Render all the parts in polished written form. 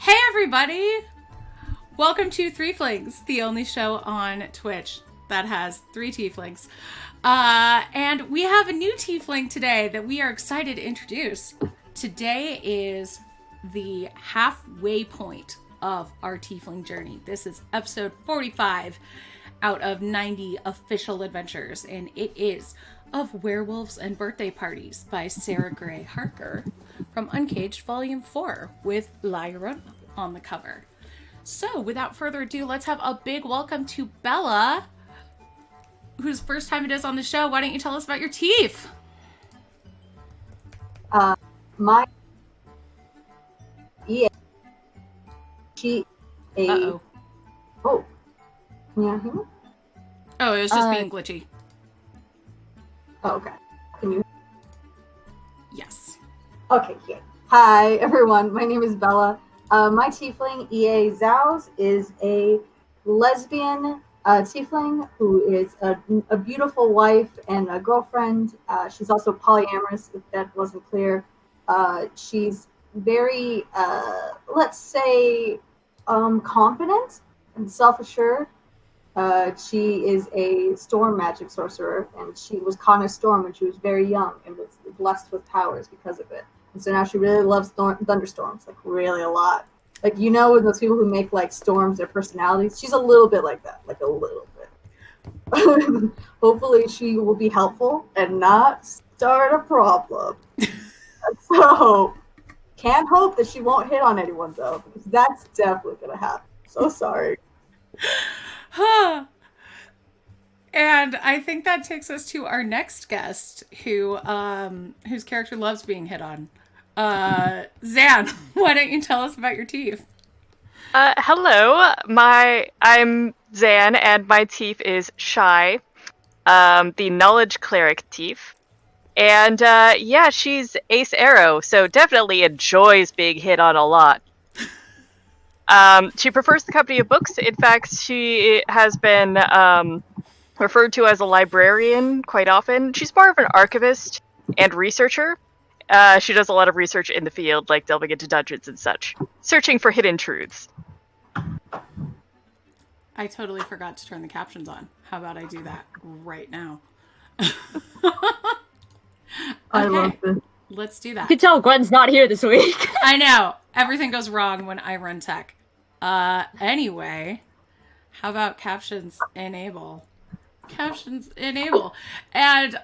Hey everybody! Welcome to Threeflings, the only show on Twitch that has 3 tieflings. And we have a new tiefling today that we are excited to introduce. Today is the halfway point of our tiefling journey. This is episode 45 out of 90 official adventures, and it is of Werewolves and Birthday Parties by Sarah Gray Harker from Uncaged Volume 4 with Lyra on the cover. So without further ado, let's have a big welcome to Bella, whose first time it is on the show. Why don't you tell us about your teeth? My she a Uh-oh. Oh, can you hear me? Oh, it was just being glitchy. Oh, okay. Can you? Yes. Okay, good. Hi, everyone. My name is Bella. My tiefling, EA Zhao's, is a lesbian tiefling who is a beautiful wife and a girlfriend. She's also polyamorous, if that wasn't clear. She's very, let's say, confident and self-assured. She is a storm magic sorcerer, and she was caught in a storm when she was very young and was blessed with powers because of it. And so now she really loves thunderstorms, like really a lot. Like, you know, with those people who make like storms their personalities, she's a little bit like that, like a little bit. Hopefully she will be helpful and not start a problem. So, can't hope that she won't hit on anyone though, because that's definitely gonna happen. So sorry. And I think that takes us to our next guest, whose character loves being hit on. Zan, why don't you tell us about your teeth? Hello, I'm Zan, and my teeth is Shy, the Knowledge Cleric teeth. And yeah, she's Ace Arrow, so definitely enjoys being hit on a lot. She prefers the company of books. In fact, she has been referred to as a librarian quite often. She's more of an archivist and researcher. She does a lot of research in the field, like delving into dungeons and such, searching for hidden truths. I totally forgot to turn the captions on. How about I do that right now? I love this. Let's do that. You can tell Gwen's not here this week. I know. Everything goes wrong when I run tech. Anyway, how about captions enable? Captions enable. And,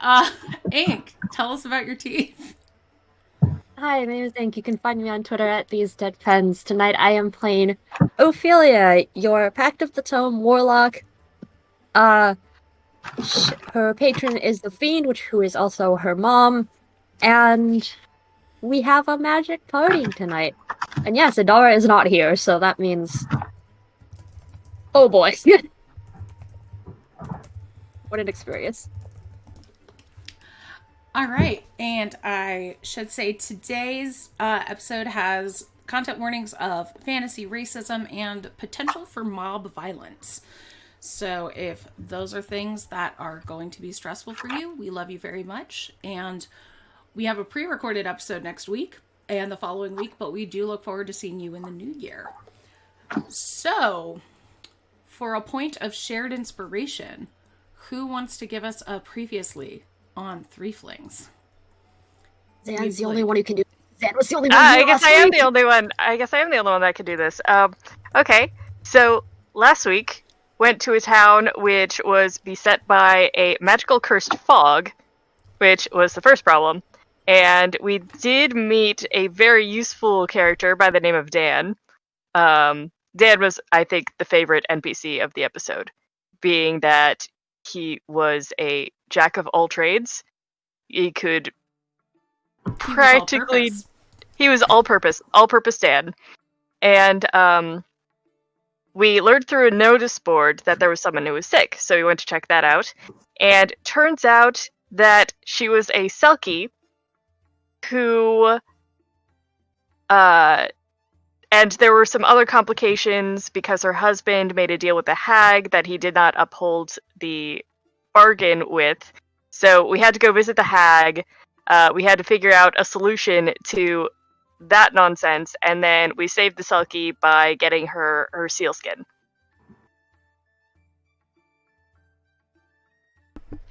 Ink, tell us about your teeth. Hi, my name is Ink. You can find me on Twitter at These Dead Pens. Tonight I am playing Ophelia, your Pact of the Tome warlock. Her patron is the Fiend, who is also her mom. And we have a magic party tonight. And yes, Adara is not here, so that means... Oh boy. What an experience. All right, and I should say today's episode has content warnings of fantasy racism and potential for mob violence. So if those are things that are going to be stressful for you, we love you very much. And we have a pre-recorded episode next week and the following week, but we do look forward to seeing you in the new year. So, for a point of shared inspiration, who wants to give us a previously on Threeflings? Zan's the only one who can do this. Zan was the only one I guess I am the only one. I guess I am the only one that can do this. Okay, so last week went to a town which was beset by a magical cursed fog, which was the first problem. And we did meet a very useful character by the name of Dan. Dan was, I think, the favorite NPC of the episode, being that he was a jack of all trades. He could practically... He was all-purpose Dan. And we learned through a notice board that there was someone who was sick, so we went to check that out. And turns out that she was a Selkie who... And there were some other complications because her husband made a deal with the hag that he did not uphold the bargain with. So we had to go visit the hag. We had to figure out a solution to that nonsense, and then we saved the Sulky by getting her seal skin.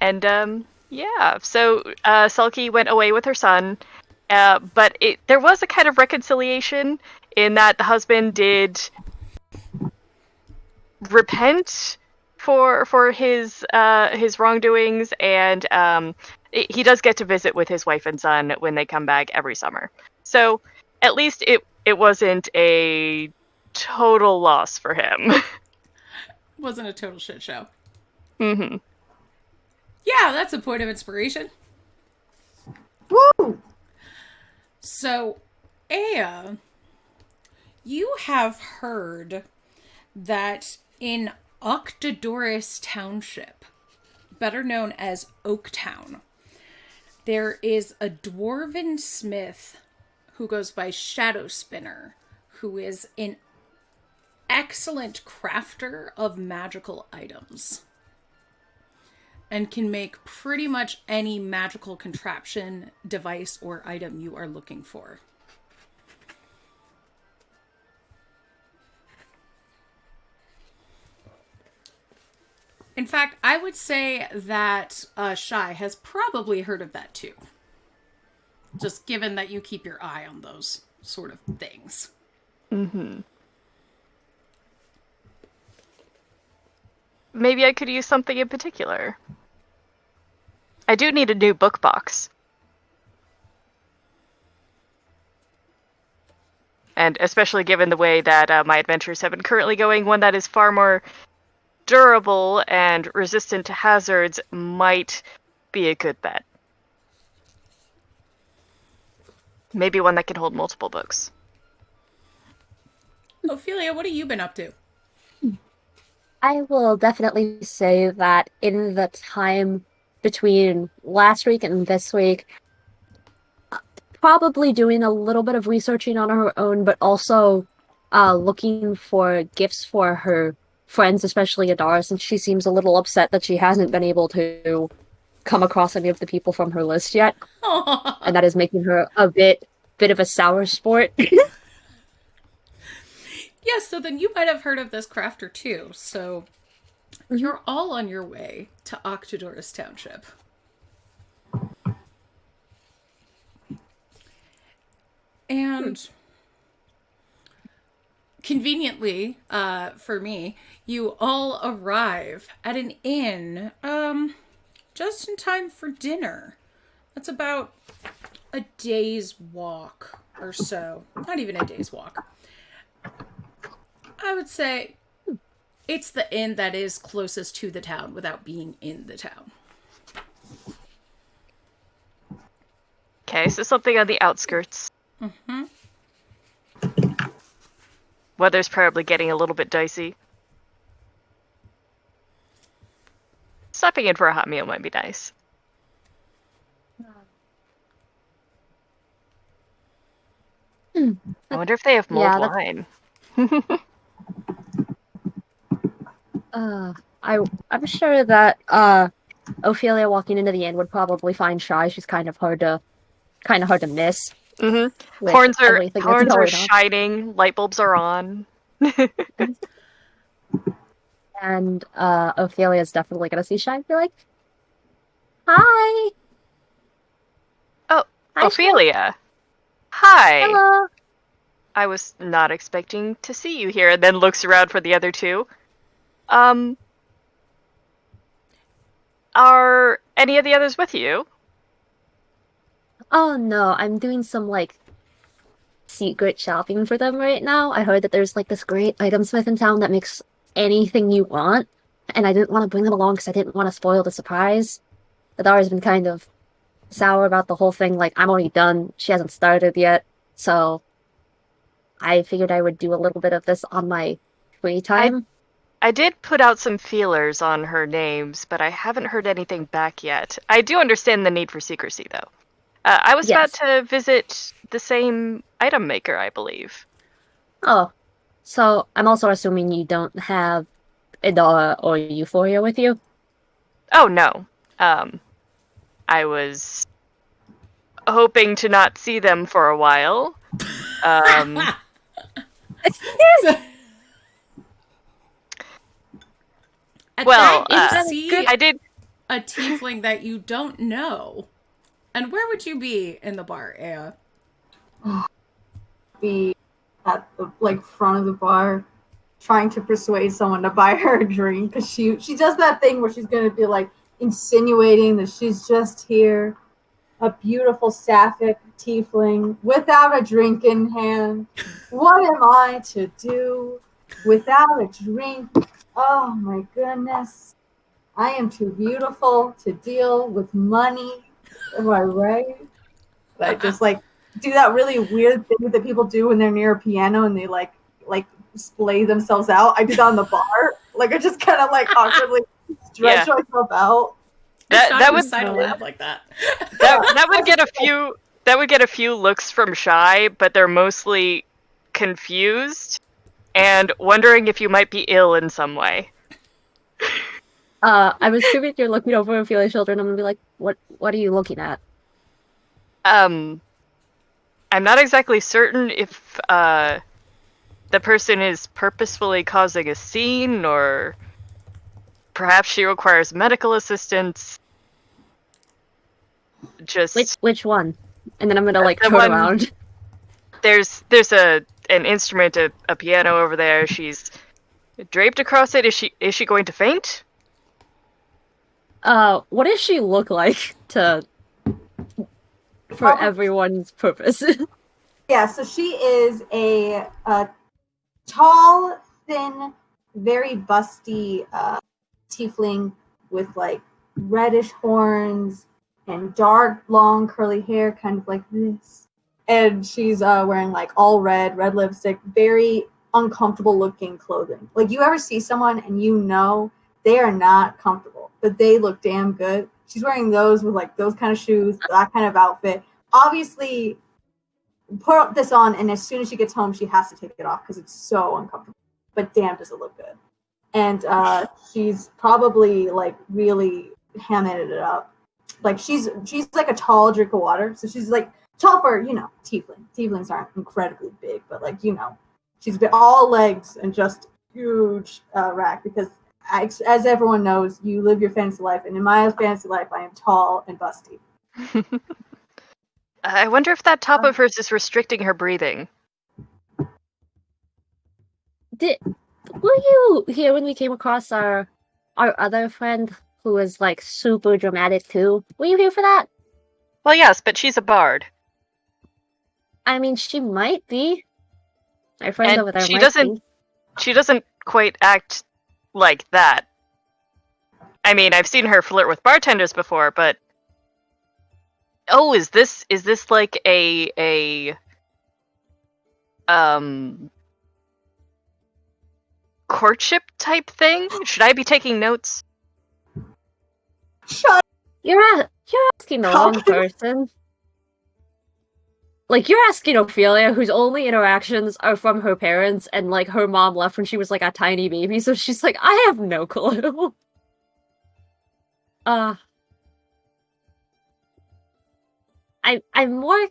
And yeah, so Sulky went away with her son, but there was a kind of reconciliation in that the husband did repent for his wrongdoings, and he does get to visit with his wife and son when they come back every summer. So at least it wasn't a total loss for him. Wasn't a total shit show. Mm-hmm. Yeah, that's a point of inspiration. Woo! So, Aya, you have heard that in Octodoris Township, better known as Oaktown, there is a dwarven smith who goes by Shadow Spinner, who is an excellent crafter of magical items and can make pretty much any magical contraption, device, or item you are looking for. In fact, I would say that Shy has probably heard of that too. Just given that you keep your eye on those sort of things. Mm-hmm. Maybe I could use something in particular. I do need a new book box. And especially given the way that my adventures have been currently going, one that is far more durable and resistant to hazards might be a good bet. Maybe one that can hold multiple books. Ophelia, what have you been up to? I will definitely say that in the time between last week and this week, probably doing a little bit of researching on her own, but also looking for gifts for her friends, especially Adara, since she seems a little upset that she hasn't been able to come across any of the people from her list yet. Aww. And that is making her a bit of a sour sport. Yeah, so then you might have heard of this crafter too. So you're all on your way to Octodoris Township. And conveniently, for me, you all arrive at an inn just in time for dinner. That's about a day's walk or so. Not even a day's walk. I would say it's the inn that is closest to the town without being in the town. Okay, so something on the outskirts. Mm-hmm. Weather's probably getting a little bit dicey. Stopping in for a hot meal might be nice. I wonder if they have mulled wine. I'm sure that Ophelia walking into the inn would probably find Shy. She's kind of hard to miss. Mm-hmm. Horns are shining. Light bulbs are on. And Ophelia's definitely gonna see Shy and be like, "Hi." Oh, Hi, Ophelia. Shy. Hi. Hello. I was not expecting to see you here, and then looks around for the other two. Are any of the others with you? Oh no, I'm doing some secret shopping for them right now. I heard that there's this great item smith in town that makes anything you want, and I didn't want to bring them along because I didn't want to spoil the surprise. Adara's been kind of sour about the whole thing. I'm already done. She hasn't started yet, so I figured I would do a little bit of this on my free time. I did put out some feelers on her names, but I haven't heard anything back yet. I do understand the need for secrecy, though. I was about to visit the same item maker, I believe. Oh, so I'm also assuming you don't have Adara or Euphoria with you? Oh, no. I was hoping to not see them for a while, So- At Well, that, you see I did. a tiefling that you don't know. And where would you be in the bar, Aya? Be at the front of the bar, trying to persuade someone to buy her a drink because she does that thing where she's gonna be like insinuating that she's just here, a beautiful sapphic tiefling without a drink in hand. What am I to do without a drink? Oh my goodness. I am too beautiful to deal with money. Am I right? I just do that really weird thing that people do when they're near a piano and they like splay themselves out. I do that on the bar. I just kind of awkwardly stretch myself out. That would laugh like that. that would get a few. That would get a few looks from Shy, but they're mostly confused and wondering if you might be ill in some way. I'm assuming you're looking over Ophelia's shoulder, and I'm gonna be like, "What are you looking at?" I'm not exactly certain if the person is purposefully causing a scene, or perhaps she requires medical assistance. Just which one? And then I'm gonna turn around. There's an instrument, a piano over there. She's draped across it. Is she going to faint? What does she look like for everyone's purpose? Yeah, so she is a tall, thin, very busty tiefling with reddish horns and dark, long, curly hair, kind of like this. And she's wearing all red lipstick, very uncomfortable looking clothing. You ever see someone and you know they are not comfortable, but they look damn good. She's wearing those with those kind of shoes, that kind of outfit. Obviously, put this on, and as soon as she gets home, she has to take it off because it's so uncomfortable. But damn, does it look good. And she's probably really hamming it up. She's like a tall drink of water. So she's tall for, tiefling. Tieflings aren't incredibly big, but she's all legs and just huge rack because as everyone knows, you live your fantasy life, and in my fantasy life, I am tall and busty. I wonder if that top of hers is restricting her breathing. Were you here when we came across our other friend who was super dramatic too? Were you here for that? Well, yes, but she's a bard. I mean, she might be. My friend over there she might doesn't. be. She doesn't quite act like that. I mean, I've seen her flirt with bartenders before, but is this like a courtship type thing? Should I be taking notes? Shut. You're asking the wrong person. You're asking Ophelia, whose only interactions are from her parents, and her mom left when she was a tiny baby, so she's I have no clue. I'm more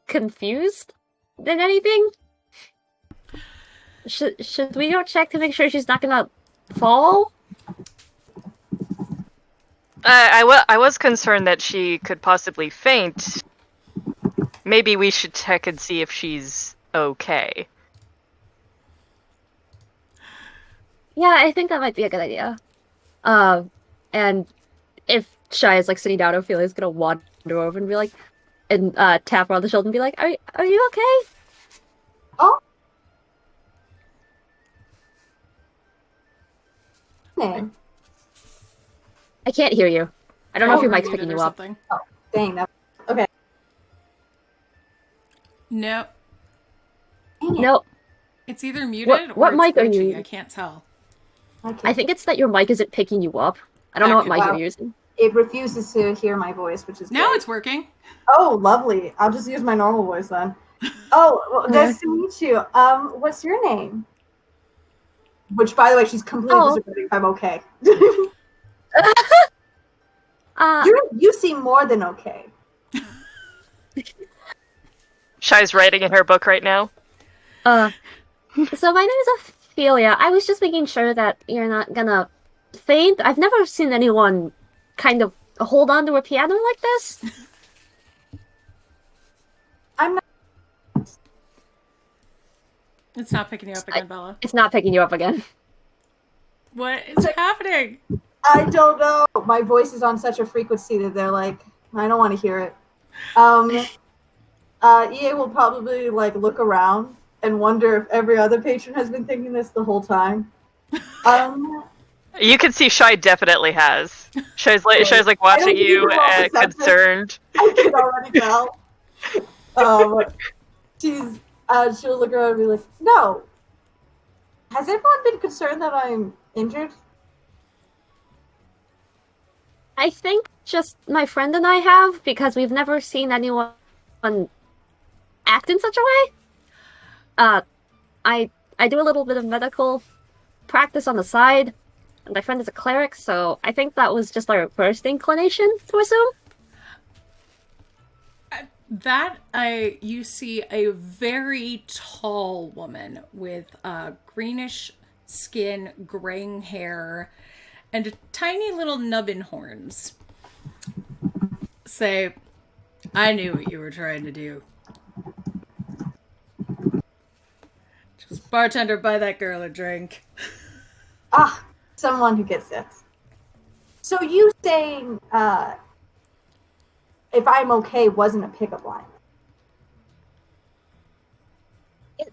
confused than anything. Should we go check to make sure she's not gonna fall? I was concerned that she could possibly faint. Maybe we should check and see if she's okay. Yeah, I think that might be a good idea. And if Shy is sitting down, Ophelia's gonna wander over and be and tap her on the shoulder and be like, "Are you okay?" Oh. Okay. I can't hear you. I don't know if your mic's picking you up. Oh, dang that. Okay. Nope. Nope. It's either muted or what it's mic are glitchy. you? I can't tell. Okay. I think it's that your mic isn't picking you up. I don't know what mic you're using. It refuses to hear my voice, which is now great. It's working. Oh, lovely. I'll just use my normal voice then. Oh, well, nice to meet you. What's your name? Which, by the way, she's completely disagreeing if I'm okay. You seem more than okay. Shai's writing in her book right now. So my name is Ophelia. I was just making sure that you're not gonna faint. I've never seen anyone kind of hold on to a piano like this. I'm not. It's not picking you up again, Bella. It's not picking you up again. What is happening? I don't know. My voice is on such a frequency that they're like, I don't want to hear it. EA will probably like look around and wonder if every other patron has been thinking this the whole time. You can see Shai definitely has. Shai's like watching you, concerned. I can already tell. She'll look around and be like, no. Has everyone been concerned that I'm injured? I think just my friend and I have, because we've never seen anyone act in such a way. I do a little bit of medical practice on the side, and my friend is a cleric, so I think that was just our first inclination to assume. You see a very tall woman with greenish skin, graying hair, and tiny little nubbin horns. Say, I knew what you were trying to do. Just bartender, buy that girl a drink. Someone who gets this. So you saying, if I'm okay wasn't a pickup line.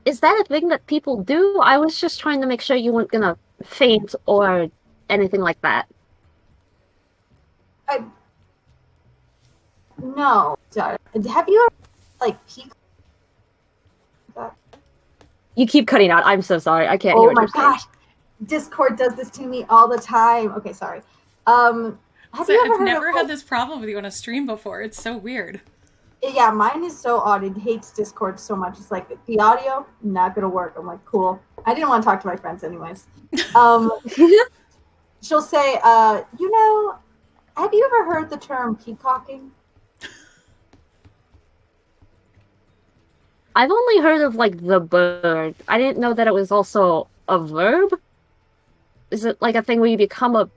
Is that a thing that people do? I was just trying to make sure you weren't gonna faint or anything like that. No. Sorry. Have you ever, like, peeked? You keep cutting out. I'm so sorry. I can't hear Oh what my you're saying. gosh. Discord does this to me all the time. Okay, sorry. Have you ever I've heard never of, had this problem with you on a stream before. It's so weird. Yeah, mine is so odd. It hates Discord so much. It's like, the audio, not gonna work. I'm like, cool. I didn't want to talk to my friends anyways. She'll say, have you ever heard the term peacocking? I've only heard of, like, the bird. I didn't know that it was also a verb. Is it, like, a thing where you become a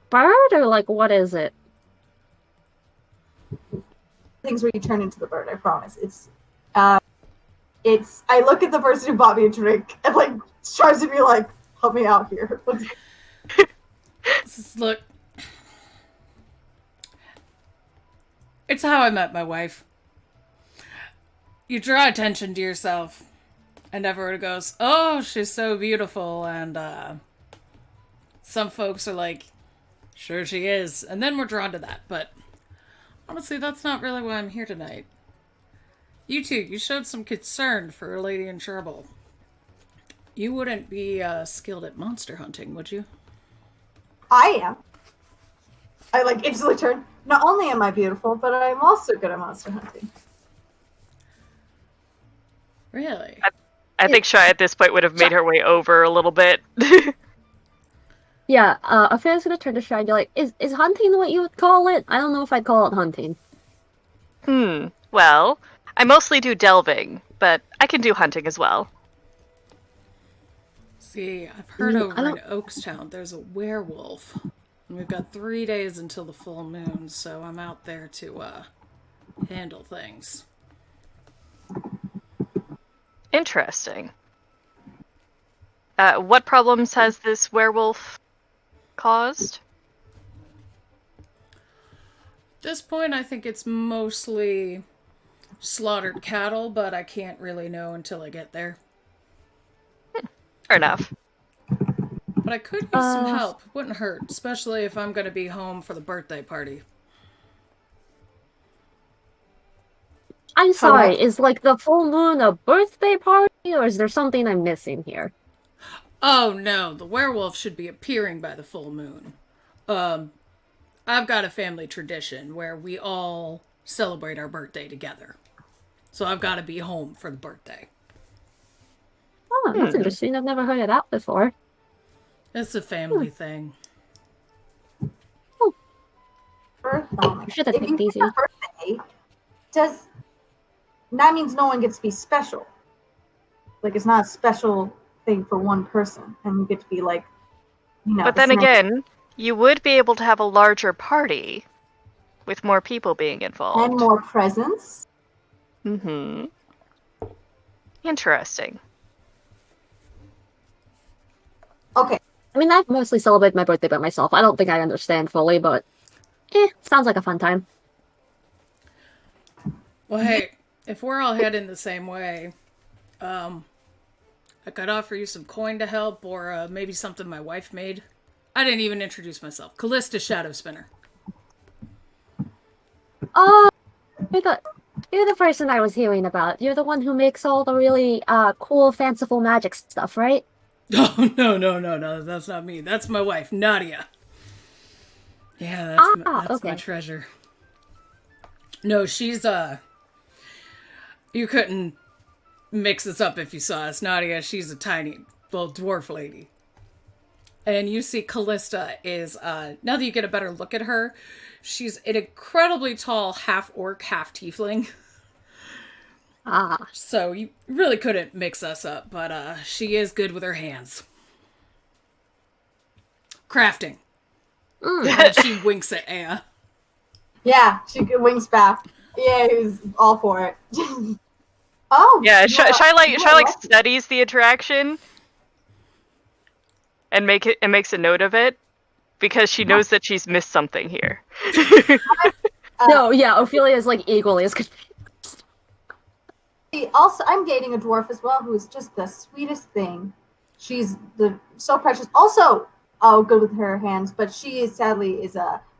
bird, or, like, what is it? Things where you turn into the bird, I promise. I look at the person who bought me a drink and, like, tries to be like, help me out here. Look. It's how I met my wife. You draw attention to yourself, and everyone goes, oh, she's so beautiful, and some folks are like, sure she is, and then we're drawn to that, but honestly, that's not really why I'm here tonight. You two, you showed some concern for a lady in trouble. You wouldn't be skilled at monster hunting, would you? I am. I, like, instantly turn. Not only am I beautiful, but I'm also good at monster hunting. Really? I think Shai at this point would have made her way over a little bit. Yeah, Ophelia's gonna turn to Shai and be like, is hunting what you would call it? I don't know if I'd call it hunting. Well, I mostly do delving, but I can do hunting as well. See, I've heard over in Oakstown there's a werewolf. And we've got 3 days until the full moon, so I'm out there to handle things. Interesting. What problems has this werewolf caused? At this point, I think it's mostly slaughtered cattle, but I can't really know until I get there. Fair enough. But I could use some help. Wouldn't hurt, especially if I'm going to be home for the birthday party. I'm sorry, is, like, the full moon a birthday party, or is there something I'm missing here? Oh, no. The werewolf should be appearing by the full moon. I've got a family tradition where we all celebrate our birthday together. So I've got to be home for the birthday. Oh, that's interesting. I've never heard of that before. It's a family thing. Birthday. Should have If you picked easy. have a birthday, that means no one gets to be special. Like, it's not a special thing for one person, and you get to be like, But then again, you would be able to have a larger party with more people being involved. And more presents. Mm-hmm. Interesting. Okay. I mean, I mostly celebrate my birthday by myself. I don't think I understand fully, but sounds like a fun time. Well, hey, if we're all heading the same way, I could offer you some coin to help, or maybe something my wife made. I didn't even introduce myself. Callista Shadow Spinner. Oh, you're the person I was hearing about. You're the one who makes all the really cool, fanciful magic stuff, right? Oh, no, that's not me. That's my wife, Nadia. Yeah, that's okay. my treasure. No, she's, you couldn't mix this up if you saw us. Nadia, she's a tiny little dwarf lady. And you see Callista is, now that you get a better look at her, she's an incredibly tall half-orc, half-tiefling. So you really couldn't mix us up, but she is good with her hands. Crafting. And she winks at Aya. Yeah, she winks back. Yeah, he's all for it. Oh. Yeah, Shy studies the interaction and makes a note of it because she knows that she's missed something here. No, yeah, Ophelia is like equally as confused. Also, I'm dating a dwarf as well who is just the sweetest thing. She's so precious. Also, good with her hands, but she is sadly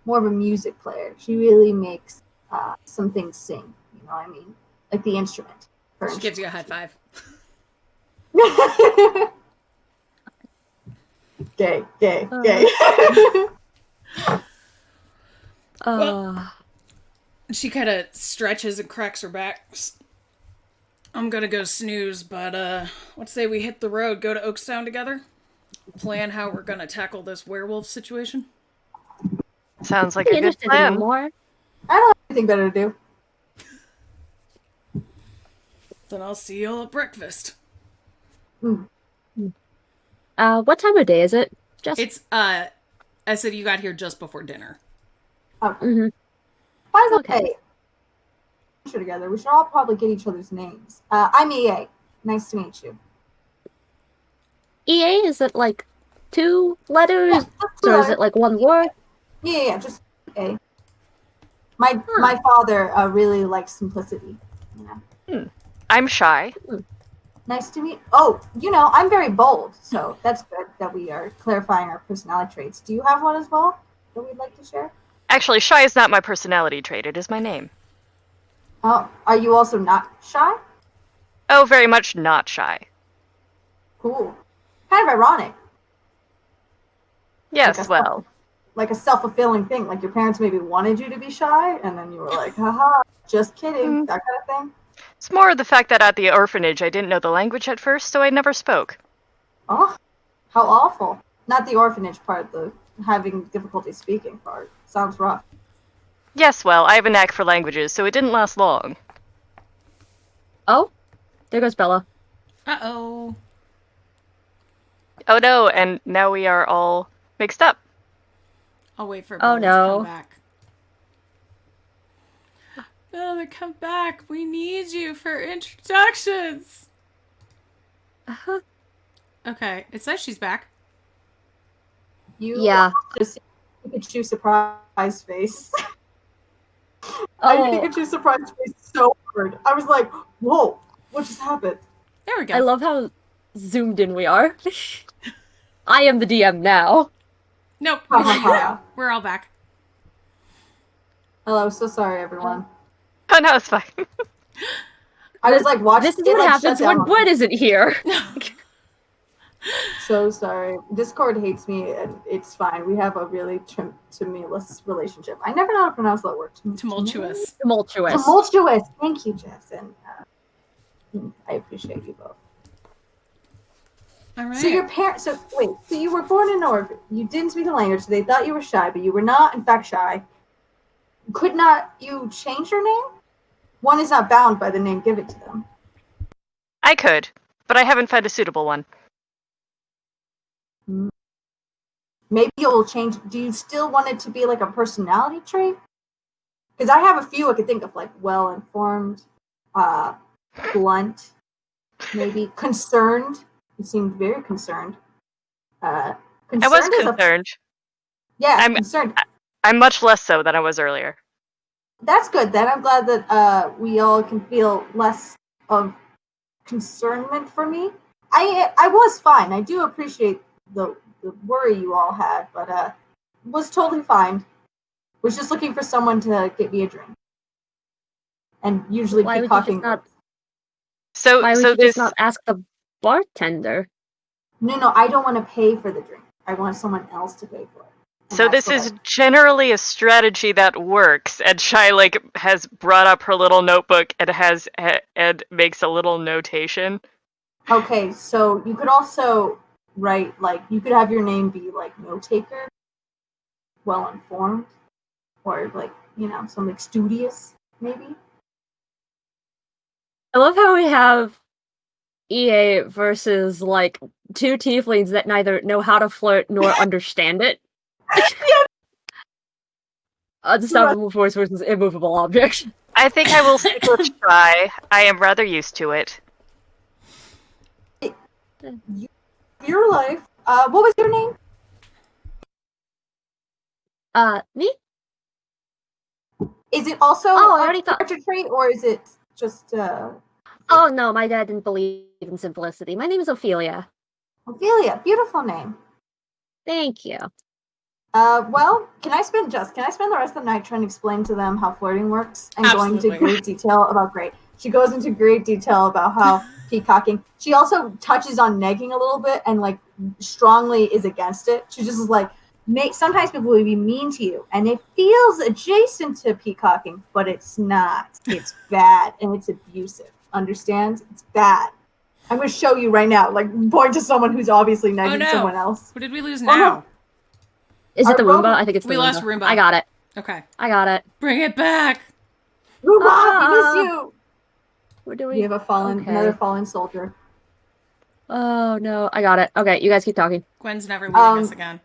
more of a music player. She really makes some things sing. You know what I mean? Like the instrument. She gives you a high five. Gay. Well, she kind of stretches and cracks her back. I'm gonna go snooze, but let's say we hit the road, go to Oakstown together, plan how we're gonna tackle this werewolf situation. Sounds like a good plan. More. I don't have anything better to do. Then I'll see you all at breakfast. What time of day is it? It's I said you got here just before dinner. Okay. By the way, together, we should all probably get each other's names. I'm EA. Nice to meet you. EA, is it like 2 letters? Yeah, or is it like 1 word? Yeah, just EA. My father really likes simplicity. Yeah. I'm Shy. Nice to meet. Oh, I'm very bold, so that's good that we are clarifying our personality traits. Do you have one as well that we'd like to share? Actually, Shy is not my personality trait. It is my name. Oh, are you also not shy? Oh, very much not shy. Cool. Kind of ironic. Yes, well. Like a self-fulfilling thing. Like your parents maybe wanted you to be shy, and then you were like, haha, just kidding, that kind of thing. It's more of the fact that at the orphanage I didn't know the language at first, so I never spoke. Oh, how awful. Not the orphanage part, the having difficulty speaking part. Sounds rough. Yes, well, I have a knack for languages, so it didn't last long. Oh, there goes Bella. Uh-oh. Oh no, and now we are all mixed up. I'll wait for Bella to come back. Bella, come back. We need you for introductions. Okay, it says she's back. Yeah. Pikachu surprise face. I Pikachu surprise face so hard. I was like, whoa, what just happened? There we go. I love how zoomed in we are. I am the DM now. Nope. We're all back. Hello, so sorry, everyone. Oh, no, it's fine. I was like watching. This is what happens when Wood isn't here. So sorry. Discord hates me, and it's fine. We have a really tumultuous relationship. I never know how to pronounce that word. Tumultuous. Tumultuous. Thank you, Jess, and I appreciate you both. All right. So your parents. So wait. So you were born in North. You didn't speak the language. So they thought you were shy, but you were not, in fact, shy. Could not you change your name? one is not bound by the name, give it to them. I could, but I haven't found a suitable one. Maybe you'll change. Do you still want it to be like a personality trait? Because I have a few I could think of, like well-informed, blunt, maybe concerned. You seemed very concerned. I was concerned. I'm concerned. I'm much less so than I was earlier. That's good. Then I'm glad that we all can feel less of concernment for me. I was fine. I do appreciate the worry you all had, but was totally fine. Was just looking for someone to get me a drink. And usually peacocking. Why So would you this just not ask the bartender? No, I don't want to pay for the drink. I want someone else to pay for it. And so this is generally a strategy that works, and Shai has brought up her little notebook and makes a little notation. Okay, so you could also write you could have your name be note taker, well informed, or something studious maybe. I love how we have EA versus two tieflings that neither know how to flirt nor understand it. Unstoppable force versus immovable object. I think I will stick with Shai. I am rather used to it. Your life. What was your name? Me? Is it also I already thought. character trait, or is it just Oh no, my dad didn't believe in simplicity. My name is Ophelia. Ophelia? Beautiful name. Thank you. Well, can I spend the rest of the night trying to explain to them how flirting works and going into great detail about She goes into great detail about how peacocking. She also touches on negging a little bit and strongly is against it. She just is sometimes people will be mean to you and it feels adjacent to peacocking, but it's not. It's bad and it's abusive. Understand? It's bad. I'm going to show you right now. Point to someone who's obviously negging someone else. What did we lose now? No. Is it the Roomba? I think it's the Roomba. We lost Roomba. I got it. Okay. I got it. Bring it back. Roomba, we miss you. We're doing. We have another fallen soldier. Oh no, I got it. Okay, you guys keep talking. Gwen's never leaving us again.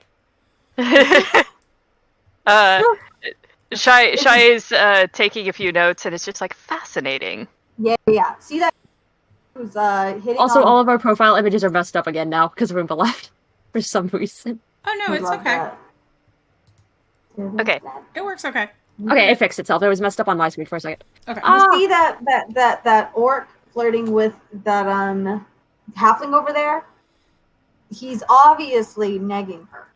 Shai is taking a few notes, and it's just fascinating. Yeah. See that? Who's hitting? Also, all of our profile images are messed up again now because Roomba left for some reason. Oh no, it's okay. Okay. It works okay. Okay, it fixed itself. It was messed up on my screen for a second. Okay. You see that orc flirting with that halfling over there? He's obviously negging her.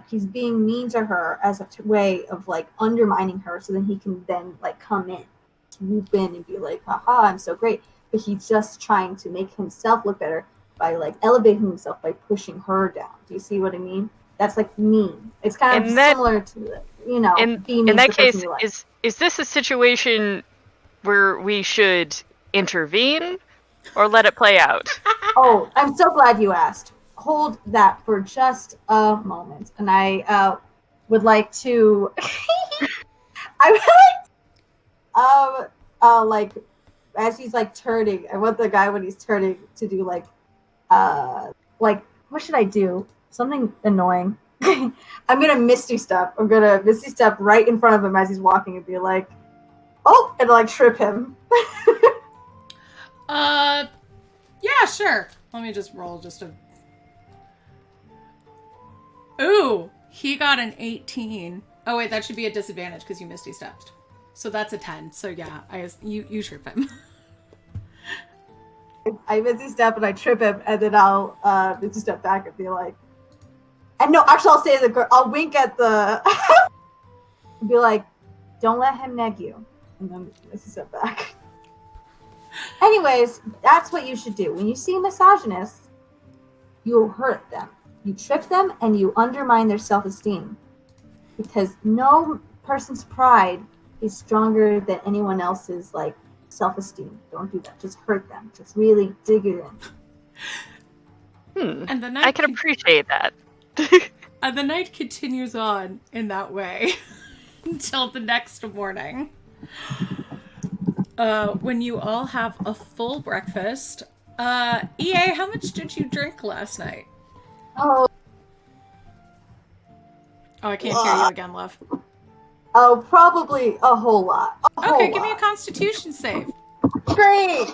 He's being mean to her as a way of undermining her, so then he can then come in, swoop in, and be haha, I'm so great. But he's just trying to make himself look better by elevating himself by pushing her down. Do you see what I mean? That's mean. It's kind of similar to in that case, is this a situation where we should intervene or let it play out? Oh, I'm so glad you asked. Hold that for just a moment, and I would like to. As he's turning, I want the guy when he's turning to do what should I do? Something annoying. I'm gonna misty step. I'm gonna misty step right in front of him as he's walking and be oh, and trip him. Yeah, sure. Let me just roll Ooh, he got an 18. Oh wait, that should be a disadvantage because you misty stepped. So that's a 10. So yeah, you trip him. I misty step and I trip him, and then I'll misty step back and be and no, actually, I'll say I'll wink at the and be don't let him neg you, and then misty step back. Anyways, that's what you should do. When you see misogynists, you hurt them. You trip them and you undermine their self-esteem. Because no person's pride is stronger than anyone else's self-esteem. Don't do that. Just hurt them. Just really dig it in. And I can appreciate that. And the night continues on in that way until the next morning. when you all have a full breakfast, EA, how much did you drink last night? Oh, Oh, I can't hear you again, love. oh, probably a whole lot. Okay, give me a Constitution save. Great.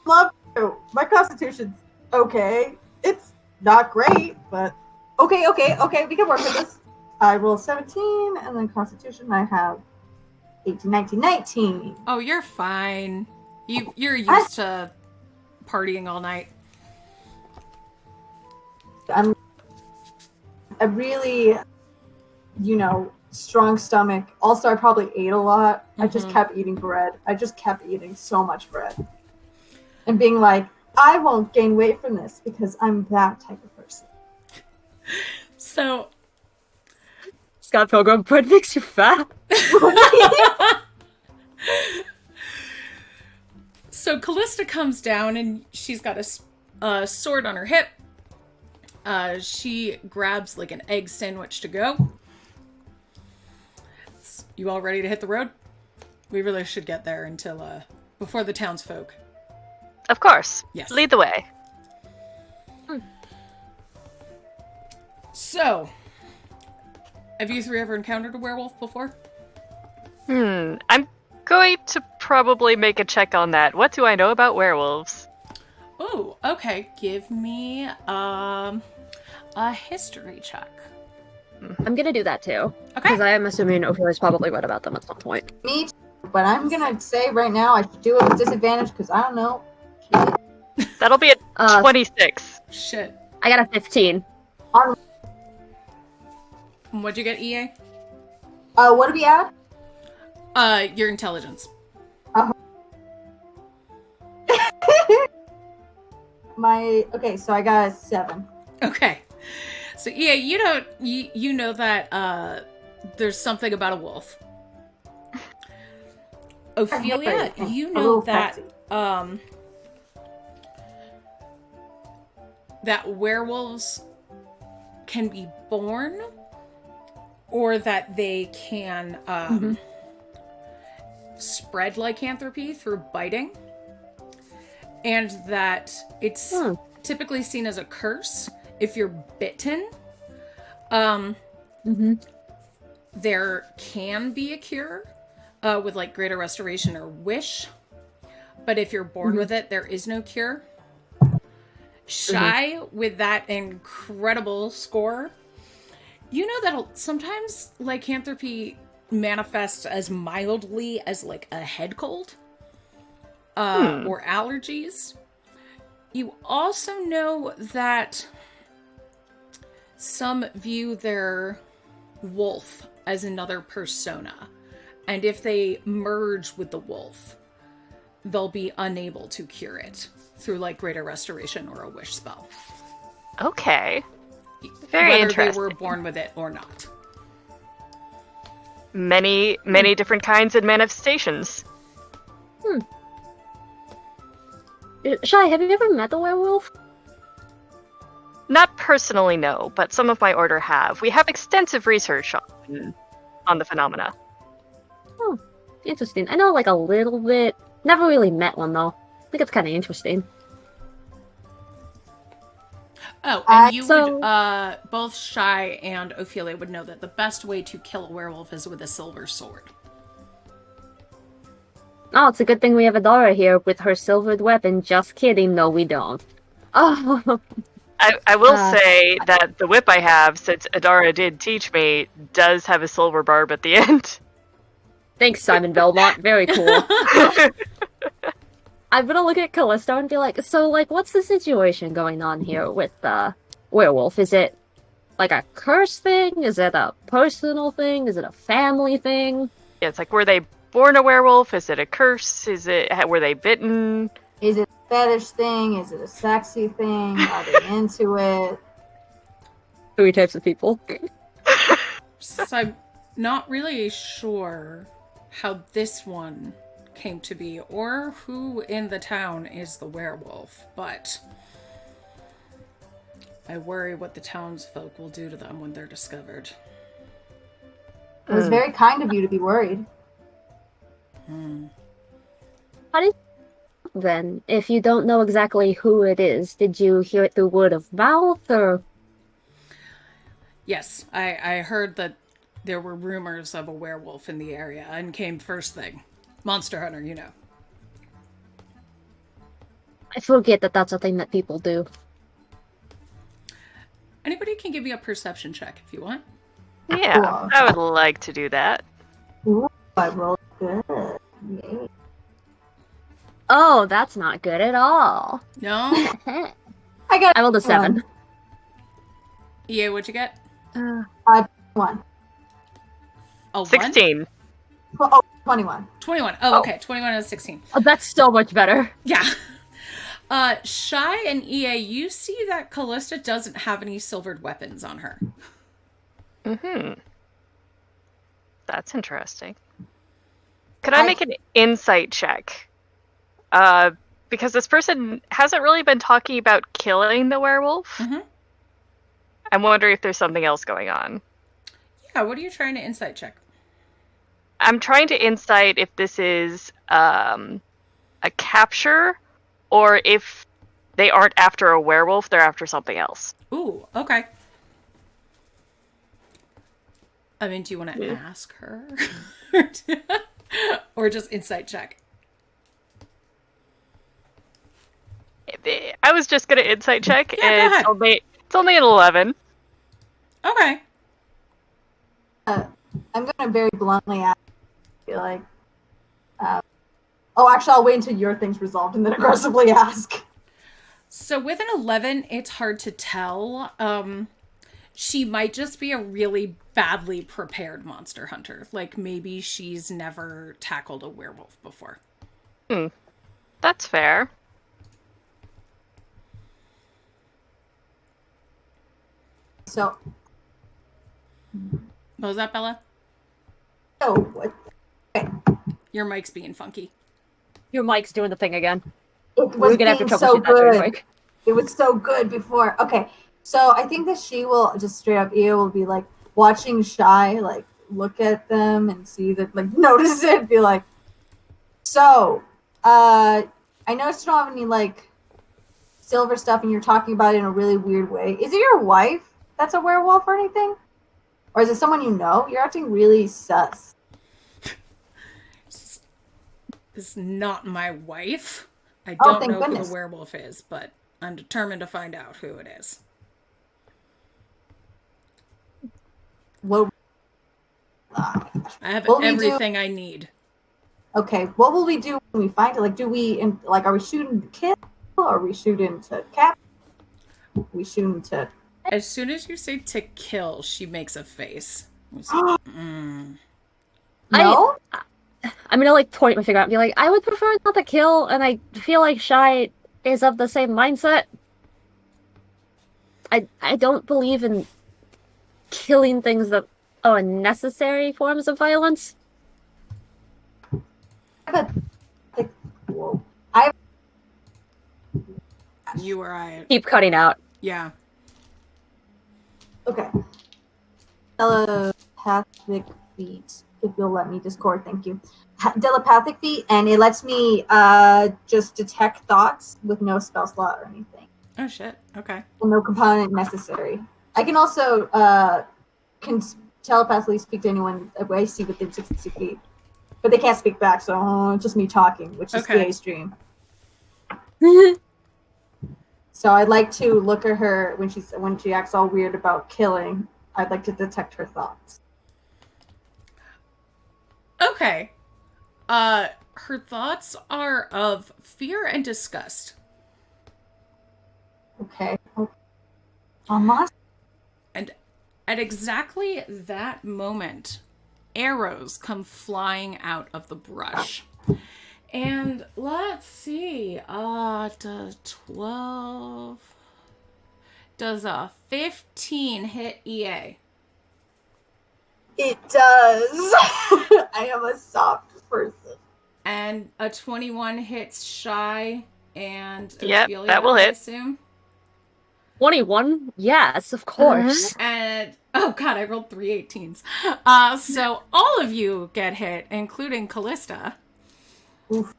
Love to. My Constitution's okay. It's not great, but okay. We can work with this. I roll 17, and then Constitution I have 18, 19, 19. Oh, you're fine. You're used to partying all night. I'm a really, strong stomach. Also, I probably ate a lot. I just kept eating bread. I just kept eating so much bread. And being like, I won't gain weight from this because I'm that type of person. So, Scott Pilgrim, bread makes you fat. So Callista comes down and she's got a sword on her hip. She grabs like an egg sandwich to go. You all ready to hit the road? We really should get there until before the townsfolk. Of course. Yes. Lead the way. So, have you three ever encountered a werewolf before? I'm going to probably make a check on that. What do I know about werewolves? Oh, okay. Give me a history check. I'm gonna do that too. Okay. Because I am assuming Ophelia's probably read about them at some point. Me too, but I'm gonna say right now I should do it with disadvantage because I don't know. That'll be a 26. Shit. I got a 15. What'd you get, EA? What do we add? Your intelligence. So I got a 7. Okay. So EA, you know that there's something about a wolf. Ophelia, you know that that werewolves can be born, or that they can spread lycanthropy through biting, and that it's typically seen as a curse if you're bitten. There can be a cure with like greater restoration or wish, but if you're born with it, there is no cure. Shy, with that incredible score, you know that sometimes lycanthropy manifests as mildly as like a head cold or allergies. You also know that some view their wolf as another persona, and if they merge with the wolf, they'll be unable to cure it through like greater restoration or a wish spell. Okay. Very whether interesting. they were born with it or not. Many different kinds and manifestations. Shy, have you ever met a werewolf? Not personally, no, but some of my order have. We have extensive research on the phenomena. Oh, interesting. I know like a little bit. Never really met one though. I think it's kind of interesting. Oh, and you would, both Shy and Ophelia would know that the best way to kill a werewolf is with a silver sword. Oh, it's a good thing we have Adara here with her silvered weapon. Just kidding. No, we don't. Oh. I will say that the whip I have, since Adara did teach me, does have a silver barb at the end. Thanks, Simon Belmont. Very cool. I'm gonna look at Callisto and be like, so, like, what's the situation going on here with the werewolf? Is it, like, a curse thing? Is it a personal thing? Is it a family thing? Yeah, it's like, were they born a werewolf? Is it a curse? Were they bitten? Is it a fetish thing? Is it a sexy thing? Are they into it? 3 types of people. So I'm not really sure how this one came to be, or who in the town is the werewolf, but I worry what the townsfolk will do to them when they're discovered. It was very kind of you to be worried. How did then, if you don't know exactly who it is, did you hear it through word of mouth or? Yes, I heard that there were rumors of a werewolf in the area and came first thing. Monster Hunter, you know. I forget that that's a thing that people do. Anybody can give me a perception check if you want. Yeah, Cool. I would like to do that. Ooh, I rolled good. Yay. Oh, that's not good at all. No? I got I rolled a 7. one. EA, what'd you get? One. Oh, 16. Oh, 21. 21. Oh, okay. 21 out of 16. Oh, that's so much better. Yeah. Shy and EA, you see that Callista doesn't have any silvered weapons on her. Mm-hmm. That's interesting. Could I make an insight check? Because this person hasn't really been talking about killing the werewolf. Mm-hmm. I'm wondering if there's something else going on. Yeah, what are you trying to insight check? I'm trying to insight if this is a capture, or if they aren't after a werewolf, they're after something else. Ooh, okay. I mean, do you want to ask her? Or just insight check? I was just going to insight check, Yeah, and go ahead. it's only an 11. Okay. I'm going to very bluntly ask, be like, oh, actually, I'll wait until your thing's resolved and then aggressively ask. So with an 11, it's hard to tell. She might just be a really badly prepared monster hunter. Like, maybe she's never tackled a werewolf before. That's fair. So, What was that, Bella? oh, what? Okay. Your mic's being funky. Your mic's doing the thing again. It was We're gonna have to being troubleshoot so that very good. quick. It was so good before. Okay, so I think that she will just straight up, Ia will be like watching Shy, like look at them and see that, like notice it, be like, so, I noticed you don't have any like silver stuff and you're talking about it in a really weird way. Is it your wife that's a werewolf or anything? Or is it someone you know? You're acting really sus. This is not my wife. I Oh, don't thank know who goodness. the werewolf is, but I'm determined to find out who it is. What? I have What will we do? everything I need. Okay, what will we do when we find it? Like, are we shooting to kill? Or are we shooting to cap? We shooting to... As soon as you say to kill, she makes a face. Mm. No? I'm gonna like point my finger out and be like, I would prefer not to kill, and I feel like Shy is of the same mindset. I don't believe in killing things that are unnecessary forms of violence. Whoa. You or I. Keep cutting out. Yeah. Okay. Telepathic feet. If you'll let me Discord, thank you. Telepathic feet, and it lets me just detect thoughts with no spell slot or anything. Oh, shit. Okay. And no component necessary. I can also telepathically speak to anyone I see within 60 feet. But they can't speak back, so it's just me talking, which is Okay. PA stream. So I'd like to look at her when she acts all weird about killing. I'd like to detect her thoughts. Okay. Her thoughts are of fear and disgust. Okay. Almost. And at exactly that moment, arrows come flying out of the brush. And let's see. Does 12... Does a 15 hit EA? It does. I am a soft person. And a 21 hits Shy and Yep, Ophelia, that will I hit. assume. 21? Yes, of course. And oh god, I rolled 3 18s. So all of you get hit, including Callista. Oof.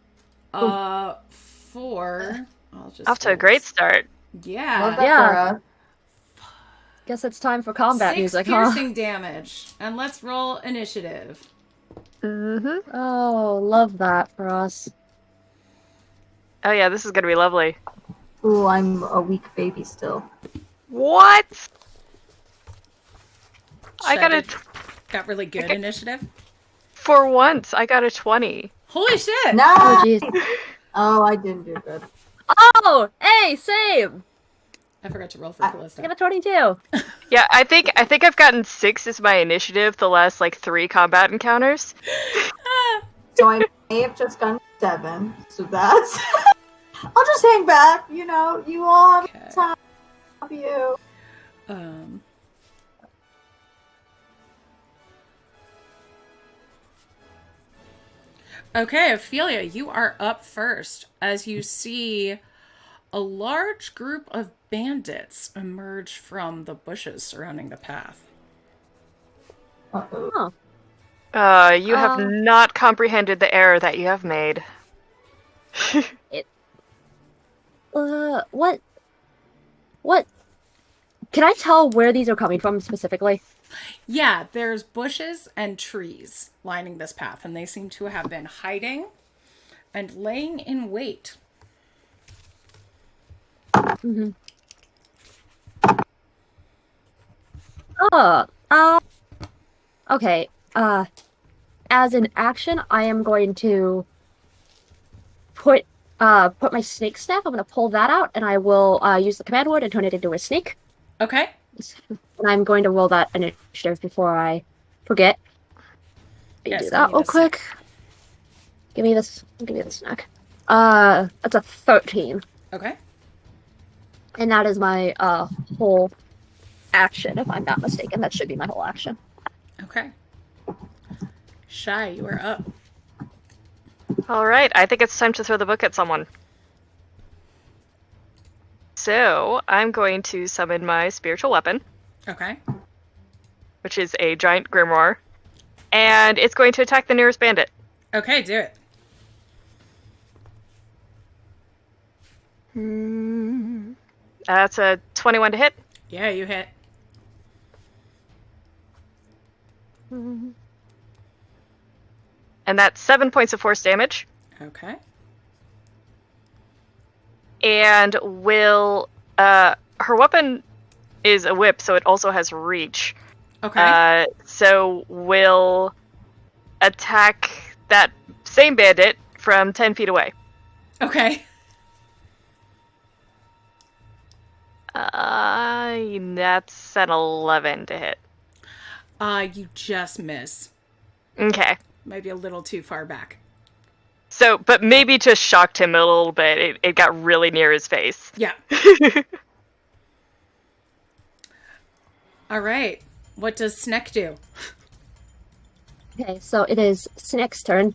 4. I'll just Off to a great start. Yeah. Love that for us. Guess it's time for combat 6 music, piercing damage. And let's roll initiative. Mm-hmm. Oh, love that for us. Oh yeah, this is gonna be lovely. Ooh, I'm a weak baby still. What? I got got really good initiative. For once, I got a 20. Holy shit! No! Oh, jeez. Oh, I didn't do good. Oh, hey, same. I forgot to roll for I Callista. got a 22. Yeah, I think I've gotten 6 as my initiative the last like 3 combat encounters. So I may have just gone 7. So that's. I'll just hang back. You know, you all have time. Love you. Okay, Ophelia, you are up first as you see a large group of bandits emerge from the bushes surrounding the path. Uh-oh. You have not comprehended the error that you have made. What? Can I tell where these are coming from specifically? Yeah, there's bushes and trees lining this path, and they seem to have been hiding and laying in wait. Mm-hmm. Okay. As an action, I am going to put my snake staff. I'm going to pull that out, and I will use the command word and turn it into a snake. Okay. And I'm going to roll that initiative before I forget. Yes, do that real quick. Give me this snack. That's a 13. Okay. And that is my whole action, if I'm not mistaken. That should be my whole action. Okay. Shy, you are up. Alright, I think it's time to throw the book at someone. So, I'm going to summon my spiritual weapon. Okay. Which is a giant grimoire. And it's going to attack the nearest bandit. Okay, do it. That's a 21 to hit. Yeah, you hit. And that's 7 points of force damage. Okay. And will her weapon is a whip, so it also has reach. Okay. So will attack that same bandit from 10 feet away. Okay. That's an 11 to hit. You just miss. Okay. Maybe a little too far back. So, but maybe just shocked him a little bit. It got really near his face. Yeah. All right. What does Sneck do? Okay, so it is Sneck's turn.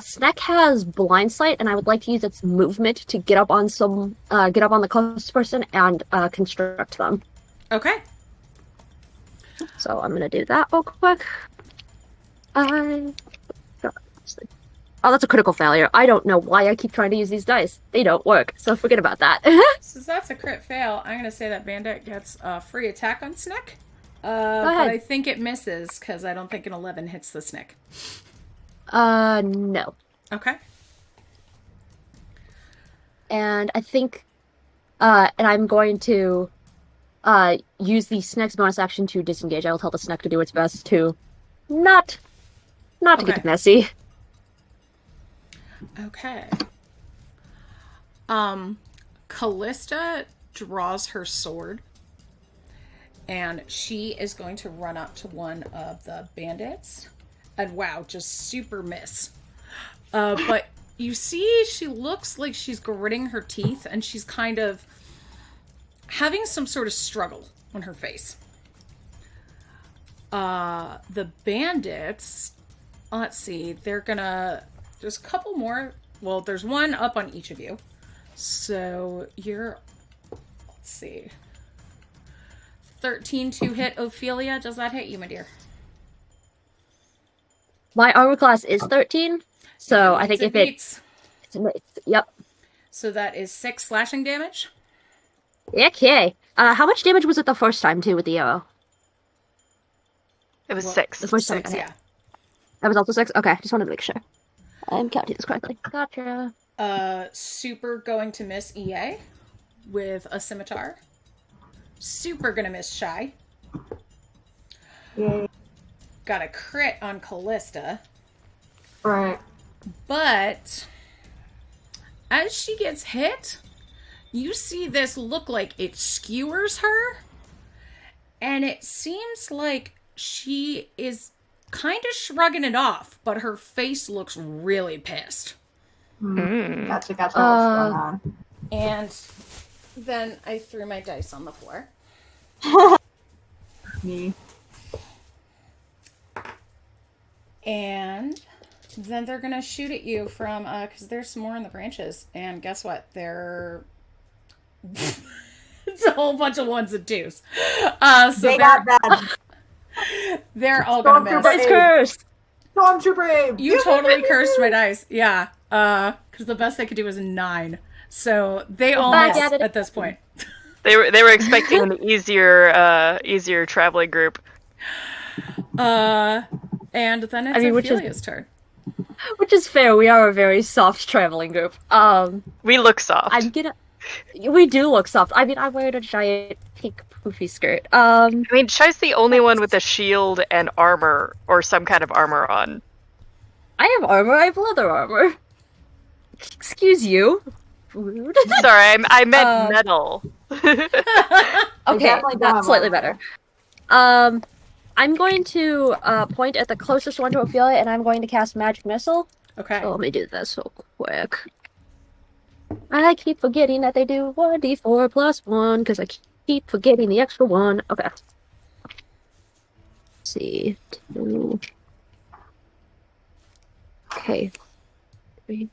Sneck has blind sight, and I would like to use its movement to get up on the closest person and construct them. Okay. So I'm gonna do that real quick. Oh, that's a critical failure. I don't know why I keep trying to use these dice. They don't work, so forget about that. Since that's a crit fail, I'm going to say that Bandit gets a free attack on Sneck. Go ahead. But I think it misses, because I don't think an 11 hits the Sneck. No. Okay. And I think, and I'm going to use the Sneck's bonus action to disengage. I will tell the Sneck to do its best to not to get messy. Okay. Callista draws her sword, and she is going to run up to one of the bandits, and wow, just super miss. But you see she looks like she's gritting her teeth, and she's kind of having some sort of struggle on her face. The bandits, let's see, they're gonna... There's a couple more. Well, there's one up on each of you. So you're... Let's see. 13 to hit Ophelia. Does that hit you, my dear? My armor class is 13, so I think if it Yep. So that is 6 slashing damage. Okay. How much damage was it the first time, too, with the arrow? It was Well, 6. The first time. 6, yeah. That was also 6? Okay, just wanted to make sure. I'm counting this correctly. Gotcha. Super going to miss EA with a scimitar. Super gonna miss Shy. Yay. Got a crit on Callista. Right. But as she gets hit, you see this look like it skewers her. And it seems like she is kind of shrugging it off, but her face looks really pissed. Gotcha. What's going on? And then I threw my dice on the floor. Me. And then they're gonna shoot at you from because there's some more in the branches. And guess what? They're it's a whole bunch of 1s and 2s. So They got bad. they're all gonna miss. Dice cursed! Stormtrooper Abe! You totally cursed my dice. Yeah. Because the best they could do was 9. So they all back miss at it at this point. They were expecting an easier traveling group. And then it's Ophelia's turn. Which is fair, we are a very soft traveling group. We look soft. We do look soft. I mean, I'm wearing a giant pink poofy skirt. I mean, Shy's the only one with a shield and armor, or some kind of armor on. I have armor, I have leather armor. Excuse you. Rude. Sorry, I meant metal. Okay, definitely don't that's have slightly armor. better. I'm going to point at the closest one to Ophelia, and I'm going to cast Magic Missile. Okay. So let me do this real quick. I keep forgetting that they do 1d4 plus 1, because I keep forgetting the extra 1. Okay. Let's see. 2. Okay. 3.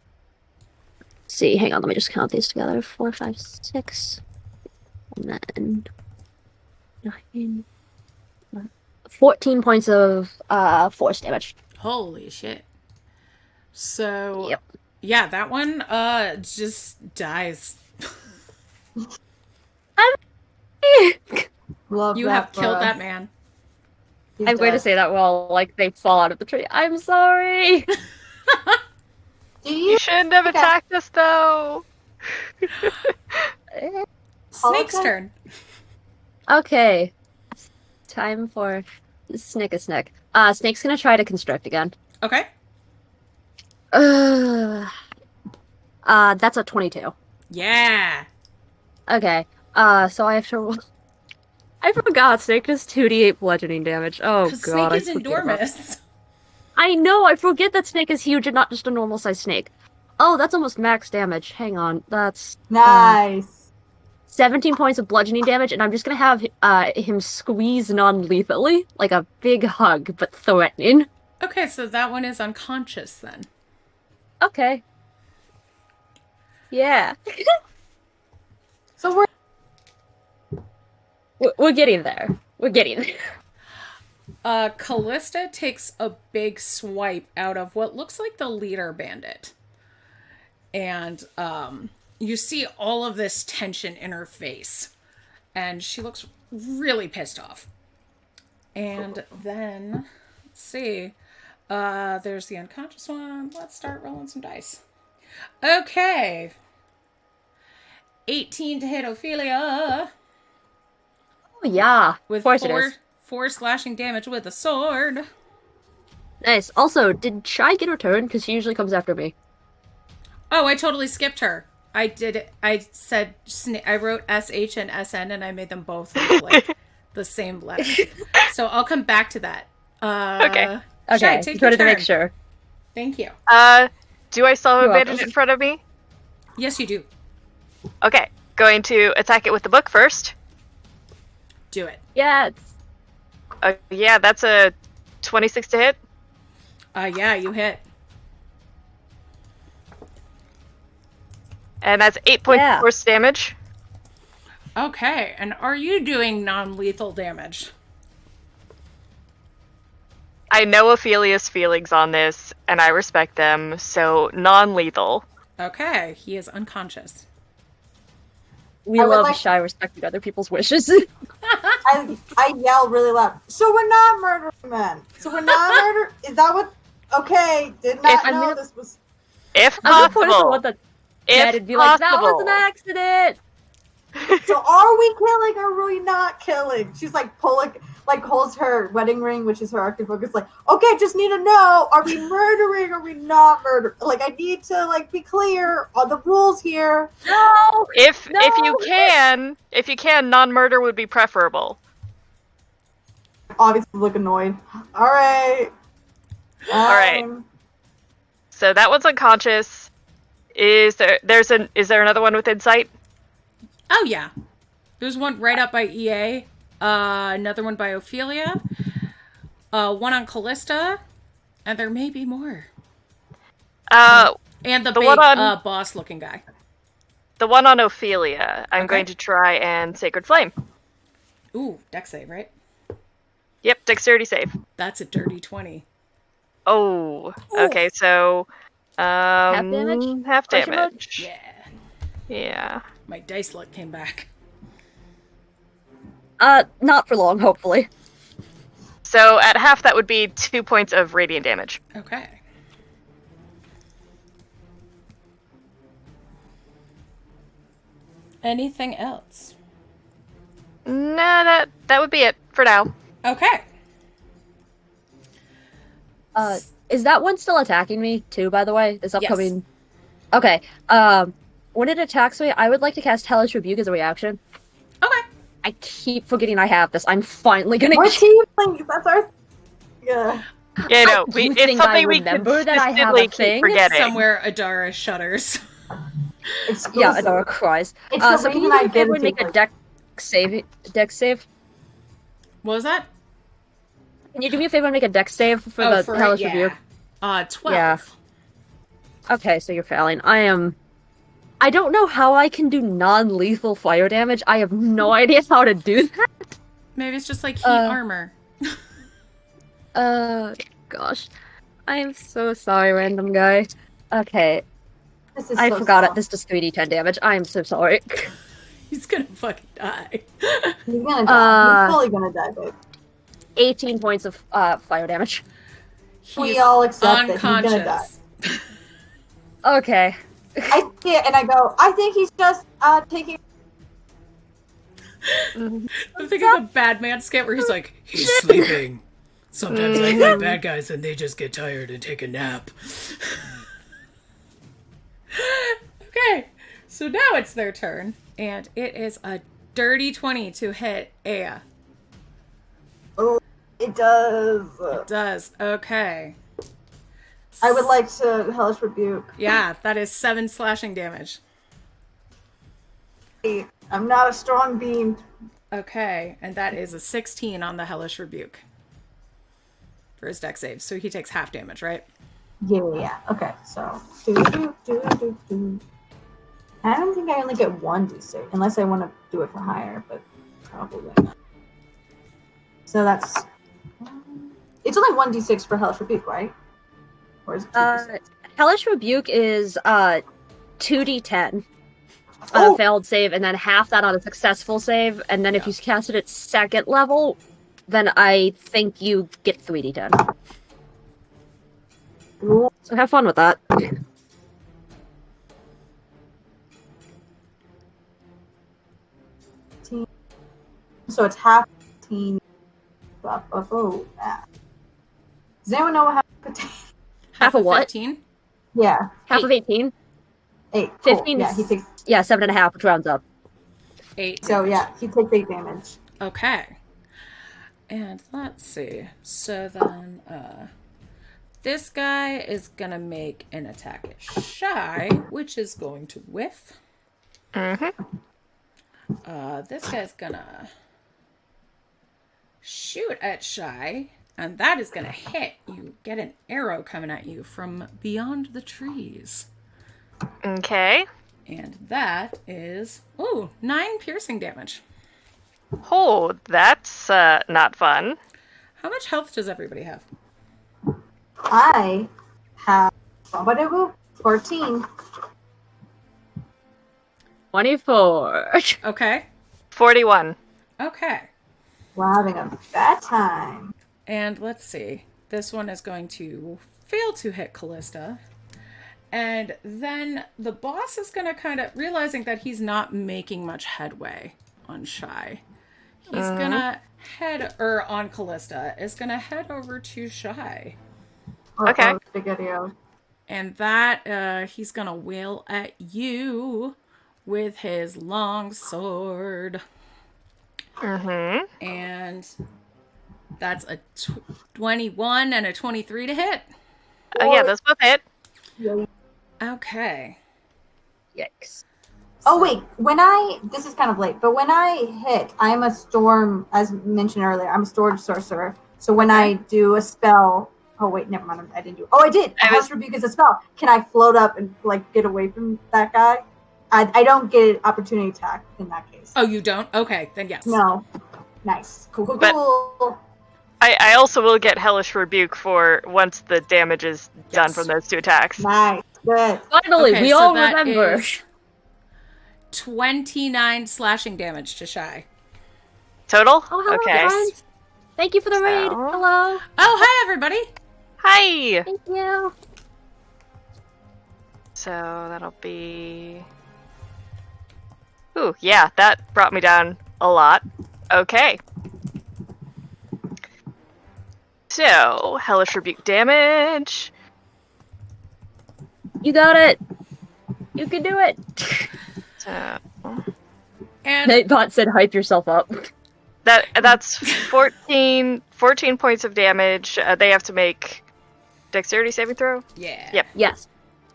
Let's see, hang on, let me just count these together. 4, 5, 6. And then 9. 14 points of force damage. Holy shit. So, Yep. yeah, that one just dies. Love You that have for killed us. that man. He's I'm going to dead. say that while, like, they fall out of the tree. I'm sorry! Do you You shouldn't have attacked us, though. Snake's Okay. turn. Okay. Time for Snick a Snick. Snake's gonna try to construct again. Okay. That's a 22. Yeah. Okay. So I have to. I forgot Snake does 2d8 bludgeoning damage. Oh Because god, Snake is I forget about- enormous. I know. I forget that Snake is huge and not just a normal sized snake. Oh, that's almost max damage. Hang on, that's Nice. 17 points of bludgeoning damage, and I'm just gonna have him squeeze non-lethally, like a big hug, but threatening. Okay, so that one is unconscious then. Okay. Yeah. So We're getting there. We're getting there. Callista takes a big swipe out of what looks like the leader bandit. And you see all of this tension in her face. And she looks really pissed off. And then, let's see. There's the unconscious one. Let's start rolling some dice. Okay. 18 to hit Ophelia. Oh, yeah. With of course it is. 4 slashing damage with a sword. Nice. Also, did Shy get her turn? Because she usually comes after me. Oh, I totally skipped her. I did it. I said, I wrote SH and SN and I made them both look like the same letter. So I'll come back to that. Okay. Shy, Okay, take just your wanted to make turn. sure. Thank you. Do I still have You're advantage welcome. in front of me? Yes, you do. Okay, going to attack it with the book first. Do it. Yeah, it's... Yeah, that's a 26 to hit. Yeah, you hit. And that's 8 points Yeah. of force damage. Okay, and are you doing non-lethal damage? I know Ophelia's feelings on this, and I respect them, so non-lethal. Okay, he is unconscious. We I would love like- shy respecting other people's wishes. I yell really loud. So we're not murdering men. So we're not murder. Is that what? Okay, did not I'm know gonna- this was. If I'm gonna point at the possible. one that's dead and be like, that was an accident! So are we killing or are we not killing? She's like pulling, like holds her wedding ring, which is her active focus. Like, okay, just need to know: are we murdering? Or are we not murdering? Like, I need to be clear on the rules here. No! If No! you can, non-murder would be preferable. Obviously, look annoyed. All right. right. So that one's unconscious. Is there another one with insight? Oh, yeah. There's one right up by EA. Another one by Ophelia. One on Callista. And there may be more. And the big one on boss-looking guy. the one on Ophelia. I'm Okay. going to try and Sacred Flame. Ooh, dex save, right? Yep, dexterity save. That's a dirty 20. Oh, okay. So Half damage? Half Question mark? damage. Yeah. Yeah. My dice luck came back. Not for long, hopefully. So at half, that would be 2 points of radiant damage. Okay. Anything else? No, that would be it for now. Okay. Is that one still attacking me, too, by the way? This upcoming... Yes. Okay, when it attacks me, I would like to cast Hellish Rebuke as a reaction. Okay. I keep forgetting I have this. I'm finally gonna We're get... tieflings. That's our. Yeah. Yeah, no, You it's think I something we remember that I have a consistently keep thing? forgetting. Somewhere Adara shudders. Yeah, Adara cries. It's the So can you reason do me I a favor didn't and make take a it. dex save? What was that? Can you do me a favor and make a dex save for the for Hellish it, Rebuke? yeah. 12. Yeah. Okay, so you're failing. I don't know how I can do non-lethal fire damage. I have no idea how to do that. Maybe it's just like heat armor. Gosh. I am so sorry, random guy. Okay, This is I so forgot it. soft. This does 3d10 damage. I am so sorry. He's gonna fucking die. He's gonna die. He's fully gonna die, babe. 18 points of fire damage. We He's all accept that he's unconscious. gonna die. Okay. I see it and I go, I think he's just taking. I'm thinking of a bad man skit where he's like, he's sleeping. Sometimes I fight bad guys and they just get tired and take a nap. Okay, so now it's their turn, and it is a dirty 20 to hit Aya. Oh, it does. It does. Okay. I would like to Hellish Rebuke. Yeah, that is 7 slashing damage. I'm not a strong being. Okay, and that is a 16 on the Hellish Rebuke for his dex save. So he takes half damage, right? Yeah. Okay, so. I don't think I only get 1d6, unless I want to do it for higher, but probably not. So that's. It's only 1d6 for Hellish Rebuke, right? Or is it 2d6? Hellish Rebuke is 2d10 on a failed save, and then half that on a successful save, and then if you cast it at second level, then I think you get 3d10. Ooh. So have fun with that. So it's half 15. Oh, yeah. Does anyone know what half? Half of what? 15? Yeah, Half of 18? 8. Cool. 15 Yeah, is- he takes. Yeah, 7.5, which rounds up. 8. So yeah, he takes 8 damage. Okay. And let's see. So then, this guy is gonna make an attack at Shy, which is going to whiff. Mm-hmm. This guy's gonna shoot at Shy, and that is gonna hit. You get an arrow coming at you from beyond the trees. Okay. And that is, 9 piercing damage. Oh, that's not fun. How much health does everybody have? I have 14. 24. Okay. 41. Okay. We're having a bad time. And let's see. This one is going to fail to hit Callista. And then the boss is going to kind of, realizing that he's not making much headway on Shy. He's going to on Callista, is going to head over to Shy. Okay. Spaghetti-O. And that, he's going to wail at you with his long sword. Mm-hmm. And that's a 21 and a 23 to hit. Oh, yeah, those both hit. Yeah. Okay. Yikes. Oh wait, this is kind of late, but when I hit, I'm a storm, as mentioned earlier, I'm a storm sorcerer. So when I do a spell, oh wait, never mind, I didn't do it. Oh, I did! Harsh Rebuke is a spell. Can I float up and get away from that guy? I don't get an opportunity attack in that case. Oh, you don't? Okay, then yes. No. Nice. Cool. But I also will get Hellish Rebuke for once the damage is done from those 2 attacks. Nice. Good. Finally, Okay, we so all that remember. is 29 slashing damage to Shy. Total? Oh, hello, okay. guys. Thank you for the raid. So- Hello. Oh, hi, everybody. Hi! Thank you. So that'll be... Ooh, yeah, that brought me down a lot. Okay. So, Hellish Rebuke damage. You got it. You can do it. So, And Nightbot said, hype yourself up. that's 14 points of damage. They have to make dexterity saving throw? yeah. Yep. Yes.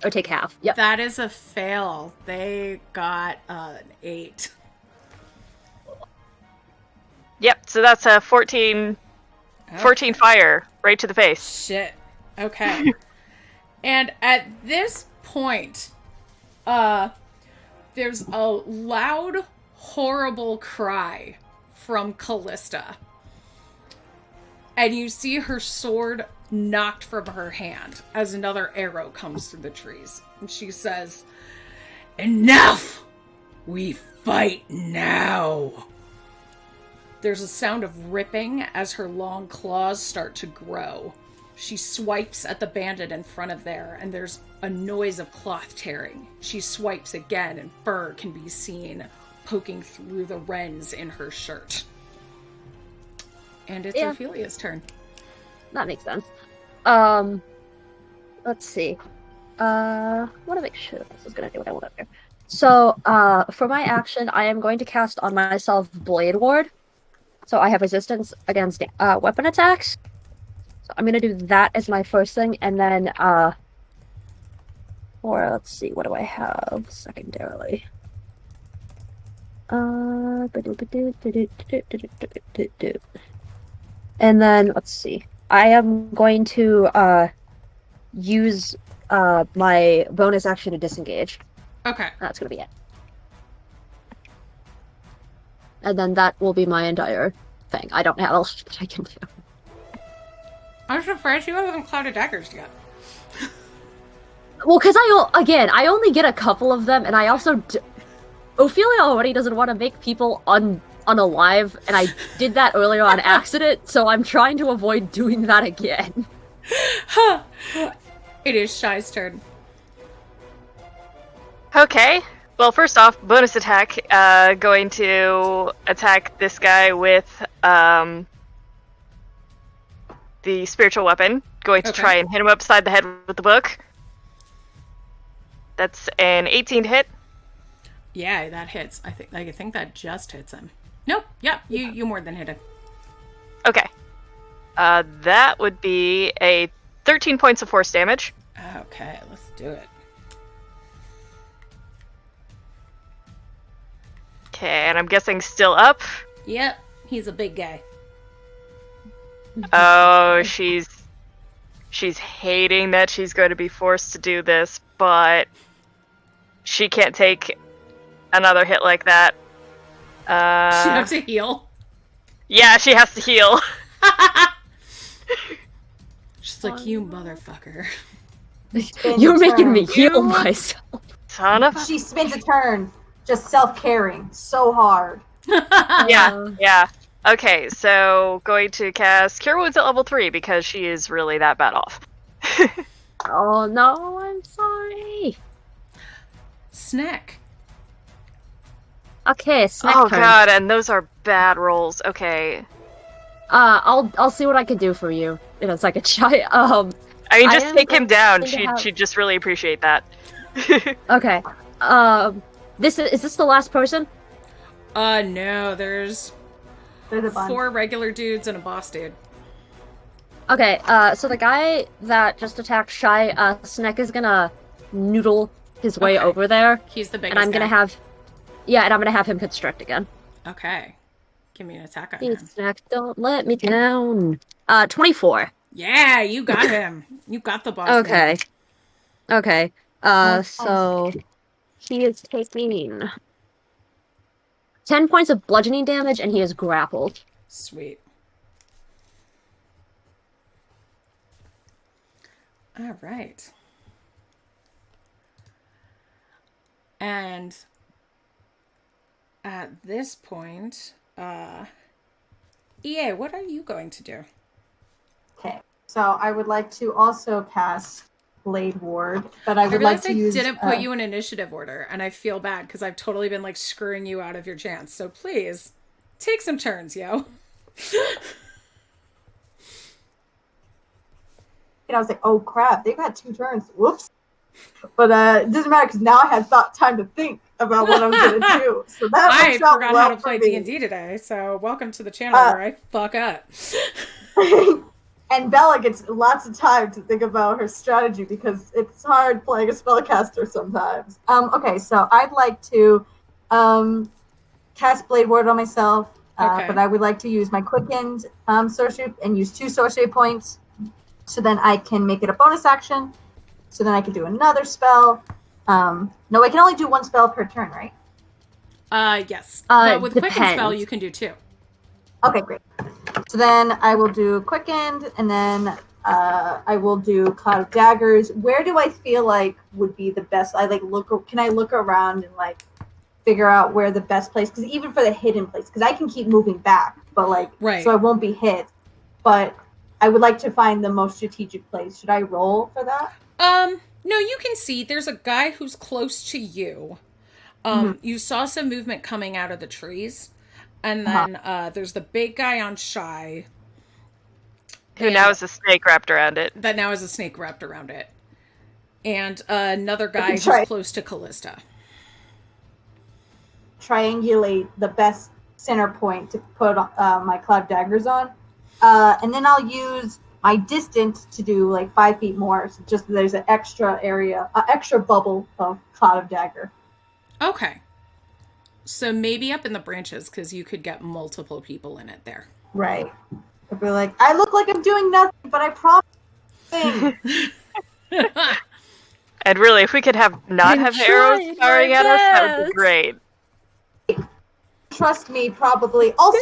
Or take half. Yep. That is a fail. They got an 8. Yep, so that's a 14 fire right to the face. Shit. Okay. And at this point, there's a loud, horrible cry from Callista. And you see her sword knocked from her hand as another arrow comes through the trees. And she says, "Enough! We fight now!" There's a sound of ripping as her long claws start to grow. She swipes at the bandit in front of there, and there's a noise of cloth tearing. She swipes again, and fur can be seen poking through the rents in her shirt. And it's Ophelia's turn. That makes sense. Let's see. I want to make sure this is going to do what I want to do. So, for my action, I am going to cast on myself Blade Ward. So I have resistance against weapon attacks. So I'm going to do that as my first thing, and then, or let's see, what do I have secondarily? And then, let's see. I am going to use my bonus action to disengage. Okay. That's going to be it. And then that will be my entire thing. I don't have else that I can do. I'm surprised you haven't clouded daggers yet. Well, because I only get a couple of them, and I also... Ophelia already doesn't want to make people unalive, and I did that earlier on accident, so I'm trying to avoid doing that again. It is Shy's turn. Okay. Well, first off, bonus attack. Going to attack this guy with the spiritual weapon. Going to try and hit him upside the head with the book. That's an 18 to hit. Yeah, that hits. I think that just hits him. Nope. Yep. You more than hit him. Okay. That would be a 13 points of force damage. Okay, let's do it. Okay, and I'm guessing still up. Yep, he's a big guy. Oh, she's hating that she's going to be forced to do this, but she can't take another hit like that. She has to heal. Yeah, she has to heal. She's like, you motherfucker. You're making me heal myself. Son of a... She spins a turn. just self-caring so hard. Yeah. Okay, so going to cast Cure Wounds at level 3 because she is really that bad off. Oh no, I'm sorry. Snack. Okay, snack Oh turn. god, and those are bad rolls. Okay. I'll see what I can do for you in a second, Shy. I mean, just am take him down. going to have- She'd just really appreciate that. Okay. Is this the last person? No, there's There's a bunch. 4 regular dudes and a boss dude. Okay, so the guy that just attacked Shy, Snek is gonna noodle his way Okay. over there, He's the biggest and I'm gonna guy. have him constrict again. Okay. Give me an attack on Please, him. Snek, don't let me down. 24. Yeah, you got him. You got the boss Okay. Okay. Nice. So he is taking 10 points of bludgeoning damage, and he is grappled. Sweet. All right. And at this point, EA, what are you going to do? Okay, so I would like to also cast Blade Ward, but I would like realized to I use. didn't put you in initiative order, and I feel bad because I've totally been like screwing you out of your chance. So please, take some turns, yo. And I was like, oh crap, they've had 2 turns. Whoops. But it doesn't matter because now I had time to think about what I was going to do. So that I works out forgot well how to for play me. D&D today, so welcome to the channel where I fuck up. And Bella gets lots of time to think about her strategy because it's hard playing a spellcaster sometimes. Okay, so I'd like to cast Blade Ward on myself, Okay. but I would like to use my quickened sorcery and use 2 sorcery points, so then I can make it a bonus action. So then I can do another spell. No, I can only do 1 spell per turn, right? Yes. But with Quicken depends. Spell, you can do 2. Okay, great. So then I will do quickened, and then I will do Cloud of Daggers. Where do I feel like would be the best? Can I look around and like figure out where the best place? Because even for the hidden place, because I can keep moving back, but like Right. so I won't be hit. But I would like to find the most strategic place. Should I roll for that? No, you can see there's a guy who's close to you. You saw some movement coming out of the trees. And then there's the big guy on Shy. Who now is a snake wrapped around it. That now has a snake wrapped around it. And another guy who's Try. close to Callista. Triangulate the best center point to put my Cloud Daggers on. And then I'll use my distance to do like 5 feet more. So just there's an extra area, extra bubble of Cloud of Dagger. Okay. So maybe up in the branches, because you could get multiple people in it there. Right. I'll be like, I look like I'm doing nothing, but I promise. And really, if we could have not have arrows tried firing my at us, that would be best. great. Trust me, probably. Also,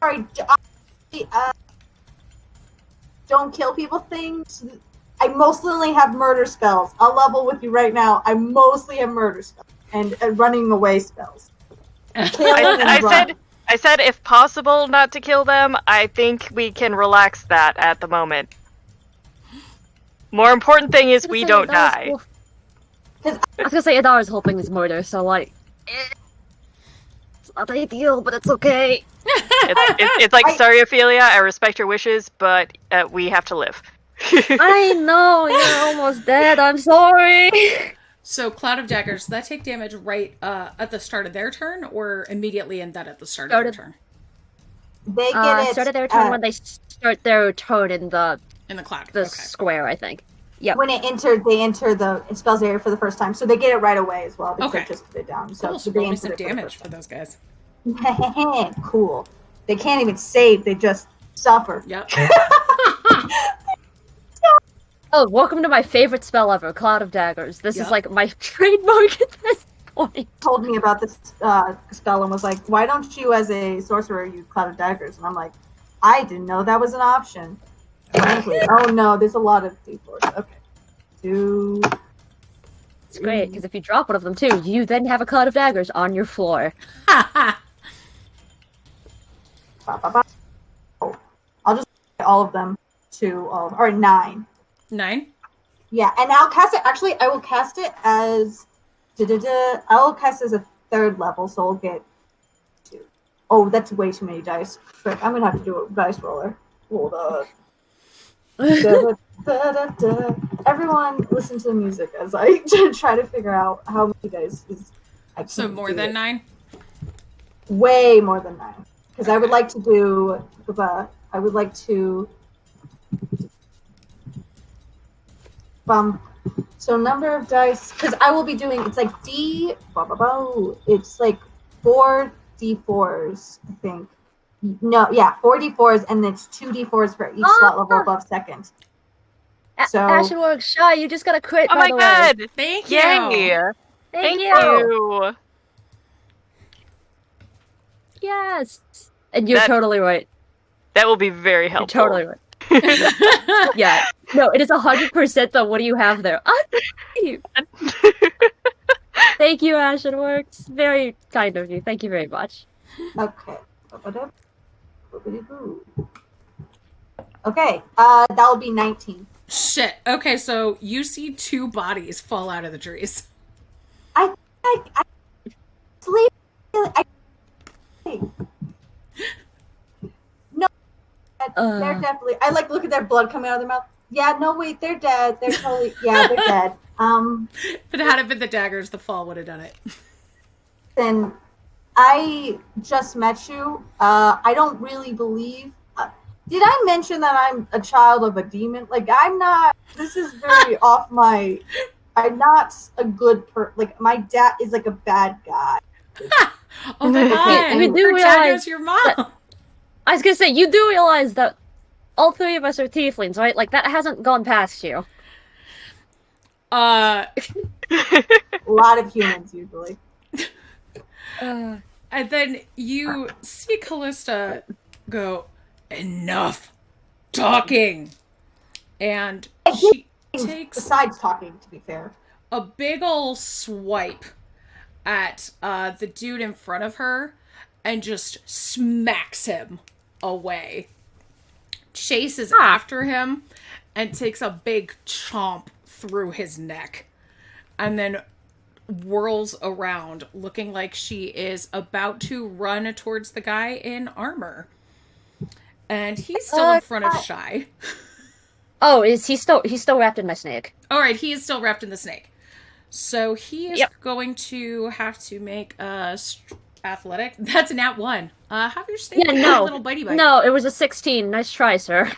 sorry, don't kill people things. I mostly only have murder spells. I'll level with you right now. I mostly have murder spells and running away spells. Kill and run. I said if possible not to kill them. I think we can relax that at the moment. More important thing is we don't die. I was gonna say, I was hoping it's murder, so like, it's not ideal, but it's okay. It's like, sorry, Ophelia, I respect your wishes, but we have to live. I know, you're almost dead, I'm sorry. So Cloud of Daggers, does that take damage right at the start of their turn, or immediately and then at the start of their turn? They get it. Start of their turn when they start their turn in the cloud. the Okay. square, I think. Yep. When they enter the spells area for the first time, so they get it right away as well. Because Okay. they just put it down. So, Cool, so they roll me enter some it for the damage first for those guys. time. Cool. They can't even save; they just suffer. Yep. Oh, welcome to my favorite spell ever, Cloud of Daggers. This is like my trademark at this point. Told me about this spell and was like, "Why don't you, as a sorcerer, use Cloud of Daggers?" And I'm like, "I didn't know that was an option." Frankly, oh no, there's a lot of d4s. Okay, 2, It's great, because if you drop one of them too, you then have a cloud of daggers on your floor. Ba, ba, ba. Oh, I'll just all of them to or 9. 9? Yeah, and I'll cast it. Actually, I will cast it as I will cast it as a 3rd level, so I'll get 2. Oh, that's way too many dice. But I'm gonna have to do a dice roller. Hold on. Da, da, da, da. Everyone, listen to the music as I try to figure out how many dice is. So more than 9? Way more than 9, because I would like to do. I would like to. So number of dice, because I will be doing, it's like it's like 4 d4s, I think. No, yeah, 4 d4s, and it's 2 d4s for each slot level above 2nd. So Ashenworks, Shy, you just got a crit, Oh by my the god! way. Thank you! Yay! Thank you! you! Yes! And you're That- totally right. That will be very helpful. You're totally right. Yeah. No, it is 100% though. What do you have there? Thank you, Ashenworks. Very kind of you. Thank you very much. okay. Okay, that'll be 19. Shit. Okay, so you see 2 bodies fall out of the trees. I sleep. No, they're definitely. I like look at their blood coming out of their mouth. Yeah, no, wait, they're dead. They're totally. Yeah, they're dead. If it had been the daggers, the fall would have done it. Then I just met you. I don't really believe. Did I mention that I'm a child of a demon? Like, I'm not. This is very off my. I'm not a good like, my dad is like a bad guy. Oh my god! We do Your dad realize knows your mom. I was gonna say, you do realize that all 3 of us are tieflings, right? Like, that hasn't gone past you. A lot of humans usually. And then you see Callista go, enough talking. And she takes, besides talking, to be fair, a big ol' swipe at the dude in front of her and just smacks him away. Chases after him and takes a big chomp through his neck. And then whirls around looking like she is about to run towards the guy in armor. And he's still in front of Shy. Oh, is he's still wrapped in my snake. Alright, he is still wrapped in the snake. So he is going to have to make a athletic. That's a nat 1. Have your snake a little bitey bite. No, it was a 16. Nice try, sir.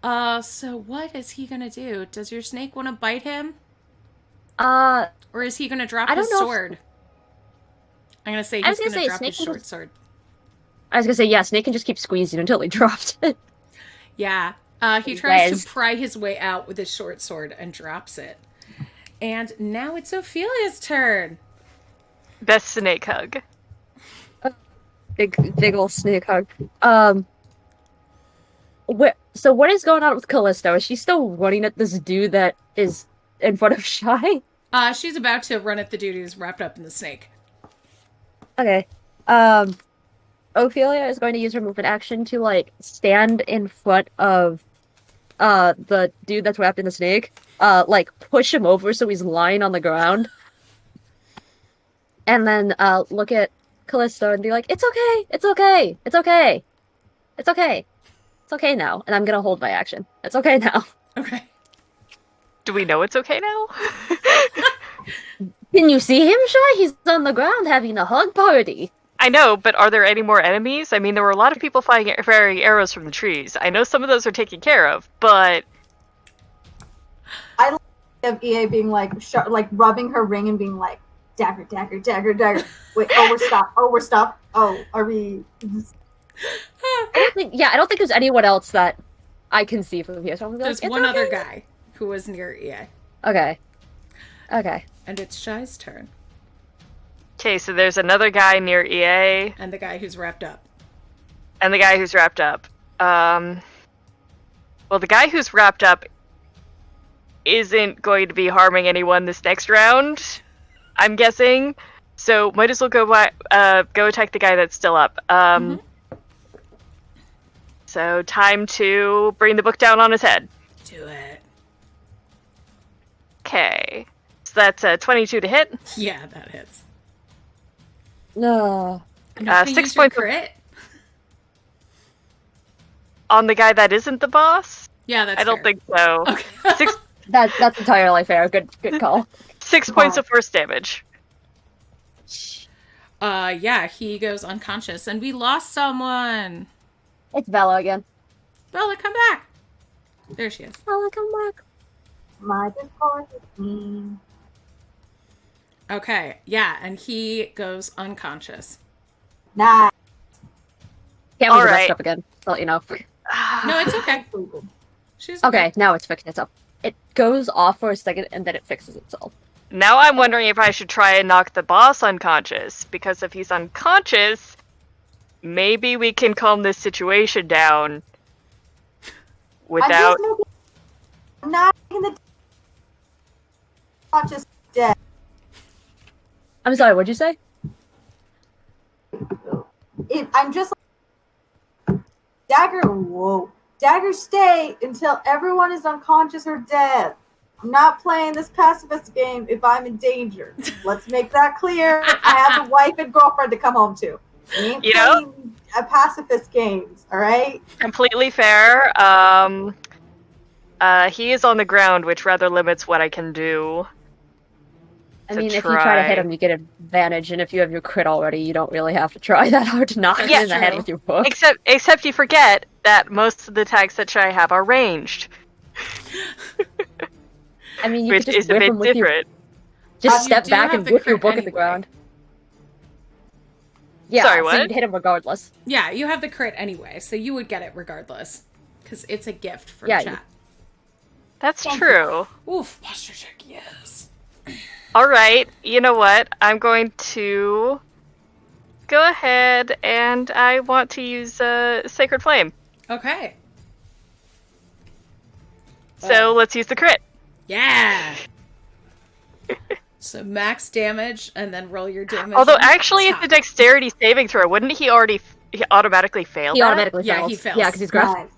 So what is he gonna do? Does your snake want to bite him? Or is he gonna drop his sword? I'm gonna say he's gonna drop his short sword. I was gonna say, yeah, Snake can just keep squeezing until he dropped it. Yeah. He tries to pry his way out with his short sword and drops it. And now it's Ophelia's turn. Best snake hug. Big ol' snake hug. So what is going on with Callisto? Is she still running at this dude that is in front of Shy? She's about to run at the dude who's wrapped up in the snake. Okay. Ophelia is going to use her movement action to, like, stand in front of the dude that's wrapped in the snake. Like, push him over so he's lying on the ground. And then look at Callisto and be like, it's okay, it's okay, it's okay, it's okay. It's okay now. And I'm gonna hold my action. It's okay now. Okay. Do we know it's okay now? Can you see him, Shy? He's on the ground having a hug party. I know, but are there any more enemies? I mean, there were a lot of people firing arrows from the trees. I know some of those are taken care of, but... I love EA being like, like rubbing her ring and being like, dagger, dagger, dagger, dagger. Wait, we're stopped. Oh, are we... I don't think there's anyone else that I can see from here. So there's one other guy who was near EA. Okay. And it's Shy's turn. Okay, so there's another guy near EA. And the guy who's wrapped up. Well, the guy who's wrapped up isn't going to be harming anyone this next round, I'm guessing. So might as well go attack the guy that's still up. So time to bring the book down on his head. Do it. Okay. So that's 22 to hit. Yeah, that hits. No. 6 points crit. On the guy that isn't the boss? Yeah, that's I don't fair. think so. Okay. That's entirely fair. Good call. 6 points of force damage. Yeah, he goes unconscious, and we lost someone. It's Bella again. Bella, come back. There she is. Bella, come back. My Discord is me. Okay, yeah, and he goes unconscious. Nice. Cameron's All right. messed up again. I'll let you know. No, it's okay. She's Okay, now it's fixing itself. It goes off for a second and then it fixes itself. Now I'm wondering if I should try and knock the boss unconscious, because if he's unconscious, maybe we can calm this situation down without... I'm not in the conscious dead. I'm sorry, what'd you say? I'm just Dagger, stay until everyone is unconscious or dead. I'm not playing this pacifist game if I'm in danger. Let's make that clear. I have a wife and girlfriend to come home to. We ain't playing pacifist games, all right? Completely fair. He is on the ground, which rather limits what I can do. I mean, if you try to hit him, you get advantage, and if you have your crit already, you don't really have to try that hard to knock him in the head with your book. Except you forget that most of the attacks that I have are ranged. I mean, you which could just is a whip bit him with different. Just step do back have and the whip your crit book at the anyway. ground. Yeah, Sorry, so what? you'd hit him regardless. Yeah, you have the crit anyway, so you would get it regardless. Because it's a gift from Yeah, chat. That's true. Oof, posture check, yes. Alright, you know what? I'm going to go ahead and I want to use Sacred Flame. Okay. So let's use the crit. Yeah! So max damage, and then roll your damage. Although on actually top. it's a dexterity saving throw. Wouldn't he automatically fail He that? automatically fails. Yeah, he fails. Yeah, because he's gruff. Nice.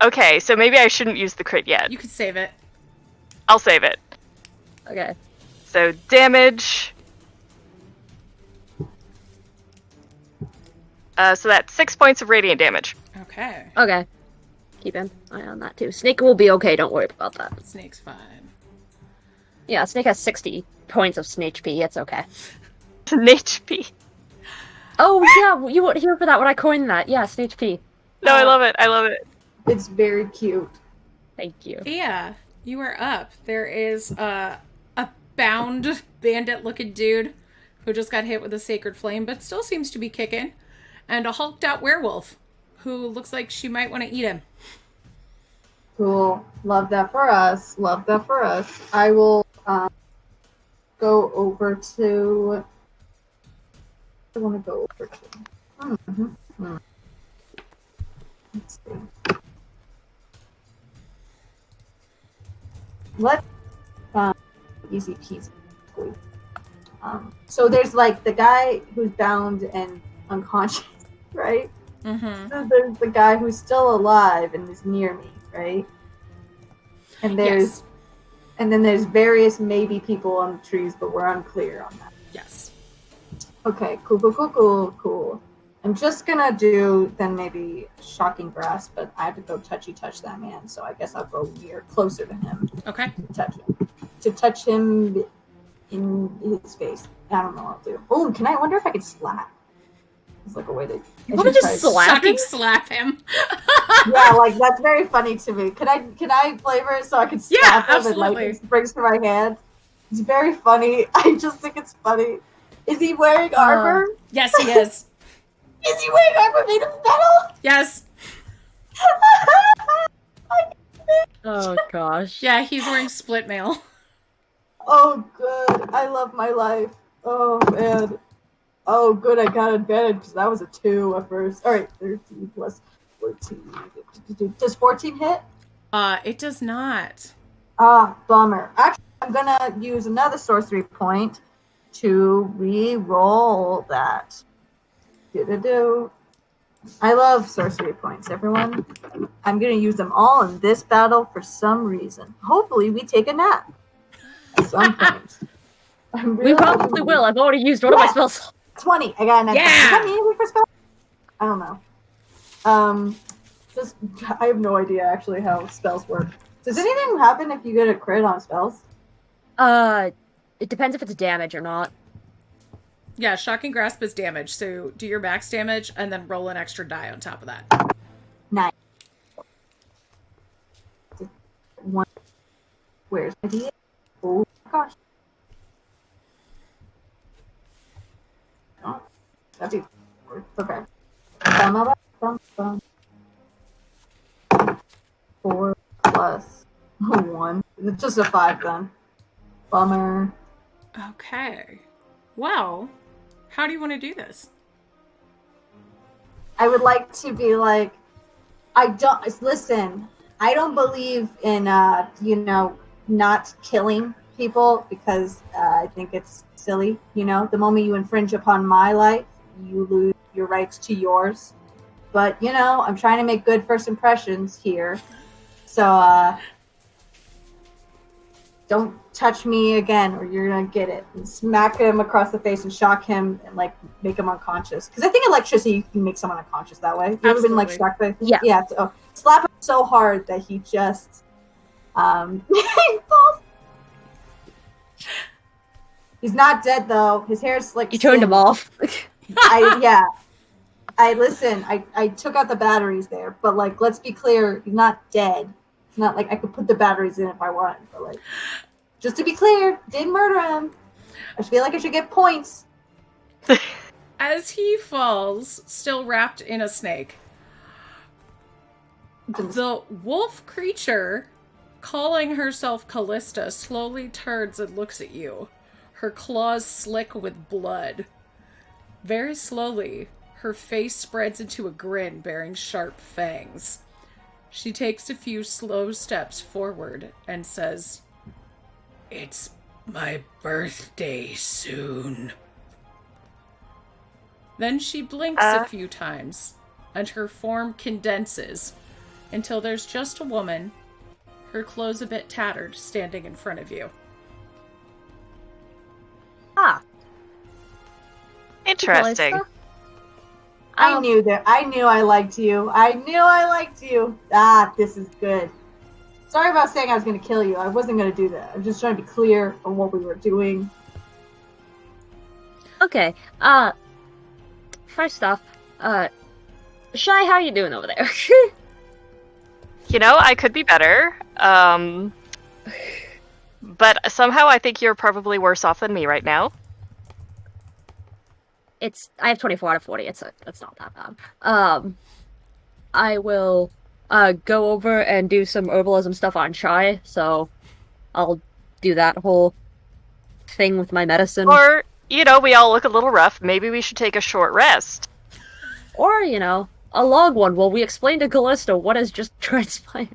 Okay, so maybe I shouldn't use the crit yet. You could save it. I'll save it. Okay. So damage. So that's 6 points of radiant damage. Okay. Okay. Keep an eye on that too. Snake will be okay, don't worry about that. Snake's fine. Yeah, Snake has 60 points of Snake HP, it's okay. An HP. Oh, yeah, you weren't here for that when I coined that. Yeah, Snake HP. No, I love it. I love it. It's very cute. Thank you. Yeah, you are up. There is a bound bandit-looking dude who just got hit with a sacred flame, but still seems to be kicking, and a hulked-out werewolf who looks like she might want to eat him. Cool. Love that for us. Love that for us. I will go over to... I want to go over to... Let's see. Let's easy peasy. So there's like the guy who's bound and unconscious, right? Mm-hmm. So there's the guy who's still alive and is near me, right? And there's and then there's various maybe people on the trees, but we're unclear on that. Yes. Okay, cool. I'm just gonna do then maybe shocking grasp, but I have to go touch that man, so I guess I'll go closer to him. Okay. To touch him in his face. I don't know what I'll do. Oh, I wonder if I could slap. It's like a way to... You want to just slap him? Shocking slap him. Yeah, like that's very funny to me. Can I flavor it so I can slap him and like it brings to my hand? It's very funny. I just think it's funny. Is he wearing armor? Yes, he is. Is he wearing armor made of metal? Yes. Oh, gosh. Yeah, he's wearing split mail. Oh, good. I love my life. Oh, man. Oh, good. I got advantage because that was a 2 at first. All right, 13 plus 14. Does 14 hit? It does not. Ah, bummer. Actually, I'm gonna use another sorcery point to re-roll that. Do-do-do. I love sorcery points, everyone. I'm gonna use them all in this battle for some reason. Hopefully, we take a nap at some point. We probably will. I've already used one of my spells. 20. I got a nat 20. Yeah! Does that mean anything for spells? I don't know. Just I have no idea actually how spells work. Does anything happen if you get a crit on spells? It depends if it's damage or not. Yeah, Shocking Grasp is damage, so do your max damage and then roll an extra die on top of that. Nice. One. Where's my D8? Oh my gosh. Oh, that'd be okay. Bum. 4 plus 1. It's just a 5 then. Bummer. Okay. Wow. How do you want to do this? I would like to be like, I don't believe in, not killing people because I think it's silly. The moment you infringe upon my life, you lose your rights to yours. But, I'm trying to make good first impressions here. So, don't touch me again or you're going to get it. And smack him across the face and shock him and, make him unconscious. Because I think electricity can make someone unconscious that way. Have you ever been, struck by? Yeah. Yeah. So, slap him so hard that he just, he falls. He's not dead, though. His hair's, You turned him off. I took out the batteries there, but let's be clear, he's not dead. It's not like I could put the batteries in if I wanted, but just to be clear, didn't murder him. I feel like I should get points. As he falls, still wrapped in a snake, the wolf creature, calling herself Callista, slowly turns and looks at you. Her claws slick with blood. Very slowly, her face spreads into a grin bearing sharp fangs. She takes a few slow steps forward and says, "It's my birthday soon." Then she blinks a few times, and her form condenses until there's just a woman, her clothes a bit tattered, standing in front of you. Ah. Interesting. I knew I liked you. This is good. Sorry about saying I was going to kill you. I wasn't going to do that. I'm just trying to be clear on what we were doing. Okay. First off, Shy, how are you doing over there? I could be better. But somehow I think you're probably worse off than me right now. I have 24 out of 40. It's not that bad. I will go over and do some herbalism stuff on Shy, so I'll do that whole thing with my medicine. Or, we all look a little rough. Maybe we should take a short rest. Or, a long one while we explain to Callista what has just transpired.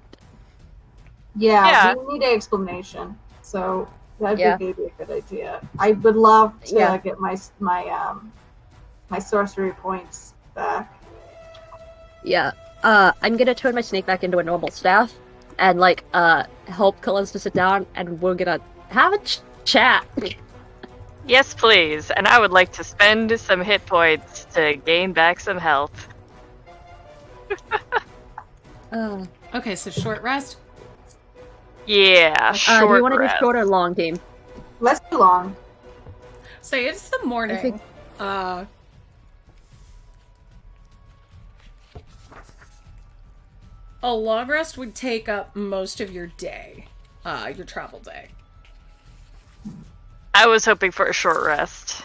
Yeah, we need an explanation. So that'd be maybe a good idea. I would love to get my sorcery points back. Yeah. I'm gonna turn my snake back into a normal staff and help Callista sit down, and we're gonna have a chat. Yes, please. And I would like to spend some hit points to gain back some health. Okay, so short rest? Yeah, short do you want to do rest. short or long, team? Let's do long. Say it's the morning. I think- A long rest would take up most of your day, your travel day. I was hoping for a short rest.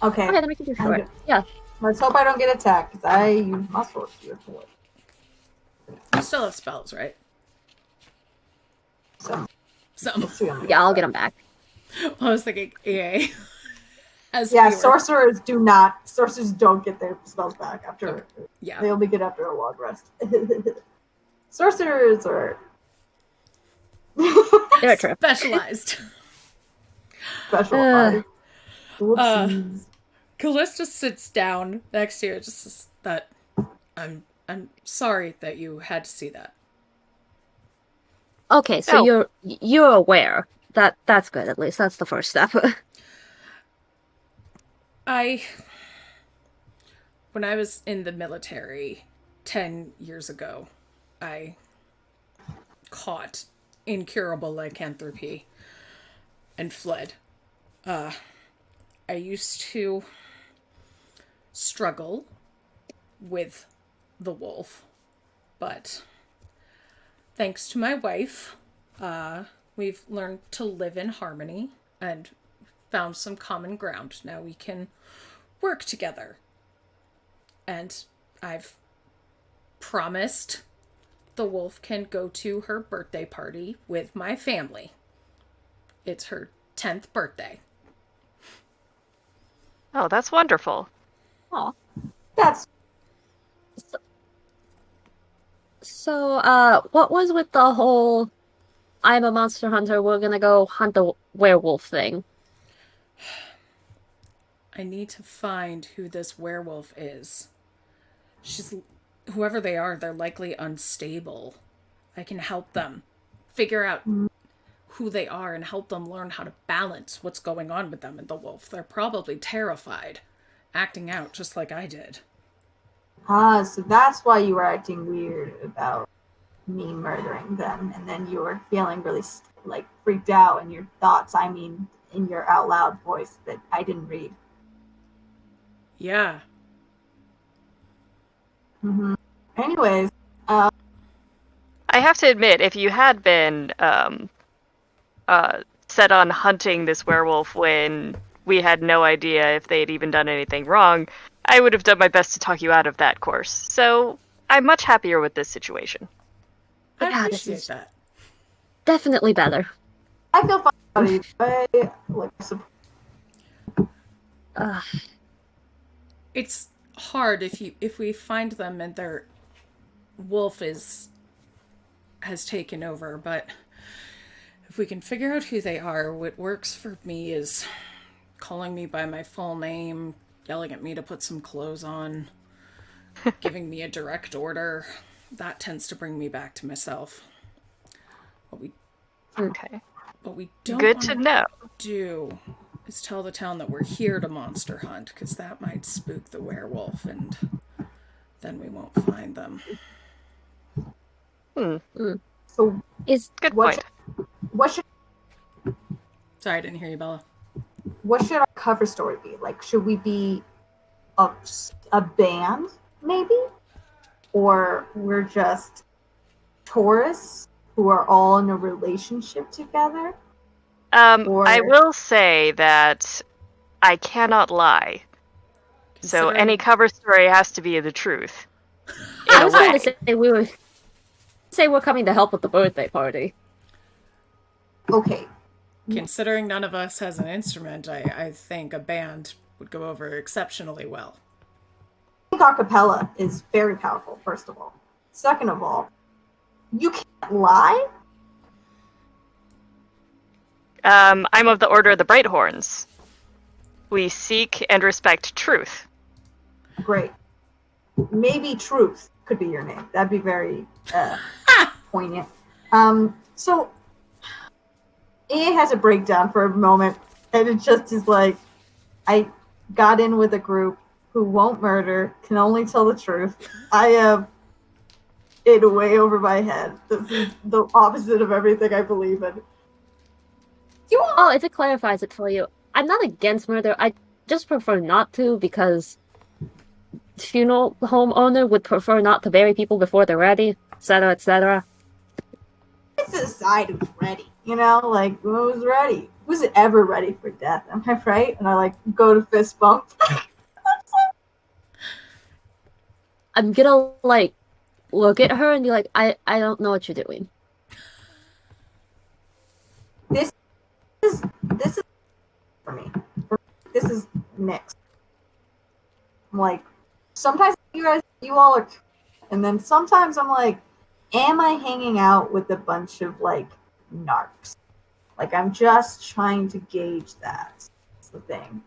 Okay. Okay, then we can do short. Yeah. Let's hope I don't get attacked, because I use my sorcery point. You still have spells, right? So, Some. Yeah, I'll get them back. I was thinking EA. Sorcerers don't get their spells back after. Yeah. They only get after a long rest. Sorcerers are. They're true. Specialized. Specialized. Whoopsies. Callista sits down next to you. Just says that I'm sorry that you had to see that. Okay, so Oh. you're aware. That's good, at least. That's the first step. When I was in the military 10 years ago, I caught incurable lycanthropy and fled. I used to struggle with the wolf, but thanks to my wife, we've learned to live in harmony and found some common ground. Now we can work together. And I've promised the wolf can go to her birthday party with my family. It's her 10th birthday. Oh, that's wonderful. Oh. That's So, what was with the whole I'm a monster hunter, we're gonna go hunt the werewolf thing? I need to find who this werewolf is. Whoever they are, they're likely unstable. I can help them figure out who they are and help them learn how to balance what's going on with them and the wolf. They're probably terrified, acting out just like I did. so that's why you were acting weird about me murdering them, and then you were feeling really like freaked out in your thoughts. I mean, in your out loud voice that I didn't read. Yeah. Anyways, I have to admit, if you had been set on hunting this werewolf when we had no idea if they'd even done anything wrong, I would have done my best to talk you out of that course. So I'm much happier with this situation. I Yeah, this appreciate is- that. Definitely better. I feel fine about it. I like Ugh. It's hard if we find them and their wolf has taken over, but if we can figure out who they are, what works for me is calling me by my full name, yelling at me to put some clothes on, giving me a direct order. That tends to bring me back to myself. Okay. What we don't Good to know. do is tell the town that we're here to monster hunt, because that might spook the werewolf, and then we won't find them. so. Is Good What point. What should Sorry, I didn't hear you, Bella. our cover story be? Like, should we be a band, maybe, or we're just tourists who are all in a relationship together? I will say that I cannot lie. So Considering- any cover story has to be the truth. In I a was going way. to say we're coming to help with the birthday party. Okay, Considering none of us has an instrument, I think a band would go over exceptionally well. I think acapella is very powerful. First of all, second of all, you can't lie. I'm of the Order of the Bright Horns. We seek and respect truth. Great. Maybe Truth could be your name. That'd be very poignant. So EA has a breakdown for a moment, and it just is like, I got in with a group who won't murder, can only tell the truth. I have it way over my head. This is the opposite of everything I believe in. Oh, if it clarifies it for you, I'm not against murder. I just prefer not to, because funeral home owner would prefer not to bury people before they're ready, etc., etc. It's a side who's ready, like who's ready? Who's ever ready for death? Am I right? And I like go to fist bump. I'm gonna like look at her and be like, I don't know what you're doing. This is for me. This is mixed. I'm like, sometimes you all are, and then sometimes I'm like, am I hanging out with a bunch of like narcs? Like, I'm just trying to gauge that. That's the thing.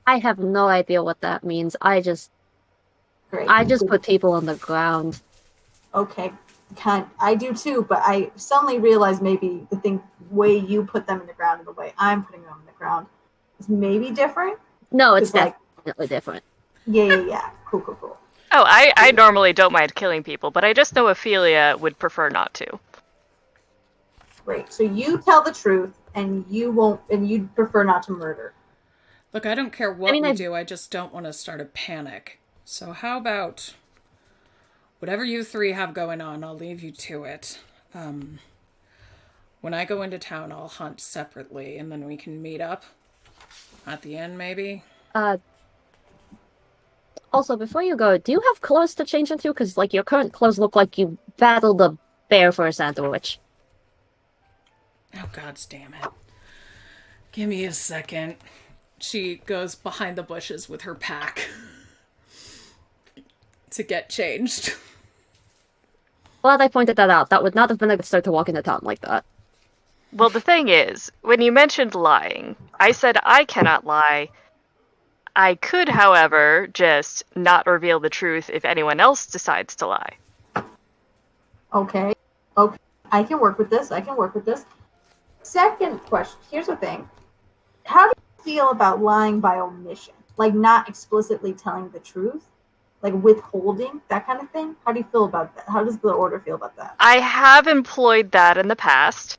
I have no idea what that means. I just Great. put people on the ground. Okay. I do too, but I suddenly realized maybe the way you put them in the ground and the way I'm putting them in the ground is maybe different. No, it's like, definitely different. Yeah. Cool. Oh, I normally don't mind killing people, but I just know Ophelia would prefer not to. Great. So you tell the truth, and you'd prefer not to murder. Look, I don't care what we do. I just don't want to start a panic. So how about whatever you three have going on, I'll leave you to it. When I go into town, I'll hunt separately, and then we can meet up at the end, maybe. Also, before you go, do you have clothes to change into? Because, like, your current clothes look like you battled a bear for a sandwich. Oh, God damn it. Give me a second. She goes behind the bushes with her pack to get changed. Glad I pointed that out. That would not have been a good start to walk into town like that. Well, the thing is, when you mentioned lying, I said I cannot lie. I could, however, just not reveal the truth if anyone else decides to lie. Okay. I can work with this. Second question. Here's the thing. How do you feel about lying by omission? Like, not explicitly telling the truth? Like, withholding? That kind of thing? How do you feel about that? How does the order feel about that? I have employed that in the past.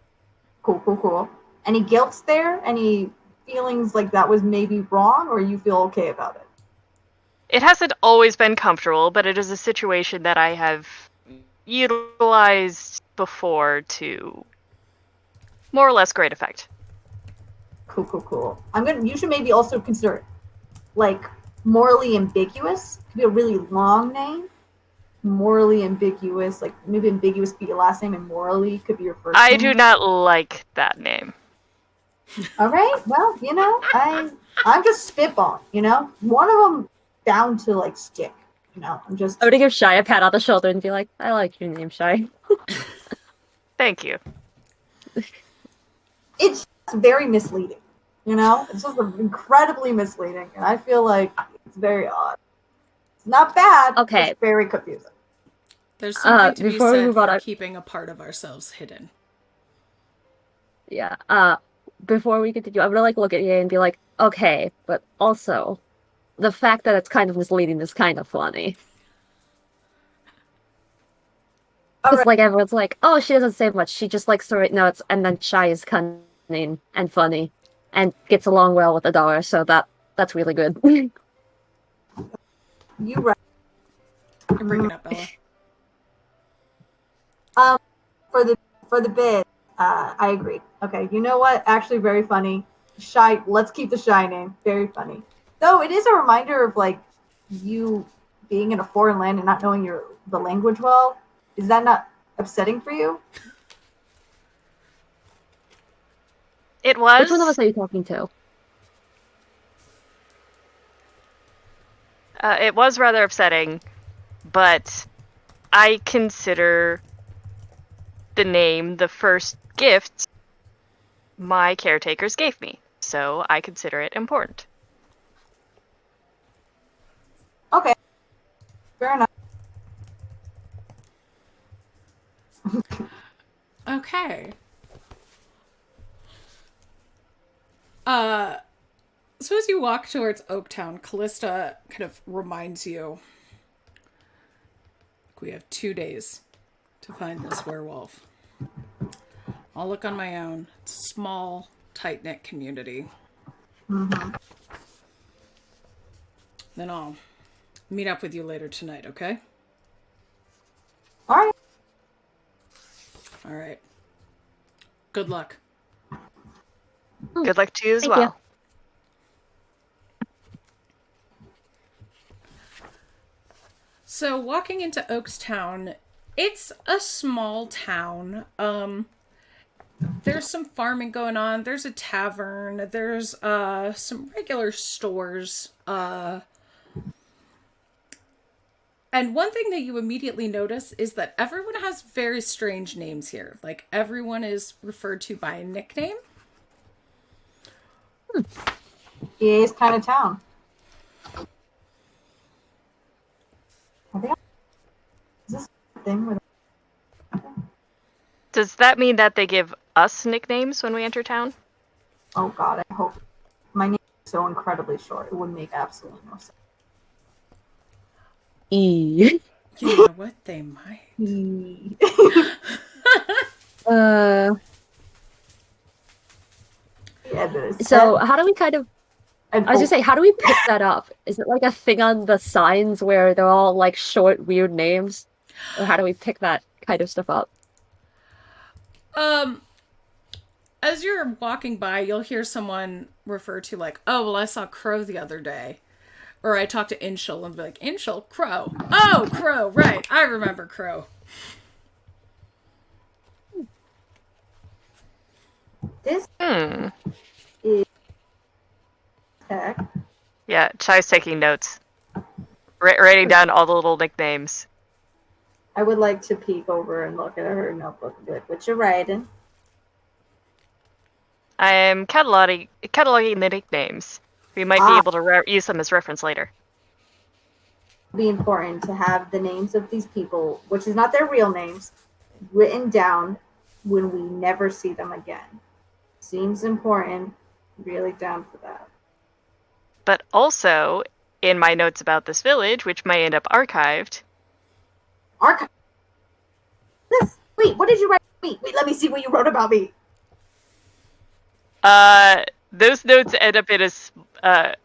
Cool. Any guilt there? Any feelings like that was maybe wrong, or you feel okay about it? It hasn't always been comfortable, but it is a situation that I have utilized before to more or less great effect. Cool. You should maybe also consider, like, morally ambiguous. Could be a really long name. Morally ambiguous, like maybe ambiguous could be your last name, and morally could be your first name. I do not like that name. All right, well, I'm just spitballing. One of them down to like stick. I'm just. I would give Shy a pat on the shoulder and be like, "I like your name, Shy." Thank you. It's very misleading. It's just incredibly misleading, and I feel like it's very odd. It's not bad. Okay. It's very confusing. There's something to be said for on, keeping a part of ourselves hidden. Yeah. Before we continue, I'm gonna look at you and be like, okay, but also, the fact that it's kind of misleading is kind of funny. Because everyone's like, oh, she doesn't say much. She just likes to write notes, and then Shy is cunning and funny, and gets along well with Adara. So that's really good. You right. You're bringing up Bella. For the bid, I agree. Okay, you know what? Actually, very funny. Shy. Let's keep the Shy name. Very funny. Though it is a reminder of like you being in a foreign land and not knowing the language well. Is that not upsetting for you? It was. Which one of us are you talking to? It was rather upsetting, but I consider the name the first gift my caretakers gave me, so I consider it important. Okay. Fair enough. Okay. So as you walk towards Oaktown, Callista kind of reminds you, we have 2 days to find this werewolf. I'll look on my own. It's a small, tight-knit community. Mm-hmm. Then I'll meet up with you later tonight, okay? All right. All right. Good luck. Good luck to you as Thank well. you. So walking into Oakstown, it's a small town. There's some farming going on. There's a tavern. There's some regular stores. And one thing that you immediately notice is that everyone has very strange names here. Like, everyone is referred to by a nickname. EA's kind of town. I think is this a thing where Does that mean that they give us nicknames when we enter town? oh god, I hope my name is so incredibly short. It would make absolutely no sense. E. You know what? They might. So how do we kind of? I was gonna say, how do we pick that up? Is it like a thing on the signs where they're all like short, weird names, or how do we pick that kind of stuff up? As you're walking by, you'll hear someone refer to like, "Oh, well, I saw Crow the other day," or I talked to Inshul and be like, "Inshul, Crow. Oh, Crow, right? I remember Crow." This is tech. Yeah, Chai's taking notes. Writing down all the little nicknames. I would like to peek over and look at her notebook and be like, what you writing? I am cataloging the nicknames. We might be able to use them as reference later. It would be important to have the names of these people, which is not their real names, written down when we never see them again. Seems important. Really down for that. But also, in my notes about this village, which might end up archived. Wait, what did you write? Wait, let me see what you wrote about me. Those notes end up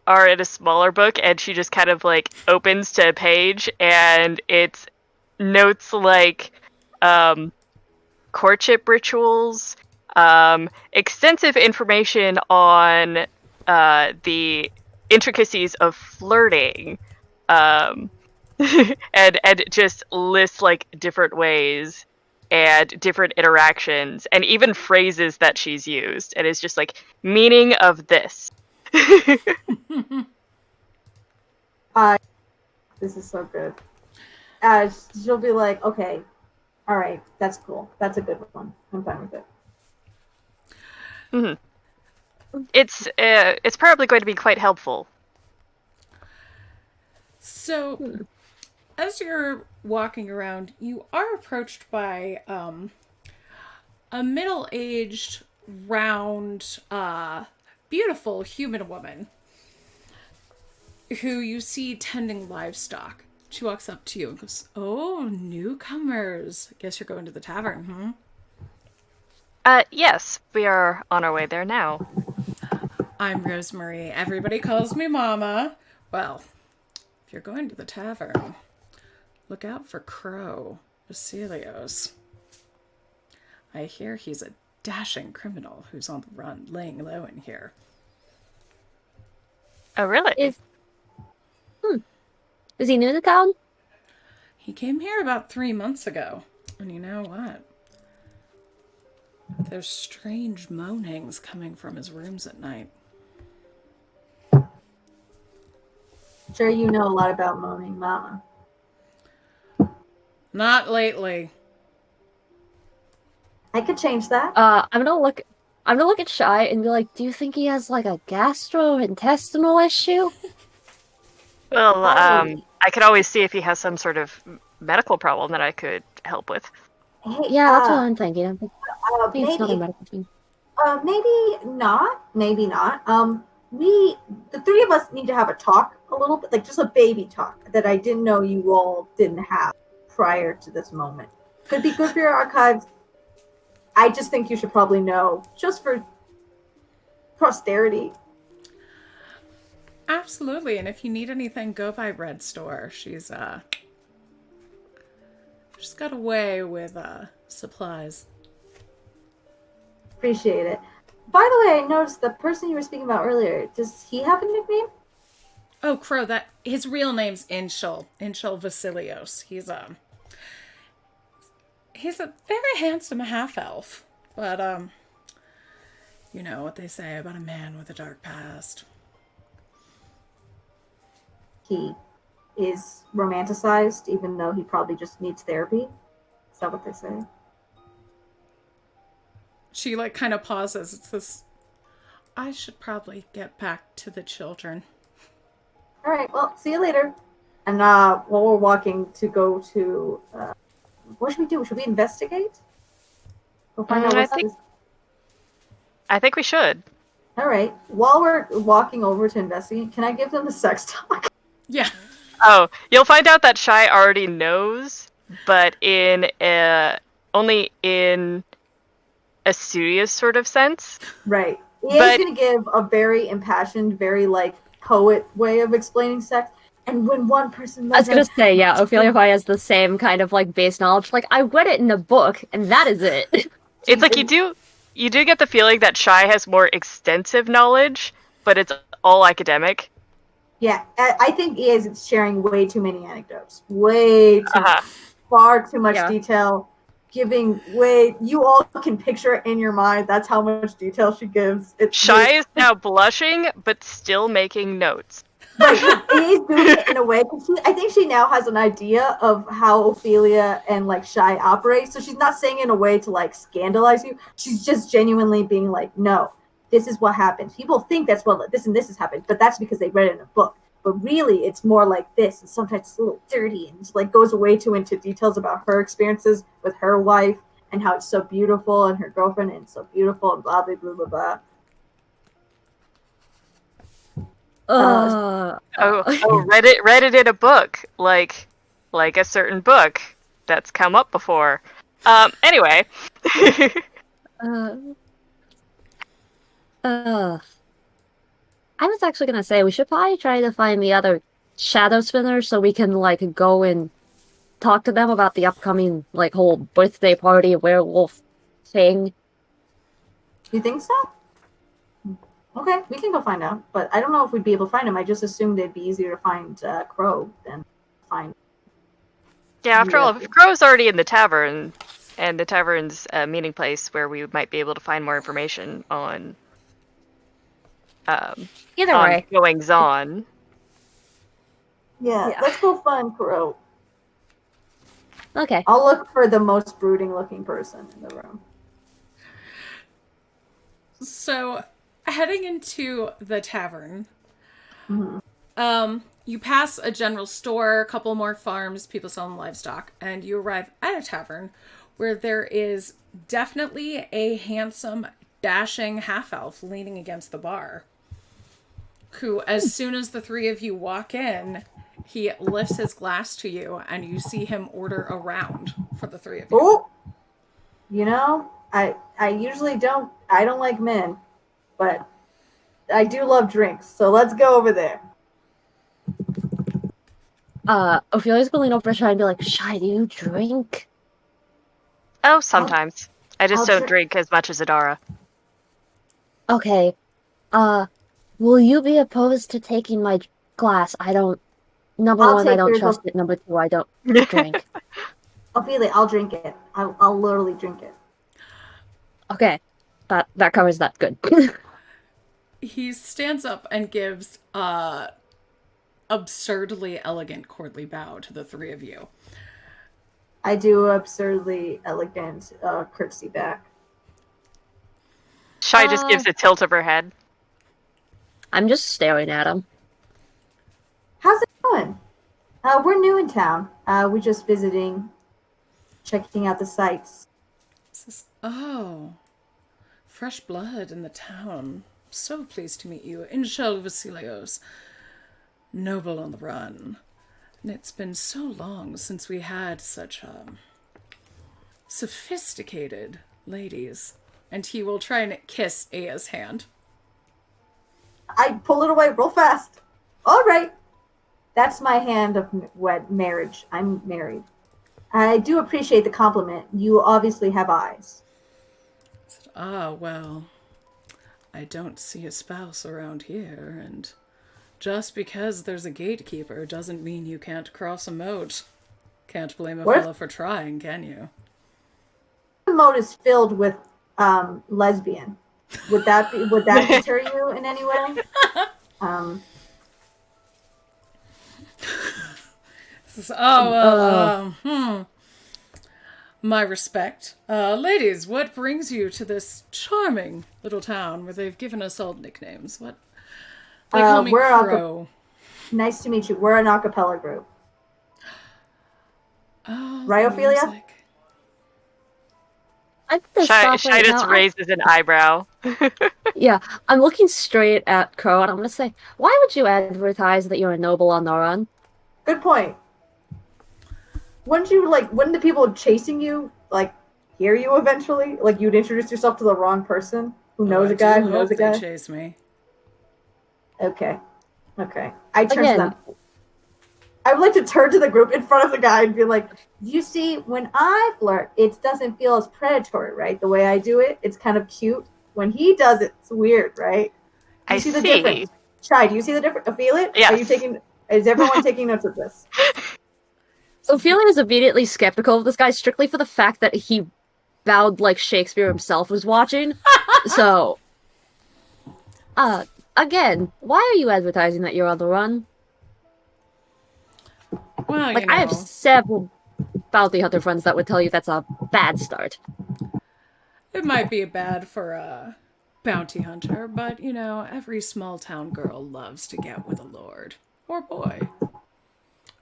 are in a smaller book, and she just kind of like opens to a page, and it's notes like courtship rituals, extensive information on the intricacies of flirting, and just lists like different ways and different interactions and even phrases that she's used, and it's just like meaning of this. This is so good. She'll be like, okay, all right, that's cool. That's a good one. I'm fine with it. Mm-hmm. It's probably going to be quite helpful. So, as you're walking around, you are approached by a middle-aged, round, beautiful human woman who you see tending livestock. She walks up to you and goes, "Oh, newcomers. Guess you're going to the tavern, Yes, we are on our way there now. I'm Rosemary. Everybody calls me Mama. Well, if you're going to the tavern, look out for Crow, Basilios. I hear he's a dashing criminal who's on the run, laying low in here." Oh, really? Is he new to town? He came here about 3 months ago. And you know what? There's strange moanings coming from his rooms at night. Sure, you know a lot about moaning mama. Not lately. I could change that. I'm gonna look at Shy and be like, do you think he has like a gastrointestinal issue? Well, I could always see if he has some sort of medical problem that I could help with. Hey, Yeah, that's what I'm thinking. I think it's not a maybe, medical thing. maybe not. Maybe not. The three of us need to have a talk a little bit, like just a baby talk that I didn't know you all didn't have prior to this moment. Could be good for your archives. I just think you should probably know, just for posterity. Absolutely, and if you need anything, go by Red Store. She's got a way with supplies. Appreciate it. By the way, I noticed the person you were speaking about earlier, does he have a nickname? Oh, Crow, that his real name's Inshul Vasilios. He's a very handsome half-elf, but you know what they say about a man with a dark past. He is romanticized, even though he probably just needs therapy. Is that what they say? She like kind of pauses. It's this I should probably get back to the children. All right. Well, see you later. And while we're walking to go to, what should we do? Should we investigate? We'll find out what's this. I think we should. All right. While we're walking over to investigate, can I give them the sex talk? Yeah. Oh, you'll find out that Shy already knows, but only in a serious sort of sense. Right. Ian's going to give a very impassioned, very, like, poet way of explaining sex. And when one person... I was going to say, yeah, Ophelia probably has the same kind of, like, base knowledge. Like, I read it in a book, and that is it. It's like you do get the feeling that Shy has more extensive knowledge, but it's all academic. Yeah, I think EA is sharing way too many anecdotes. Way too far too much detail. Giving way... You all can picture it in your mind. That's how much detail she gives. Shy is now blushing, but still making notes. Right, EA's doing it in a way... I think she now has an idea of how Ophelia and, like, Shy operate. So she's not saying it in a way to, like, scandalize you. She's just genuinely being like, no, this is what happened. People think that's what this and this has happened, but that's because they read it in a book. But really, it's more like this, and sometimes it's a little dirty, and like goes way too into details about her experiences with her wife, and how it's so beautiful, and her girlfriend, and it's so beautiful, and blah, blah, blah, blah, blah. Read it in a book, like a certain book that's come up before. Anyway. I was actually gonna say we should probably try to find the other shadow spinners so we can like go and talk to them about the upcoming like whole birthday party werewolf thing. You think so? Okay, we can go find out, but I don't know if we'd be able to find them. I just assumed it'd be easier to find Crow than find. Yeah, after all, if Crow's already in the tavern, and the tavern's a meeting place where we might be able to find more information on. Either way, goings on. Yeah, let's go find Crow. Okay. I'll look for the most brooding-looking person in the room. So, heading into the tavern, you pass a general store, a couple more farms, people selling livestock, and you arrive at a tavern where there is definitely a handsome, dashing half-elf leaning against the bar, who, as soon as the three of you walk in, he lifts his glass to you, and you see him order a round for the three of you. Oh, you know, I usually don't like men, but I do love drinks, so let's go over there. Ophelia's going over to try and be like, Shy, do you drink? Oh, sometimes. I just don't drink as much as Adara. Okay. Will you be opposed to taking my glass? I don't... Number one, I don't trust it. Number two, I don't drink. Ophelia, I'll drink it. I'll literally drink it. Okay. That covers that. Good. He stands up and gives a absurdly elegant courtly bow to the three of you. I do absurdly elegant curtsy back. Shy just gives a tilt of her head. I'm just staring at him. How's it going? We're new in town. We're just visiting, checking out the sights. Oh, fresh blood in the town. So pleased to meet you. Inshal Vasilios. Noble on the run. And it's been so long since we had such sophisticated ladies. And he will try and kiss Aya's hand. I pull it away real fast. All right. That's my hand of marriage. I'm married. I do appreciate the compliment. You obviously have eyes. Well, I don't see a spouse around here, and just because there's a gatekeeper doesn't mean you can't cross a moat. Can't blame a fella for trying, can you? The moat is filled with lesbian. Would that deter you in any way? My respect. Ladies, what brings you to this charming little town where they've given us all nicknames? What? They call me Crow. Nice to meet you. We're an a cappella group. Oh, right, Ophelia? Music. Shy just raises an eyebrow. Yeah, I'm looking straight at Crow, and I'm gonna say, why would you advertise that you're a noble on the run? Good point. Wouldn't the people chasing you, hear you eventually? Like, you'd introduce yourself to the wrong person who knows a guy who knows a guy? They chase me. Okay. I turn to them. I would like to turn to the group in front of the guy and be like, you see, when I flirt, it doesn't feel as predatory, right? The way I do it, it's kind of cute. When he does it, it's weird, right? You see the difference? Shy, do you see the difference? Ophelia? Yes. Is everyone taking notes of this? Ophelia is immediately skeptical of this guy strictly for the fact that he bowed like Shakespeare himself was watching. So, again, why are you advertising that you're on the run? Well, I have several bounty hunter friends that would tell you that's a bad start. It might be bad for a bounty hunter, but, every small town girl loves to get with a lord. Or boy.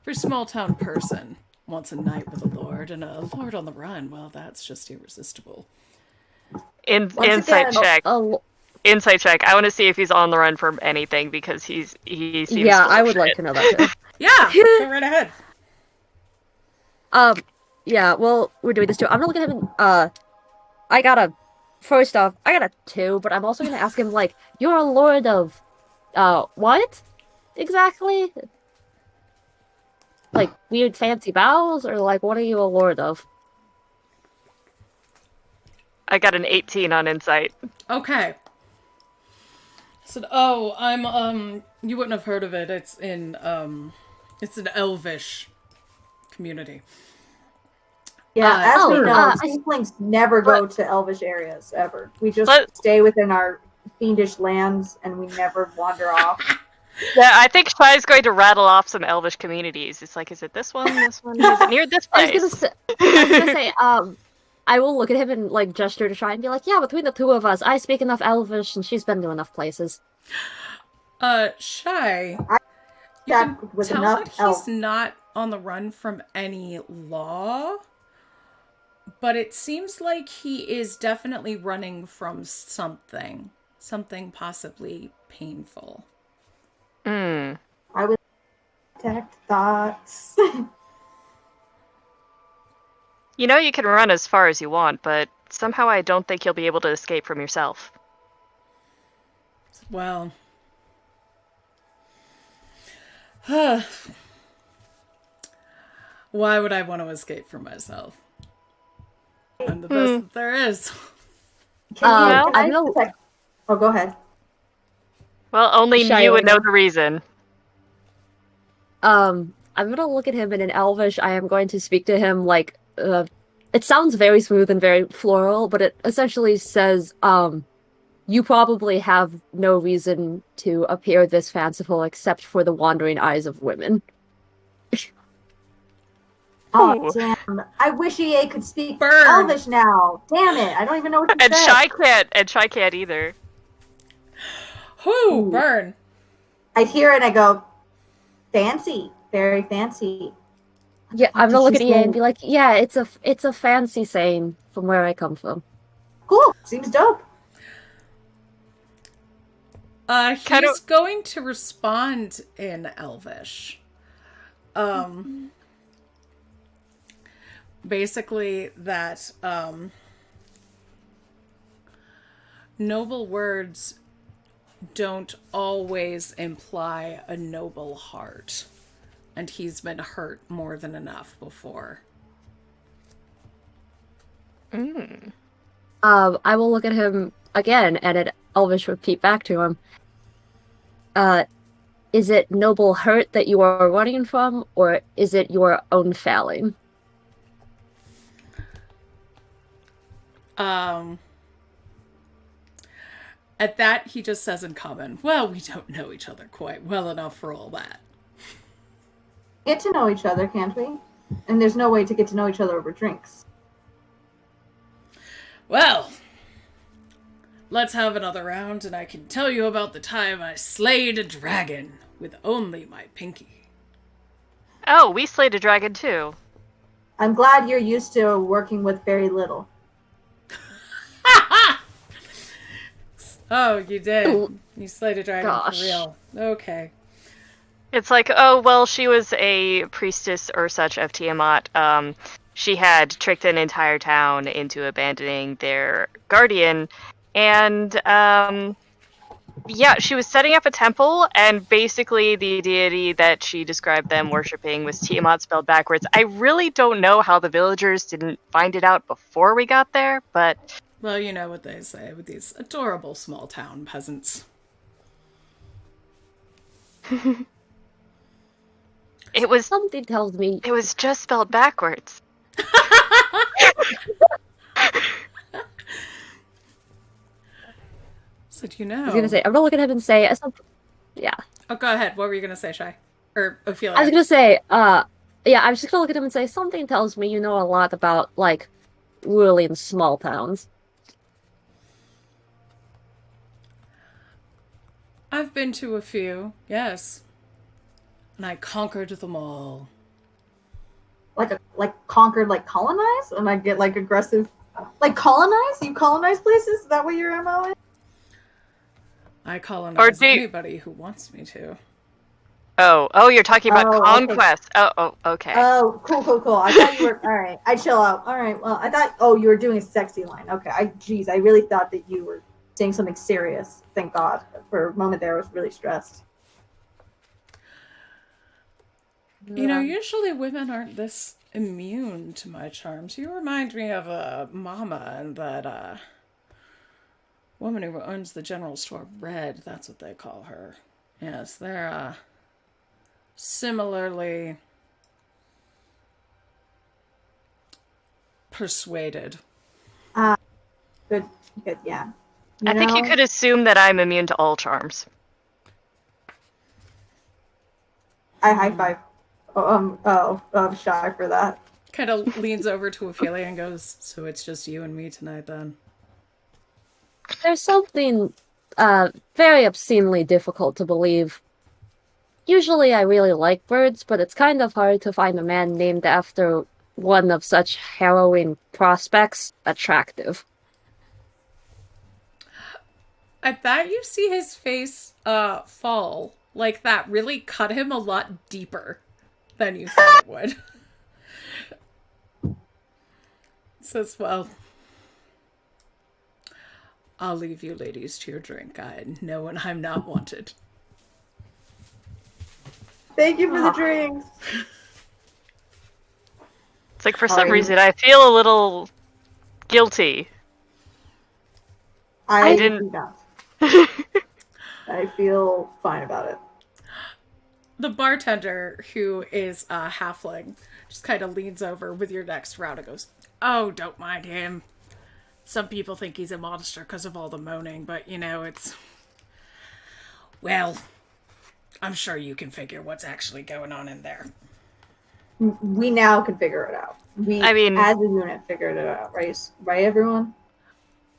Every small town person wants a night with a lord, and a lord on the run, well, that's just irresistible. Insight check. Insight check. I want to see if he's on the run from anything, because he seems Yeah, I would like to know that too. Yeah, go right ahead. Yeah, well, we're doing this too. I'm gonna look at him and, first off, I got a 2, but I'm also gonna ask him, you're a lord of, what? Exactly? Weird fancy bows? Or, what are you a lord of? I got an 18 on insight. Okay. So, I'm, you wouldn't have heard of it. It's in, it's an elvish community. Yeah, as we know, tieflings never go to elvish areas, ever. We just stay within our fiendish lands, and we never wander off. Yeah, I think Shy's going to rattle off some elvish communities. It's like, is it this one, this one? Is it near this place? I was gonna say, I will look at him and, gesture to Shy and be like, yeah, between the two of us, I speak enough elvish, and she's been to enough places. Shy, you can tell that he's not on the run from any law, but it seems like he is definitely running from something possibly painful. I would detect thoughts. You can run as far as you want, but somehow I don't think you'll be able to escape from yourself. Well, why would I want to escape from myself? I'm the best that there is. Oh, go ahead. Well, only you would know the reason. I'm gonna look at him and in Elvish, I am going to speak to him it sounds very smooth and very floral, but it essentially says, you probably have no reason to appear this fanciful except for the wandering eyes of women. Oh, damn. I wish EA could speak Elvish now. Damn it. I don't even know what to say. Shy can't either. Whoo, burn. I hear it and I go, fancy. Very fancy. Yeah, I'm gonna look at EA and be like, yeah, it's a fancy saying from where I come from. Cool. Seems dope. He's going to respond in Elvish. Basically that noble words don't always imply a noble heart, and he's been hurt more than enough before. I will look at him again, and in Elvish repeat back to him. Is it noble hurt that you are running from, or is it your own failing? At that, he just says in common, well, we don't know each other quite well enough for all that. Get to know each other, can't we? And there's no way to get to know each other over drinks. Well, let's have another round, and I can tell you about the time I slayed a dragon with only my pinky. Oh, we slayed a dragon too. I'm glad you're used to working with very little. Oh, you did. You slayed a dragon Gosh. for real. Okay. It's like, oh, well, she was a priestess or such of Tiamat. She had tricked an entire town into abandoning their guardian. And, yeah, she was setting up a temple, and basically the deity that she described them worshipping was Tiamat spelled backwards. I really don't know how the villagers didn't find it out before we got there, but... Well, you know what they say with these adorable small town peasants. It was Something tells me. It was just spelled backwards. So do you know? I was gonna say, I'm gonna look at him and say, yeah. Oh, go ahead. What were you gonna say, Shy? Or Ophelia? I was gonna say, yeah, I'm just gonna look at him and say, something tells me you know a lot about, like, ruling small towns. I've been to a few, yes. And I conquered them all. Like conquered, like colonize? And I get like aggressive, like colonize? You colonize places? Is that what your MO is? I colonize Or anybody who wants me to. Oh, you're talking about Oh, okay. conquest. Oh, okay. Oh, cool. I thought you were all right. I chill out. All right. Well, I thought you were doing a sexy line. Okay. I really thought that you were saying something serious. Thank God. For a moment there, I was really stressed. You know, usually women aren't this immune to my charms. You remind me of a mama and that woman who owns the general store, Red. That's what they call her. Yes, they're similarly persuaded. Good. Yeah. I think you could assume that I'm immune to all charms. I high five. I'm shy for that. Kind of leans over to Ophelia and goes, "So it's just you and me tonight, then?" There's something very obscenely difficult to believe. Usually I really like birds, but it's kind of hard to find a man named after one of such harrowing prospects attractive. I bet you see his face fall. Like that really cut him a lot deeper than you thought it would. Says, well, I'll leave you ladies to your drink. I know when I'm not wanted. Thank you for the drinks. It's like for some reason I feel a little guilty. I didn't- do not. I feel fine about it. The bartender, who is a halfling, just kind of leans over with your next round and goes, "Oh, don't mind him. Some people think he's a monster because of all the moaning, but, you know, it's... Well, I'm sure you can figure what's actually going on in there." We now can figure it out. I mean, as a unit, figured it out, right? Right, everyone?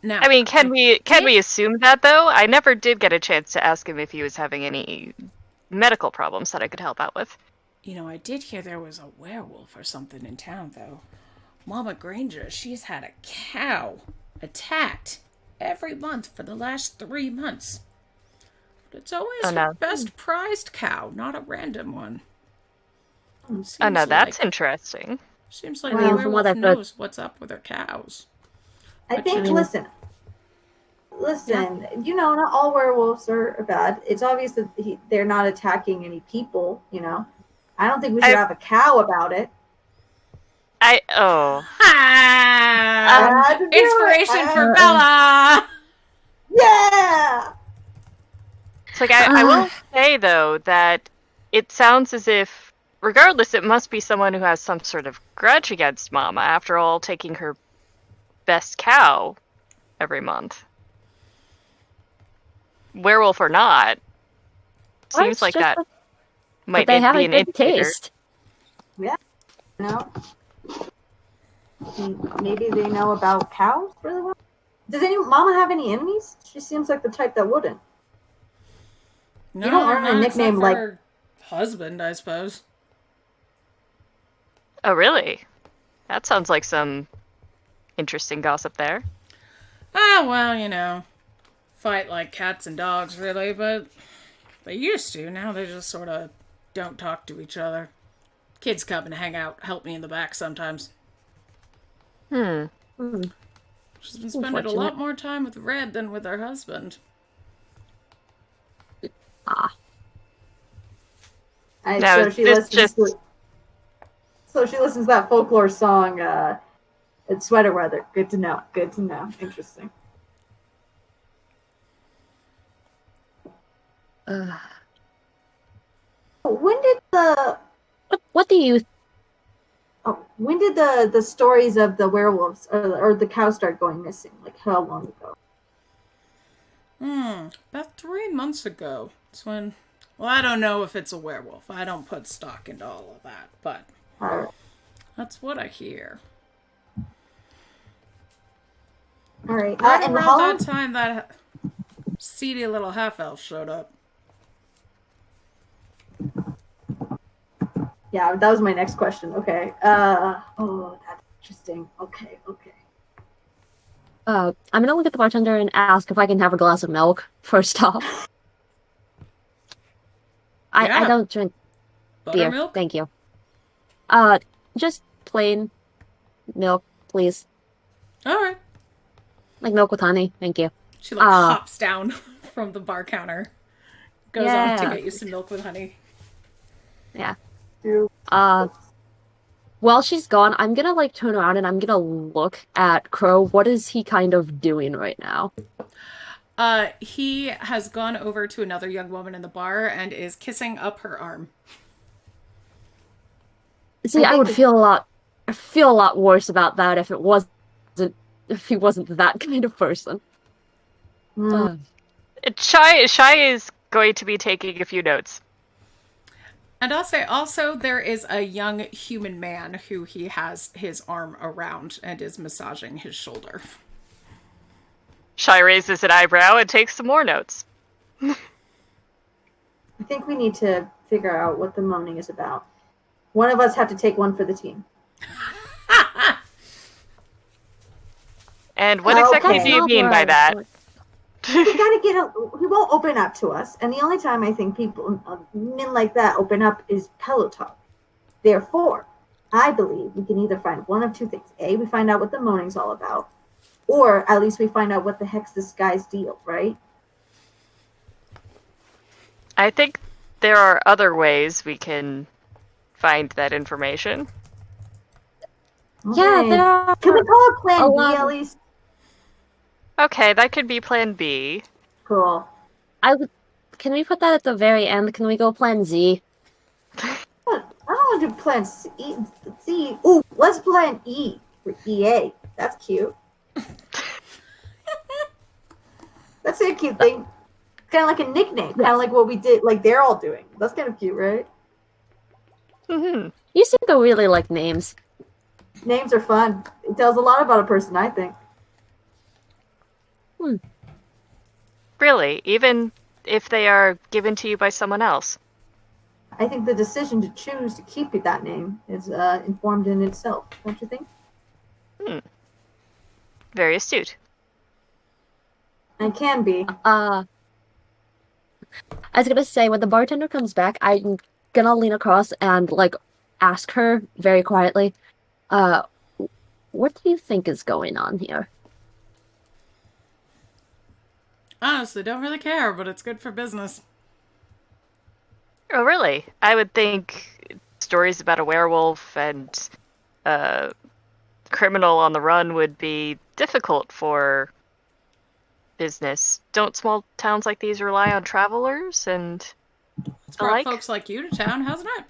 Now, I mean, can we assume that though? I never did get a chance to ask him if he was having any medical problems that I could help out with. You know, I did hear there was a werewolf or something in town, though. Mama Granger, she's had a cow attacked every month for the last 3 months. But it's always her best prized cow, not a random one. Oh no, that's interesting. Seems like Well, the from what werewolf I've heard- knows what's up with her cows. I think, listen, you know, not all werewolves are bad. It's obvious that they're not attacking any people, you know. I don't think we should have a cow about it. Inspiration for Bella! Yeah! It's like, I will say, though, that it sounds as if, regardless, it must be someone who has some sort of grudge against Mama, after all, taking her best cow every month. Werewolf or not, seems like that might they be have an a good indicator. taste. Yeah. No. Maybe they know about cows really well. Does Mama have any enemies? She seems like the type that wouldn't. No, You don't earn a not except nickname for like her husband, I suppose. Oh, really? That sounds like some interesting gossip there. Ah, well, you know, fight like cats and dogs, really, but they used to. Now they just sort of don't talk to each other. Kids come and hang out, help me in the back sometimes. Hmm. She's been spending a lot more time with Red than with her husband. Ah. No, So she listens to that folklore song, it's sweater weather. Good to know. Good to know. Interesting. When did the stories of the werewolves or the cows start going missing? Like how long ago? About 3 months ago. It's when, well, I don't know if it's a werewolf. I don't put stock into all of that, but that's what I hear. All right. Right And around that time, that seedy little half-elf showed up. Yeah, that was my next question. Okay. Oh, that's interesting. Okay. I'm gonna look at the bartender and ask if I can have a glass of milk first off. I don't drink beer. Buttermilk? Thank you. Just plain milk, please. All right. Like milk with honey. Thank you. She hops down from the bar counter, goes off to Yeah. get you some milk with honey. Yeah. While she's gone, I'm gonna turn around and I'm gonna look at Crow. What is he kind of doing right now? He has gone over to another young woman in the bar and is kissing up her arm. See, I would feel a lot worse about that if he wasn't that kind of person. Shy is going to be taking a few notes. And I'll say also there is a young human man who he has his arm around and is massaging his shoulder. Shy raises an eyebrow and takes some more notes. I think we need to figure out what the moaning is about. One of us have to take one for the team. And what exactly do you mean by that? He won't open up to us, and the only time I think men like that open up is pillow talk. Therefore, I believe we can either find one of two things. A, we find out what the moaning's all about, or at least we find out what the heck's this guy's deal, right? I think there are other ways we can find that information. Yeah, there are. Can we call it Plan B at least? Okay, that could be Plan B. Cool. Can we put that at the very end? Can we go Plan Z? I don't want to do Plan C. Ooh, let's Plan E for EA. That's cute. That's a cute thing. Kind of like a nickname. Kind of like what we did, like they're all doing. That's kind of cute, right? Mm-hmm. You seem to really like names. Names are fun. It tells a lot about a person, I think. Really? Even if they are given to you by someone else? I think the decision to choose to keep that name is informed in itself, don't you think? Very astute. And can be. I was gonna say, when the bartender comes back, I'm gonna lean across and ask her very quietly, what do you think is going on here? Honestly, don't really care, but it's good for business. Oh, really? I would think stories about a werewolf and a criminal on the run would be difficult for business. Don't small towns like these rely on travelers and It's brought folks like you to town, hasn't it?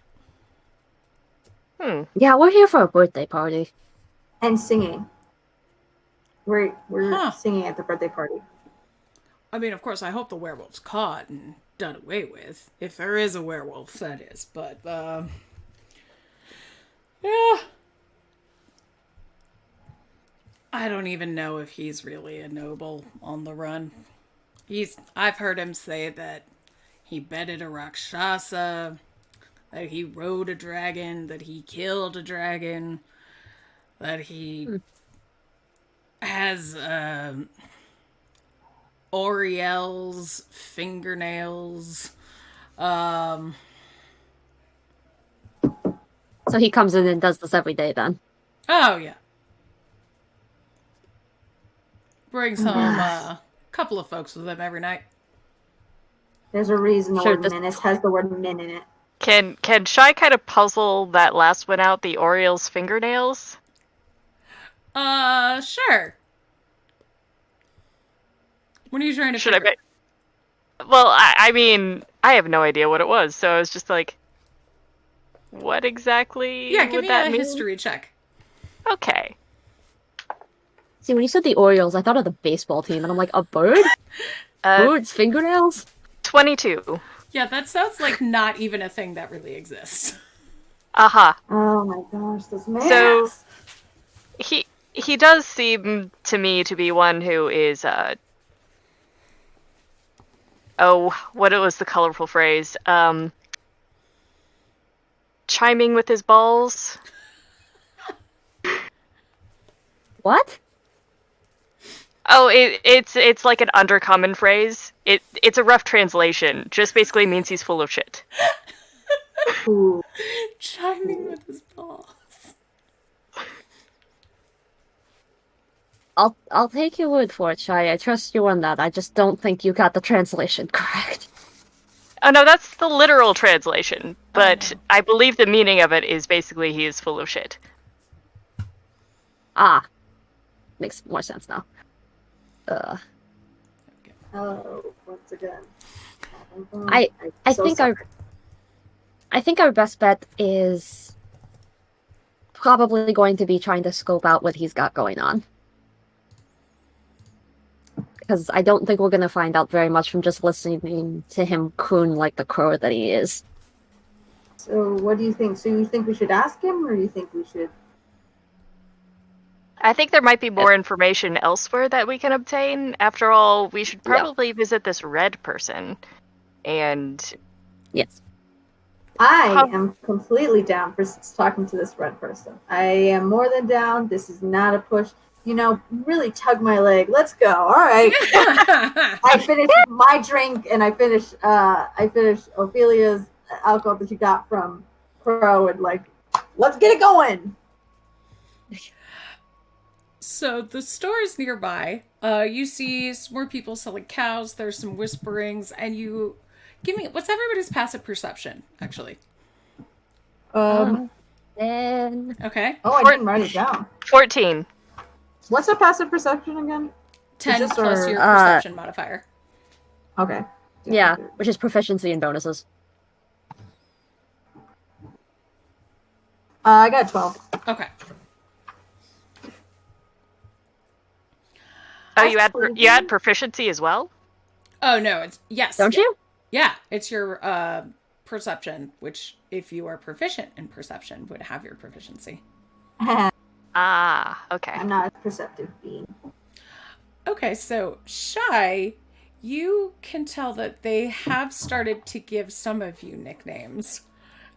Yeah, we're here for a birthday party. And singing. We're singing at the birthday party. I mean, of course, I hope the werewolf's caught and done away with. If there is a werewolf, that is. But, yeah. I don't even know if he's really a noble on the run. I've heard him say that he bedded a Rakshasa, that he rode a dragon, that he killed a dragon, that he has Oriel's fingernails. So he comes in and does this every day then? Oh, yeah. Brings home a couple of folks with him every night. There's a reason the word menace has the word min in it. Can Shy kind of puzzle that last one out, the Oriel's fingernails? Sure. What are you trying to Should I figure? Well, I mean, I have no idea what it was, so I was just like, what exactly Yeah, give would me that a mean? history check. Okay. See, when you said the Orioles, I thought of the baseball team, and I'm like, a bird? Bird's fingernails? 22. Yeah, that sounds like not even a thing that really exists. Aha. Oh my gosh, this man. So he does seem to me to be one who is what was the colorful phrase? Chiming with his balls. What? Oh, it's like an undercommon phrase. It's a rough translation. Just basically means he's full of shit. Ooh. Chiming with his balls. I'll take your word for it, Shy. I trust you on that. I just don't think you got the translation correct. Oh no, that's the literal translation. But I believe the meaning of it is basically he is full of shit. Ah. Makes more sense now. Oh, once again. I think our best bet is probably going to be trying to scope out what he's got going on. Because I don't think we're going to find out very much from just listening to him croon like the crow that he is. So what do you think? So you think we should ask him, or you think we should... I think there might be more information elsewhere that we can obtain. After all, we should probably visit this red person. And... Yes. I am completely down for talking to this red person. I am more than down. This is not a push. You know, really tug my leg. Let's go. All right. I finished my drink, and I finished Ophelia's alcohol that you got from Crow, and like, let's get it going. So the store is nearby. You see some more people selling cows. There's some whisperings, and you give me what's everybody's passive perception, actually. Then Okay. Oh, I didn't write it down. 14. What's a passive perception again? 10 plus your perception modifier. Okay. Yeah, which is proficiency and bonuses. I got 12. Okay. Oh, you add proficiency as well? Oh no, it's yes. Don't you? Yeah, it's your perception, which if you are proficient in perception would have your proficiency. Ah, okay. I'm not a perceptive being. Okay, so Shy, you can tell that they have started to give some of you nicknames.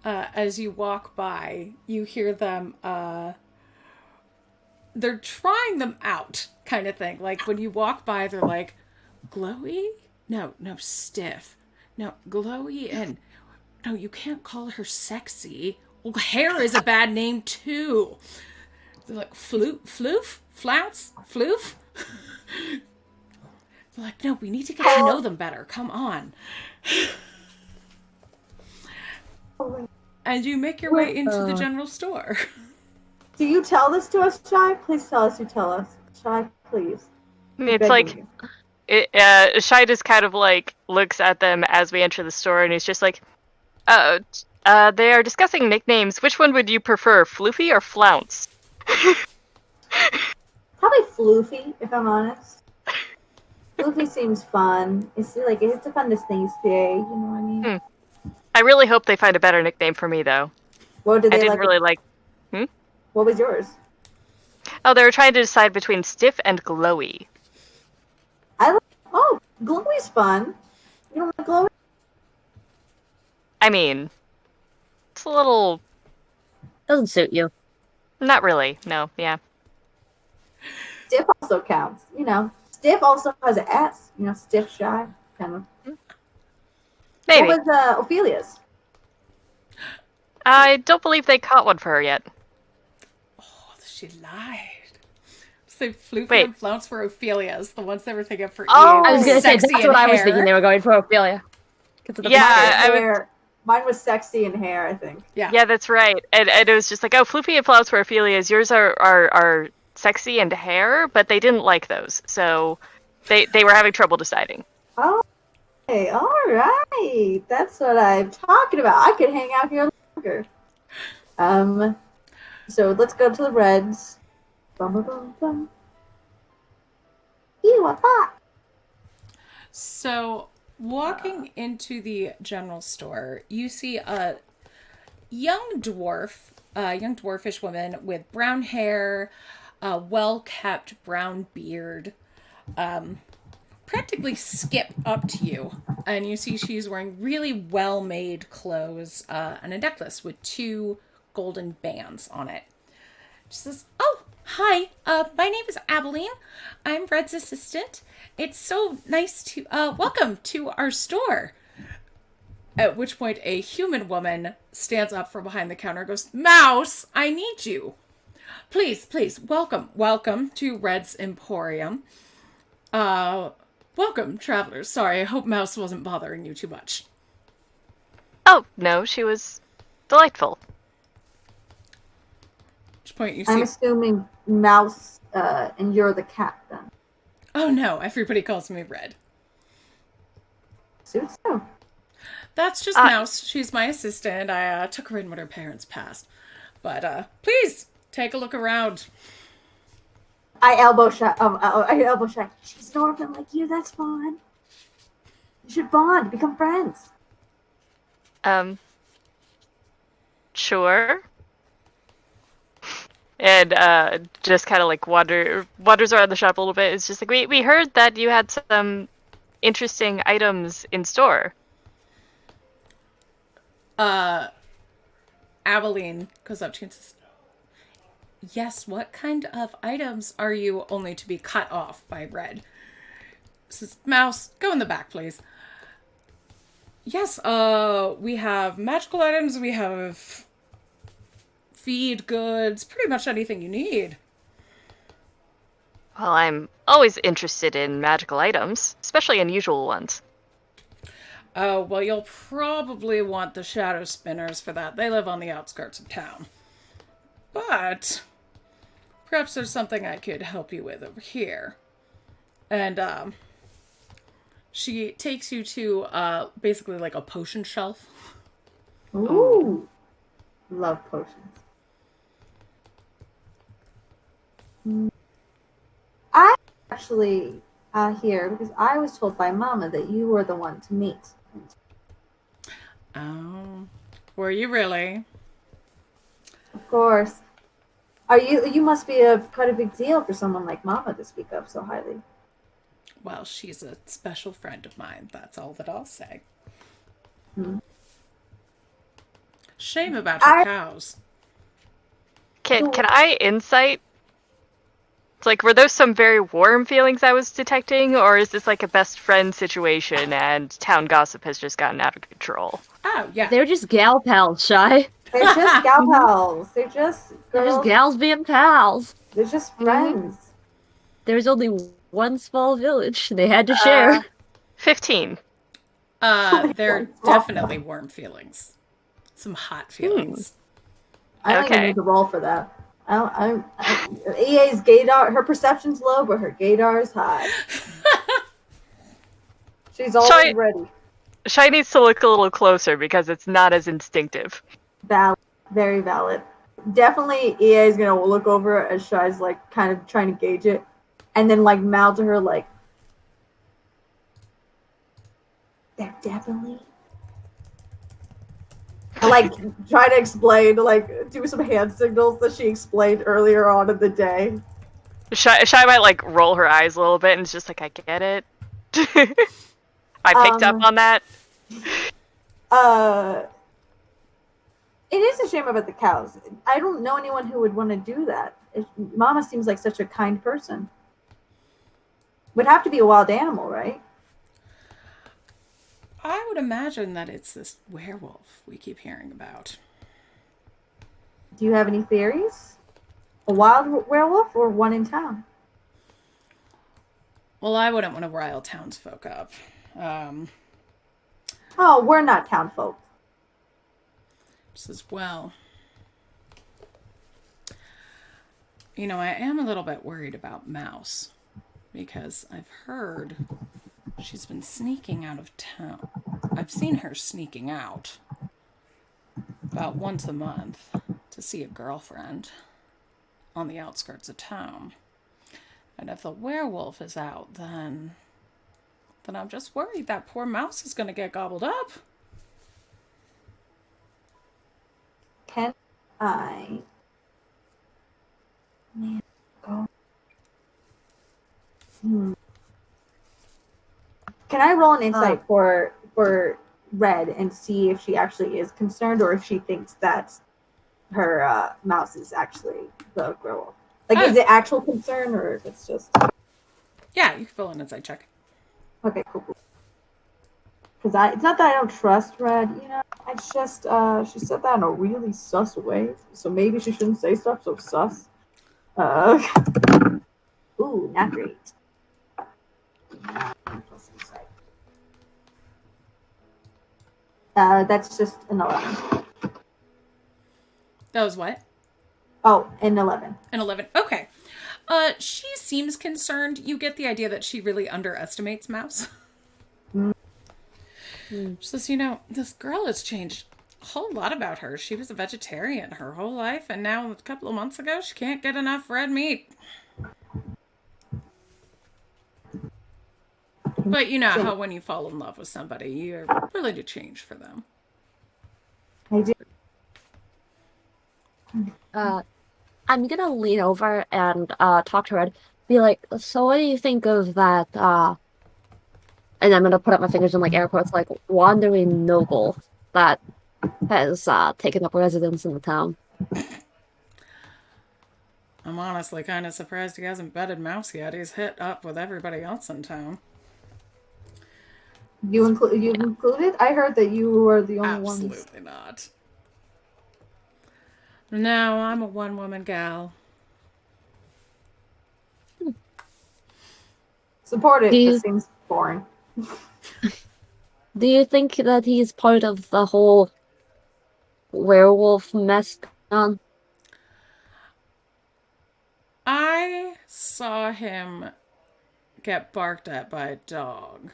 As you walk by, you hear them, they're trying them out, kind of thing. Like, when you walk by, they're like, glowy? No, stiff. No, glowy and... No, you can't call her sexy. Well, hair is a bad name, too. They're like, floof? Flounce? Floof? They're like, no, we need to get to know them better. Come on. And you make your way into the general store. Do you tell this to us, Shy? Please tell us you tell us. Shy, please. It's like, Shy just kind of like looks at them as we enter the store, and he's just like, they are discussing nicknames. Which one would you prefer, Floofy or Flounce? Probably Floofy, if I'm honest. Floofy seems fun. It's like it's the funnest thing to say. You know what I mean? I really hope they find a better nickname for me, though. What did they I didn't really like. What was yours? Oh, they were trying to decide between stiff and glowy. Oh, glowy's fun. You don't like glowy? I mean, it's a little... Doesn't suit you. Not really, no, yeah. Stiff also counts. Stiff also has an S. Stiff shy, kind of. Maybe. What was Ophelia's? I don't believe they caught one for her yet. Oh, she lied. So Floofy Wait. and Flounce were Ophelia's, the ones they were thinking for Oh, Eve. I was gonna say Sexy that's and what I was hair. thinking. They were going for Ophelia. Yeah, Mine was sexy in hair, I think. Yeah, that's right. And it was just like, oh, Floofy and Flounce were Ophelia's. Yours are sexy and hair, but they didn't like those, so they were having trouble deciding. Oh, okay, all right. That's what I'm talking about. I could hang out here longer. So let's go to the reds. Bum, bum, bum, bum. Ew, what's that? So, walking into the general store, you see a young dwarfish woman with brown hair, a well-kept brown beard, practically skip up to you. And you see she's wearing really well-made clothes and a necklace with 2 golden bands on it. She says, "Oh, hi, my name is Abilene. I'm Red's assistant. It's so nice to, welcome to our store." At which point a human woman stands up from behind the counter and goes, "Mouse, I need you. Please, welcome to Red's Emporium. Welcome, travelers. Sorry, I hope Mouse wasn't bothering you too much." Oh, no, she was delightful. At which point you see... I'm assuming Mouse, and you're the cat then. Oh no, everybody calls me Red. Suits you. That's just Mouse. She's my assistant. I took her in when her parents passed. But please take a look around. I elbow shot. She's an orphan like you. That's fine. You should bond, become friends. Sure. And just kind of like wanders around the shop a little bit. It's just like, we heard that you had some interesting items in store. Abilene goes up to you and says, "Yes, what kind of items are you?" Only to be cut off by Red. Says, "Mouse, go in the back, please." "Yes, we have magical items, we have feed goods, pretty much anything you need." Well, I'm always interested in magical items, especially unusual ones. Oh, well, you'll probably want the shadow spinners for that. They live on the outskirts of town. But perhaps there's something I could help you with over here. And she takes you to basically like a potion shelf. Ooh. Love potions. I actually here because I was told by Mama that you were the one to meet. Oh, were you really? Of course. You must be quite a big deal for someone like Mama to speak up so highly. Well, she's a special friend of mine. That's all that I'll say. Shame about her cows. Can I insight? It's like, were those some very warm feelings I was detecting, or is this like a best friend situation and town gossip has just gotten out of control? Oh, yeah. They're just gal pals, Shy. They're just gal pals. They're just girls. They're just gals being pals. They're just friends. There's only one small village. They had to share. 15. They're definitely warm feelings. Some hot feelings. I don't even need to roll for that. EA's gaydar, her perception's low, but her gaydar is high. She's always ready. Shy needs to look a little closer because it's not as instinctive. Valid. Very valid. Definitely EA is going to look over as Shy's like kind of trying to gauge it and then like mouth to her like, "They're definitely like try to explain, like do some hand signals that she explained earlier on in the day. Shy might like roll her eyes a little bit and it's just like, I get it. I picked up on that. It is a shame about the cows. I don't know anyone who would want to do that. Mama seems like such a kind person. Would have to be a wild animal, right? I would imagine that it's this werewolf we keep hearing about. Do you have any theories? A wild werewolf or one in town? Well, I wouldn't want to rile townsfolk up. Oh, we're not townfolk. Just as well. You know, I am a little bit worried about Mouse. Because I've heard she's been sneaking out of town. I've seen her sneaking out about once a month to see a girlfriend on the outskirts of town. And if the werewolf is out, then I'm just worried that poor Mouse is going to get gobbled up. Can I go? Can I roll an insight for Red and see if she actually is concerned or if she thinks that her Mouse is actually the werewolf? Like, is it actual concern or if it's just... Yeah, you can fill an insight check. Okay, cool. Because it's not that I don't trust Red, you know. It's just she said that in a really sus way, so maybe she shouldn't say stuff so sus. Ooh, not great. Plus insight. That's just an 11. That was what? Oh, an 11. An 11. Okay. She seems concerned. You get the idea that she really underestimates Mouse. She says, you know, this girl has changed a whole lot about her. She was a vegetarian her whole life, and now a couple of months ago, she can't get enough red meat. But you know how when you fall in love with somebody, you're willing to change for them. I do. I'm gonna lean over and talk to Red. Be like, so what do you think of that? And I'm gonna put up my fingers in like air quotes, like wandering noble that has taken up residence in the town. I'm honestly kind of surprised he hasn't bedded Mouse yet. He's hit up with everybody else in town. You included? I heard that you were the only ones. Absolutely not. No, I'm a one-woman gal. Support it. This seems boring. Do you think that he's part of the whole werewolf mess on? I saw him get barked at by a dog,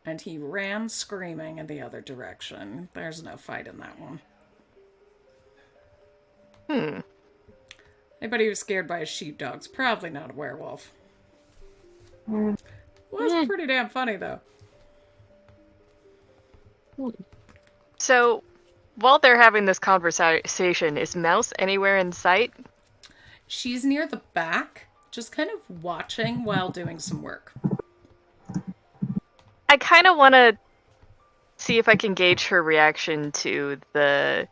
and he ran screaming in the other direction. There's no fight in that one. Anybody who's scared by a sheepdog's probably not a werewolf. Was pretty damn funny, though. So, while they're having this conversation, is Mouse anywhere in sight? She's near the back, just kind of watching while doing some work. I kind of want to see if I can gauge her reaction to the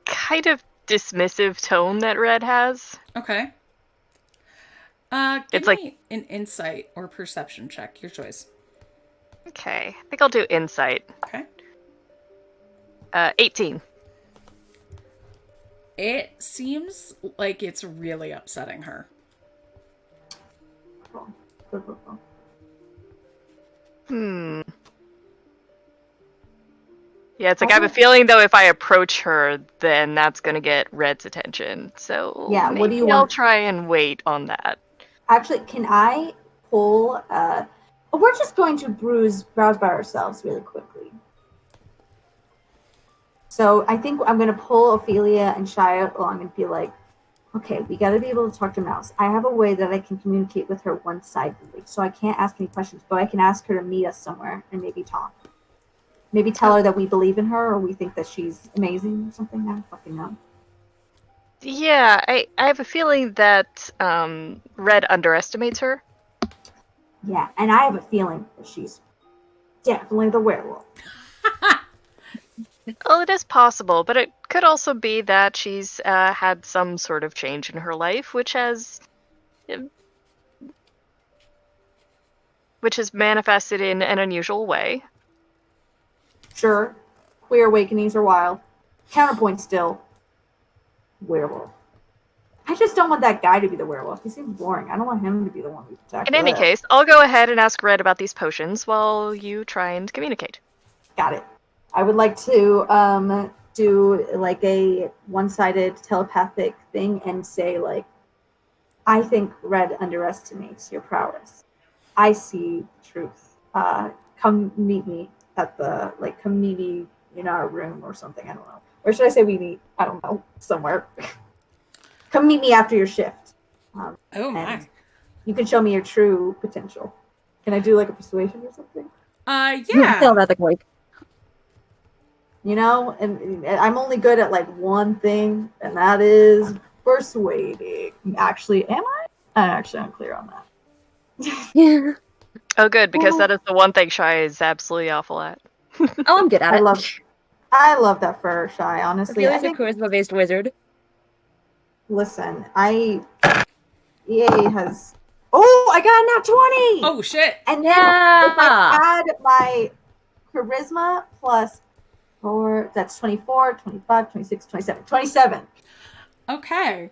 kind of dismissive tone that Red has. Okay. Give me an insight or perception check, your choice. Okay, I think I'll do insight. Okay. 18. It seems like it's really upsetting her. Yeah, it's like I have a feeling though if I approach her, then that's gonna get Red's attention. So yeah, what do you I'll want? try and wait on that. Actually, can I pull? We're just going to browse by ourselves really quickly. So I think I'm going to pull Ophelia and Shia along and be like, okay, we got to be able to talk to Mouse. I have a way that I can communicate with her one-sidedly, so I can't ask any questions, but I can ask her to meet us somewhere and maybe talk. Maybe tell her that we believe in her or we think that she's amazing or something. I don't fucking know. Yeah, I have a feeling that Red underestimates her. Yeah, and I have a feeling that she's definitely the werewolf. Well, it is possible, but it could also be that she's had some sort of change in her life, which has manifested in an unusual way. Sure, queer awakenings are wild. Counterpoint still, werewolf. I just don't want that guy to be the werewolf. He seems boring. I don't want him to be the one we protect. In any case, I'll go ahead and ask Red about these potions while you try and communicate. Got it. I would like to do like a one-sided telepathic thing and say like, I think Red underestimates your prowess. I see truth. Come meet me at come meet me in our room or something. I don't know. Or should I say we meet? I don't know. Somewhere. Come meet me after your shift. Oh my. You can show me your true potential. Can I do like a persuasion or something? Yeah. Telepathic like. You know, and I'm only good at like one thing, and that is persuading. Actually, am I? I'm actually unclear on that. Yeah. Oh, good, because that is the one thing Shy is absolutely awful at. Oh, I'm good at it. I love that for Shy, honestly. I think a charisma-based wizard. Listen, EA has... Oh, I got a nat 20! Oh, shit. And then if I add my charisma plus 4, that's 24, 25, 26, 27. 27. Okay.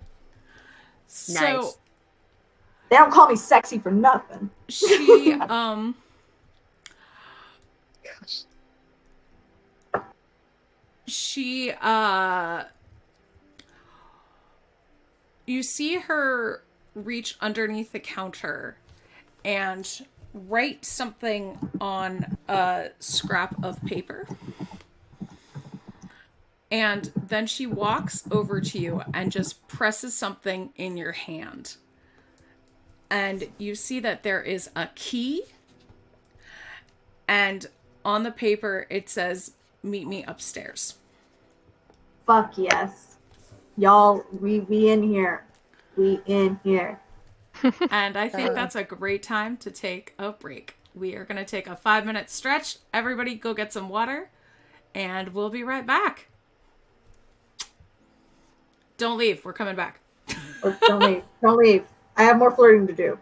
So... Nice. They don't call me sexy for nothing. She, She, you see her reach underneath the counter and write something on a scrap of paper. And then she walks over to you and just presses something in your hand. And you see that there is a key. And on the paper, it says, "Meet me upstairs." Fuck yes. Y'all, we in here. We in here. And I think that's a great time to take a break. We are going to take a 5-minute stretch. Everybody go get some water. And we'll be right back. Don't leave. We're coming back. Don't leave. Don't leave. I have more flirting to do.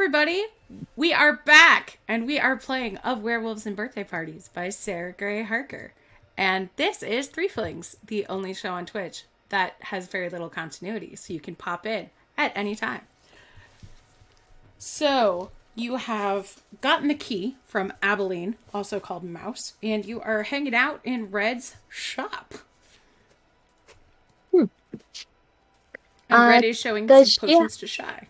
everybody. We are back, and we are playing Of Werewolves and Birthday Parties by Sarah Gray Harker. And this is Threeflings, the only show on Twitch that has very little continuity, so you can pop in at any time. So, you have gotten the key from Abilene, also called Mouse, and you are hanging out in Red's shop. And Red is showing some potions to Shy.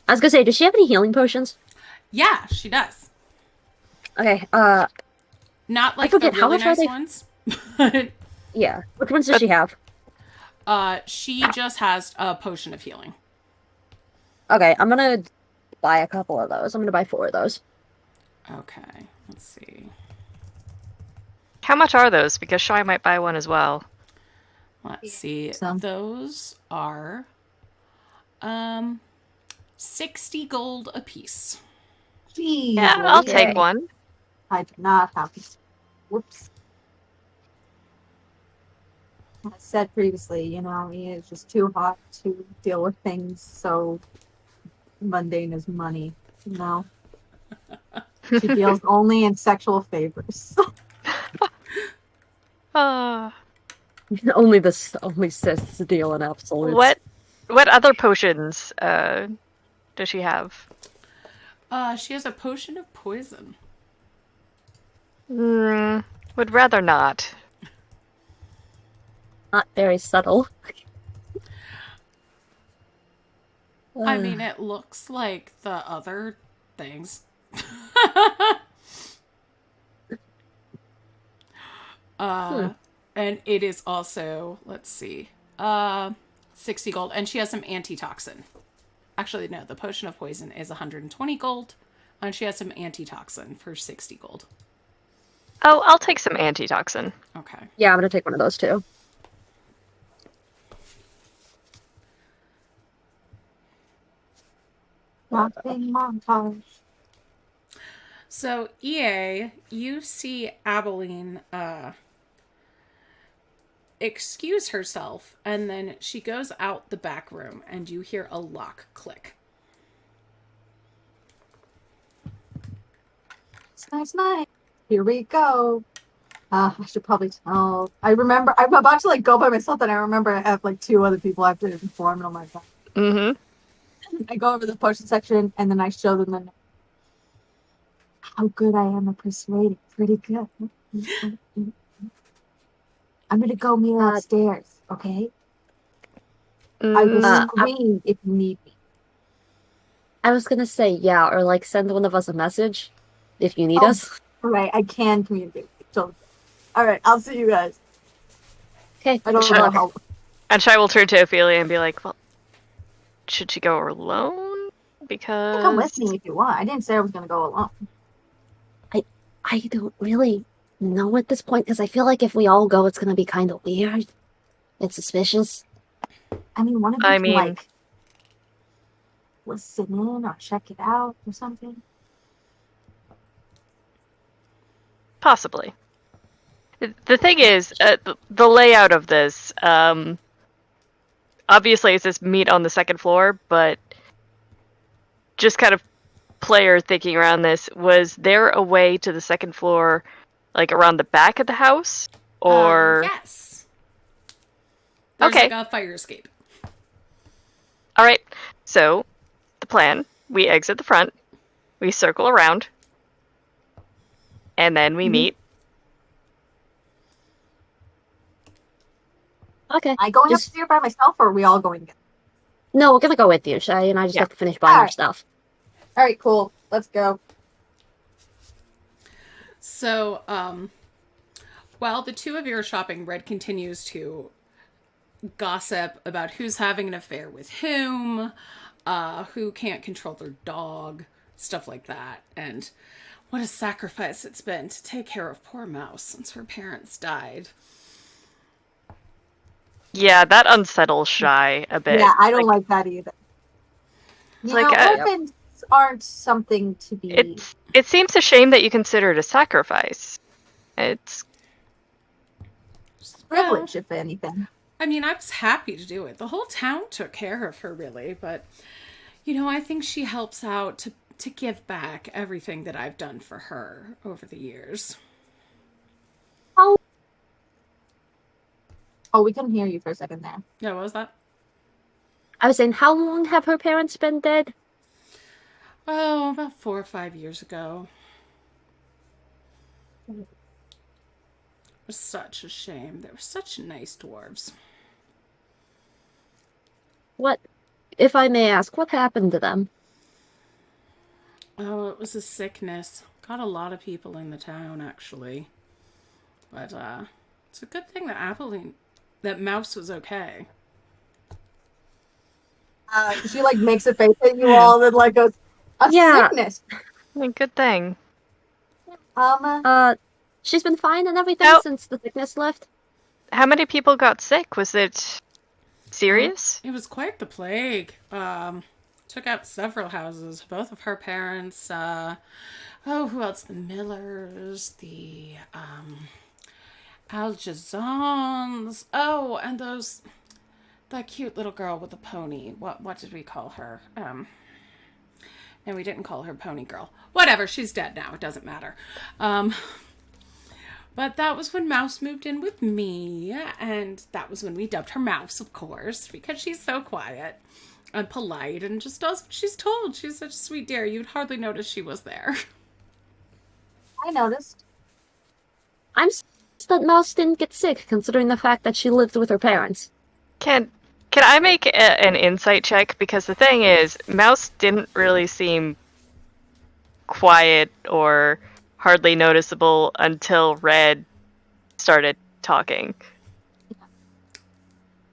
I was gonna say, does she have any healing potions? Yeah, she does. Okay, not like the really nice ones. Yeah. Which ones does she have? She just has a potion of healing. Okay, I'm gonna buy a couple of those. I'm gonna buy 4 of those. Okay, let's see. How much are those? Because Shy might buy one as well. Let's see. Those are 60 gold a piece. Jeez, yeah, I'll take one. I do not have these. Whoops. As I said previously, you know, he is just too hot to deal with things so mundane as money, you know. She deals only in sexual favors. Only cis deal in absolutes. What other potions does she have? She has a potion of poison. Would rather not. Not very subtle. I mean, it looks like the other things. And it is also, let's see, 60 gold. And she has some antitoxin. Actually, no, the potion of poison is 120 gold. And she has some antitoxin for 60 gold. Oh, I'll take some antitoxin. Okay. Yeah, I'm gonna take one of those too. Montage. So, EA, you see Abilene excuse herself, and then she goes out the back room, and you hear a lock click. It's nice. Here we go. I should probably tell. I remember, I'm about to like go by myself, and I remember I have like 2 other people I have to inform, and I'm like, I go over the potion section, and then I show them how good I am at persuading. Pretty good. I'm gonna go meet her upstairs, okay? I will scream if you need me. I was gonna say, yeah, or like send one of us a message if you need us. Right, I can communicate. So, all right, I'll see you guys. Okay. I don't know how. And Shy will turn to Ophelia and be like, well, should she go alone? Because... You can come with me if you want. I didn't say I was going to go alone. I don't really know at this point, because I feel like if we all go, it's going to be kind of weird. It's suspicious. I mean, one of you can, like, listen in or check it out or something. Possibly. The thing is, the layout of this, obviously it says meet on the 2nd floor, but just kind of player thinking around this, was there a way to the 2nd floor, like around the back of the house? Or yes. There's okay. like a fire escape. Alright, so the plan, we exit the front, we circle around, and then we meet. Okay. Am I going up here by myself, or are we all going together? No, we're gonna go with you, Shay, and I just have to finish buying our stuff. All right, cool. Let's go. So, while the 2 of you are shopping, Red continues to gossip about who's having an affair with whom, who can't control their dog, stuff like that. And what a sacrifice it's been to take care of poor Mouse since her parents died. Yeah, that unsettles Shy a bit. Yeah, I don't like that either. You know, orphans aren't something to be... It seems a shame that you consider it a sacrifice. It's privilege, if anything. I mean, I was happy to do it. The whole town took care of her, really, but, I think she helps out to give back everything that I've done for her over the years. Oh, we couldn't hear you for a second there. Yeah, what was that? I was saying, how long have her parents been dead? Oh, about 4 or 5 years ago. It was such a shame. They were such nice dwarves. What, if I may ask, what happened to them? Oh, it was a sickness. Got a lot of people in the town, actually. But, it's a good thing that Mouse was okay. She like makes a face at you all and like goes, sickness. Good thing. She's been fine and everything since the sickness left? How many people got sick? Was it serious? It was quite the plague. Took out several houses. Both of her parents. Who else? The Millers. The Algezons. Oh, and that cute little girl with the pony. What did we call her? No, we didn't call her Pony Girl. Whatever. She's dead now. It doesn't matter. But that was when Mouse moved in with me, and that was when we dubbed her Mouse, of course, because she's so quiet and polite and just does what she's told. She's such a sweet dear. You'd hardly notice she was there. I noticed. I'm surprised that Mouse didn't get sick, considering the fact that she lived with her parents. Can I make an insight check? Because the thing is, Mouse didn't really seem quiet or hardly noticeable until Red started talking.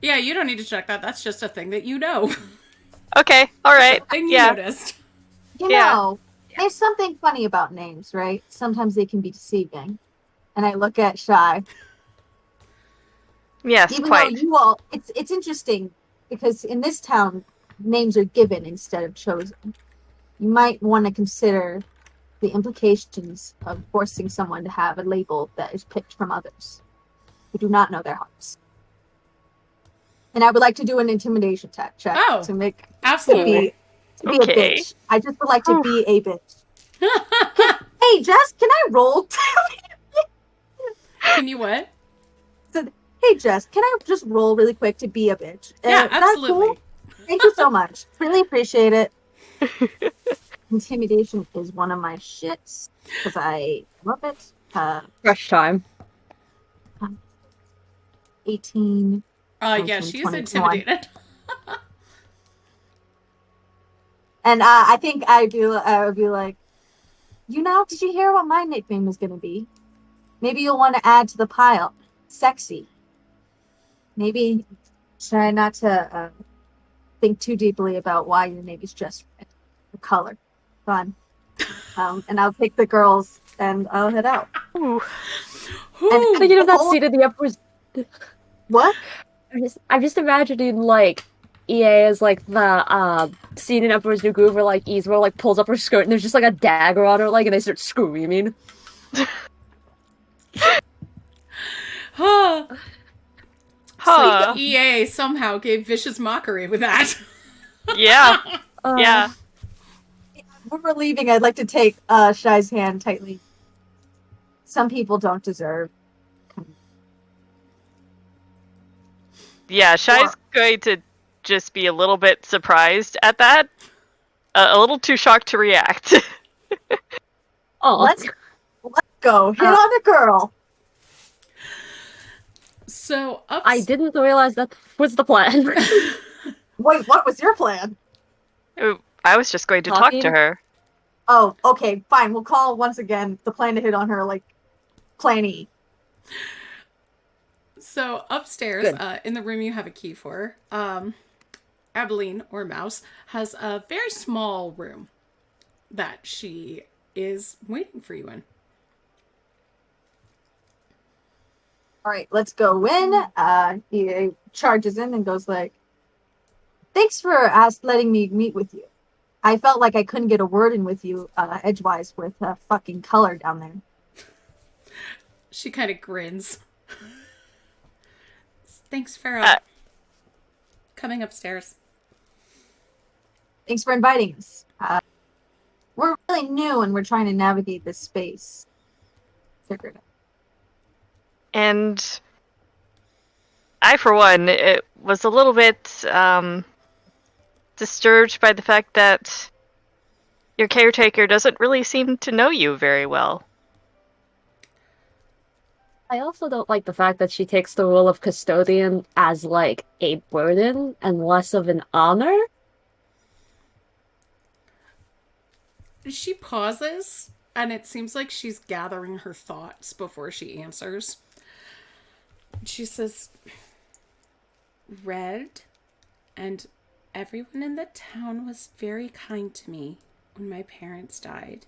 Yeah, you don't need to check that. That's just a thing that you know. Okay, alright. Thing you noticed. You know, there's something funny about names, right? Sometimes they can be deceiving. And I look at Shy. Yes, Even quite. though you all, it's interesting because in this town, names are given instead of chosen. You might want to consider the implications of forcing someone to have a label that is picked from others who do not know their hearts. And I would like to do an intimidation check to make absolutely to be a bitch. I just would like to be a bitch. Hey, Jess, can I roll? Can you what? So, hey, Jess, can I just roll really quick to be a bitch? Yeah, absolutely. Cool? Thank you so much. Really appreciate it. Intimidation is one of my shits because I love it. Rush time. 18. Yeah, she's intimidated. And I think I would be like, did you hear what my nickname is going to be? Maybe you'll want to add to the pile. Sexy. Maybe try not to think too deeply about why your name is just red. The color. Fun. And I'll pick the girls and I'll head out. Ooh. And you know that scene in the upper... What? I'm just imagining, like, EA is like the scene in Emperor's New Groove where, like, Yzma, like, pulls up her skirt and there's just, like, a dagger on her leg and they start screaming. So EA somehow gave vicious mockery with that. Yeah. Yeah. When we're leaving, I'd like to take Shy's hand tightly. Some people don't deserve. Yeah, Shy's going to just be a little bit surprised at that. A little too shocked to react. Let's go. Hit on a girl. So I didn't realize that was the plan. Wait, what was your plan? I was just going to talk to her. Oh, okay, fine. We'll call once again the plan to hit on her, like, Plan E. So upstairs, in the room you have a key for, Abilene, or Mouse, has a very small room that she is waiting for you in. All right, let's go in. He charges in and goes like, thanks for letting me meet with you. I felt like I couldn't get a word in with you edgewise with fucking color down there. She kind of grins. Thanks for coming upstairs. Thanks for inviting us. We're really new and we're trying to navigate this space. Figured it. And I, for one, it was a little bit disturbed by the fact that your caretaker doesn't really seem to know you very well. I also don't like the fact that she takes the role of custodian as, like, a burden and less of an honor. She pauses, and it seems like she's gathering her thoughts before she answers. She says, Red and everyone in the town was very kind to me when my parents died.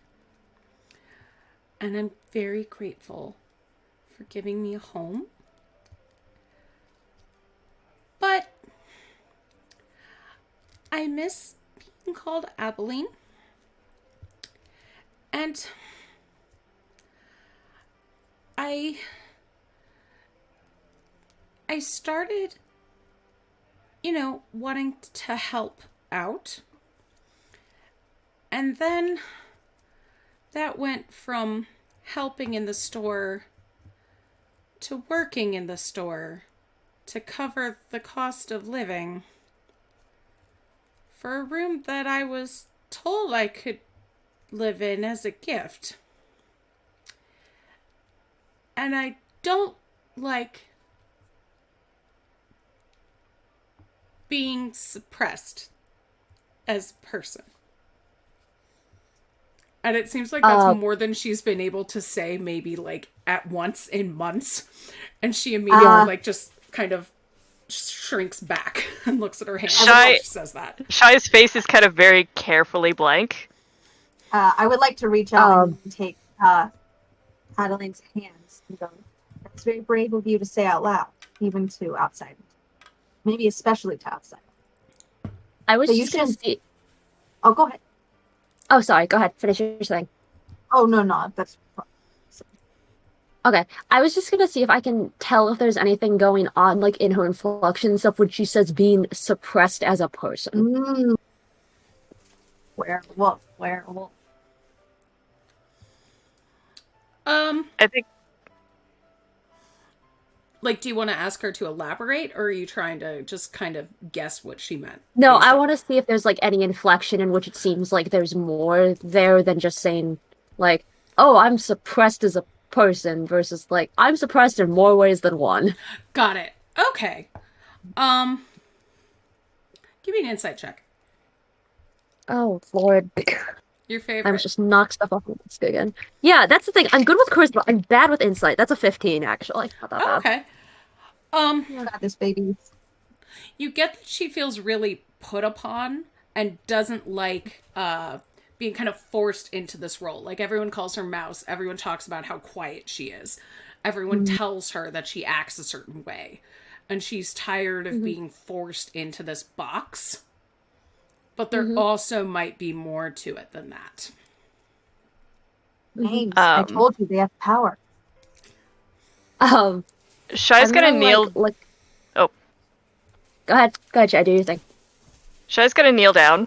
And I'm very grateful for giving me a home. But I miss being called Abilene. And I started, wanting to help out. And then that went from helping in the store to working in the store to cover the cost of living for a room that I was told I could live in as a gift. And I don't like being suppressed as a person. And it seems like that's more than she's been able to say maybe like at once in months. And she immediately just kind of shrinks back and looks at her hand when she says that. Shy's face is kind of very carefully blank. I would like to reach out and take Adeline's hands and go, that's very brave of you to say out loud, even to outsiders. Maybe especially to outsiders. I was just going to see... Oh, go ahead. Oh, sorry. Go ahead. Finish your thing. Oh, no. That's... Okay. I was just going to see if I can tell if there's anything going on, like, in her inflection stuff when she says being suppressed as a person. Werewolf. I think... Like, do you want to ask her to elaborate, or are you trying to just kind of guess what she meant? No, I want to see if there's, like, any inflection in which it seems like there's more there than just saying, like, oh, I'm suppressed as a person versus, like, I'm suppressed in more ways than one. Got it. Okay. Give me an insight check. Oh, Lord. Your favorite. I was just knock stuff off the desk again. Yeah, that's the thing. I'm good with charisma. I'm bad with insight. That's a 15, actually. Not that bad. Okay. You got this, baby. You get that she feels really put upon and doesn't like being kind of forced into this role. Like, everyone calls her Mouse. Everyone talks about how quiet she is. Everyone tells her that she acts a certain way. And she's tired of being forced into this box. But there also might be more to it than that. Names. I told you they have power. Shy's gonna kneel... Oh. Go ahead, Shy, do your thing. Shy's gonna kneel down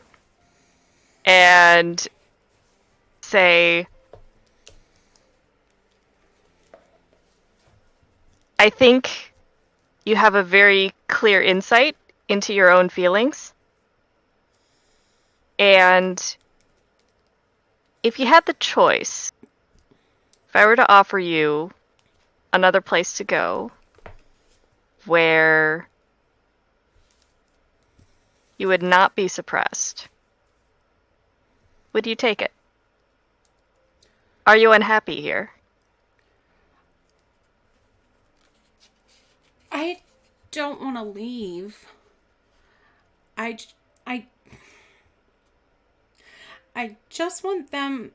and say... I think you have a very clear insight into your own feelings. And if you had the choice, if I were to offer you another place to go where you would not be suppressed, would you take it? Are you unhappy here? I don't want to leave. I just want them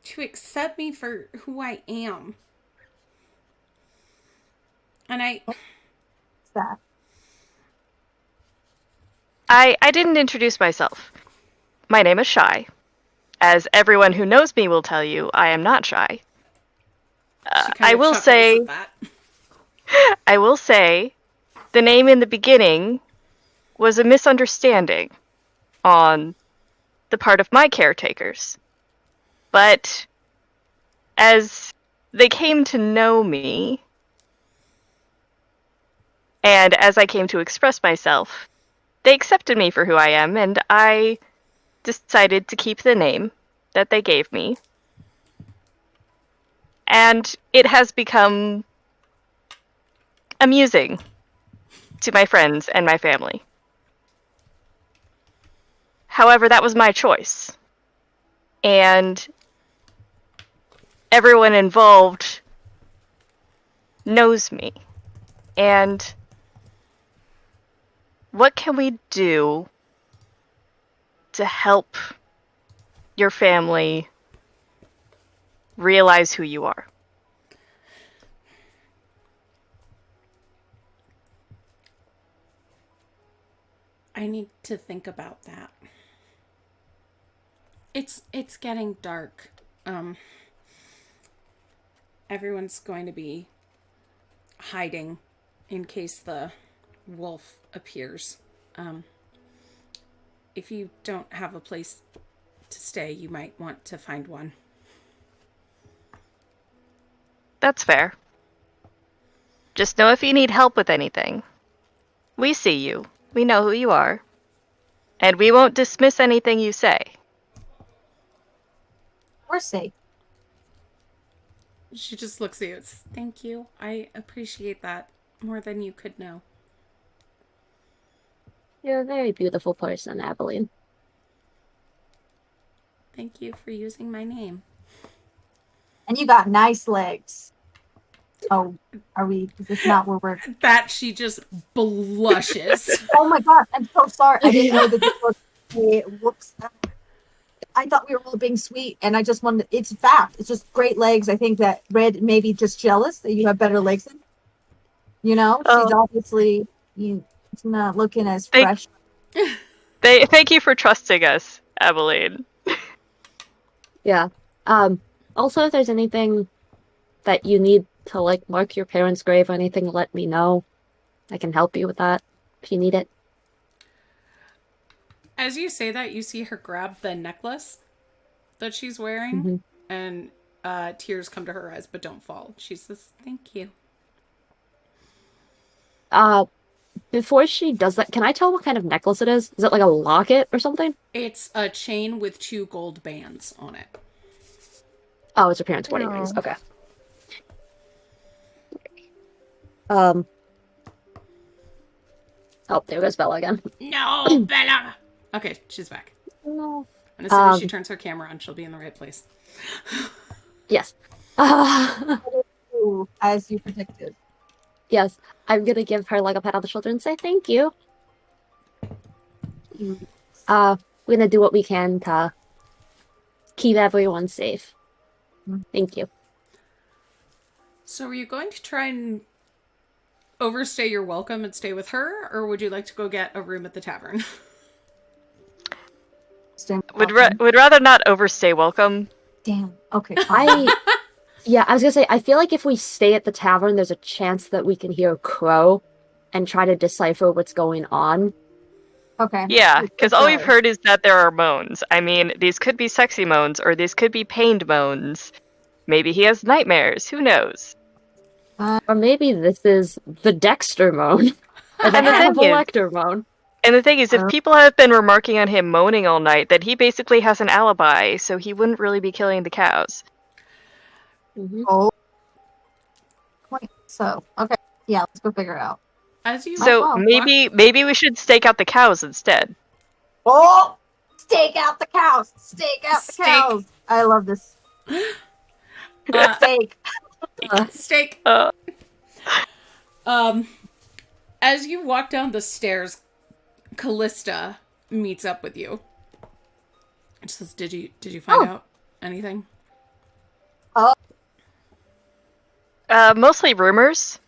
to accept me for who I am. And What's that? I didn't introduce myself. My name is Shy. As everyone who knows me will tell you, I am not shy. I will say, the name in the beginning was a misunderstanding. on the part of my caretakers. But as they came to know me, and as I came to express myself, they accepted me for who I am, and I decided to keep the name that they gave me. And it has become amusing to my friends and my family. However, that was my choice. And everyone involved knows me. And what can we do to help your family realize who you are? I need to think about that. It's getting dark. Everyone's going to be hiding in case the wolf appears. If you don't have a place to stay, you might want to find one. That's fair. Just know if you need help with anything. We see you. We know who you are. And we won't dismiss anything you say. We're safe. She just looks at you and says, "Thank you. I appreciate that more than you could know." You're a very beautiful person, Abilene. Thank you for using my name. And you got nice legs. Oh, is this not where we're... That she just blushes. Oh my god, I'm so sorry. I didn't know that this was... Whoops. I thought we were all being sweet, and I just wanted... It's fact. It's just great legs. I think that Red may be just jealous that you have better legs than... You know? Oh. She's obviously... She's not looking as fresh. Thank you for trusting us, Abilene. Yeah. Also, if there's anything that you need to, like, mark your parents' grave or anything, let me know. I can help you with that if you need it. As you say that, you see her grab the necklace that she's wearing, and tears come to her eyes, but don't fall. She says, "Thank you." Before she does that, can I tell what kind of necklace it is? Is it like a locket or something? It's a chain with 2 gold bands on it. Oh, it's her parents' wedding rings. Okay. Oh, there goes Bella again. No, Bella! Okay, she's back. No. And as soon as she turns her camera on, she'll be in the right place. Yes. As you predicted. Yes. I'm gonna give her like a pat on the shoulder and say thank you. We're gonna do what we can to keep everyone safe. Thank you. So are you going to try and overstay your welcome and stay with her, or would you like to go get a room at the tavern? Would rather not overstay welcome. Damn. Okay. Yeah, I was gonna say, I feel like if we stay at the tavern, there's a chance that we can hear a crow and try to decipher what's going on. Okay. Yeah, because all we've heard is that there are moans. I mean, these could be sexy moans, or these could be pained moans. Maybe he has nightmares. Who knows? Or maybe this is the Dexter moan. Or the And the thing Hannibal is- Lecter moan. And the thing is, if people have been remarking on him moaning all night, that he basically has an alibi, so he wouldn't really be killing the cows. Oh. Wait, so, okay. Yeah, let's go figure it out. As you So well. maybe we should stake out the cows instead. Oh! Stake out the cows! Stake out the Steak. cows! I love this. Steak. steak. As you walk down the stairs, Callista meets up with you. She says, "Did you find out anything?" Mostly rumors.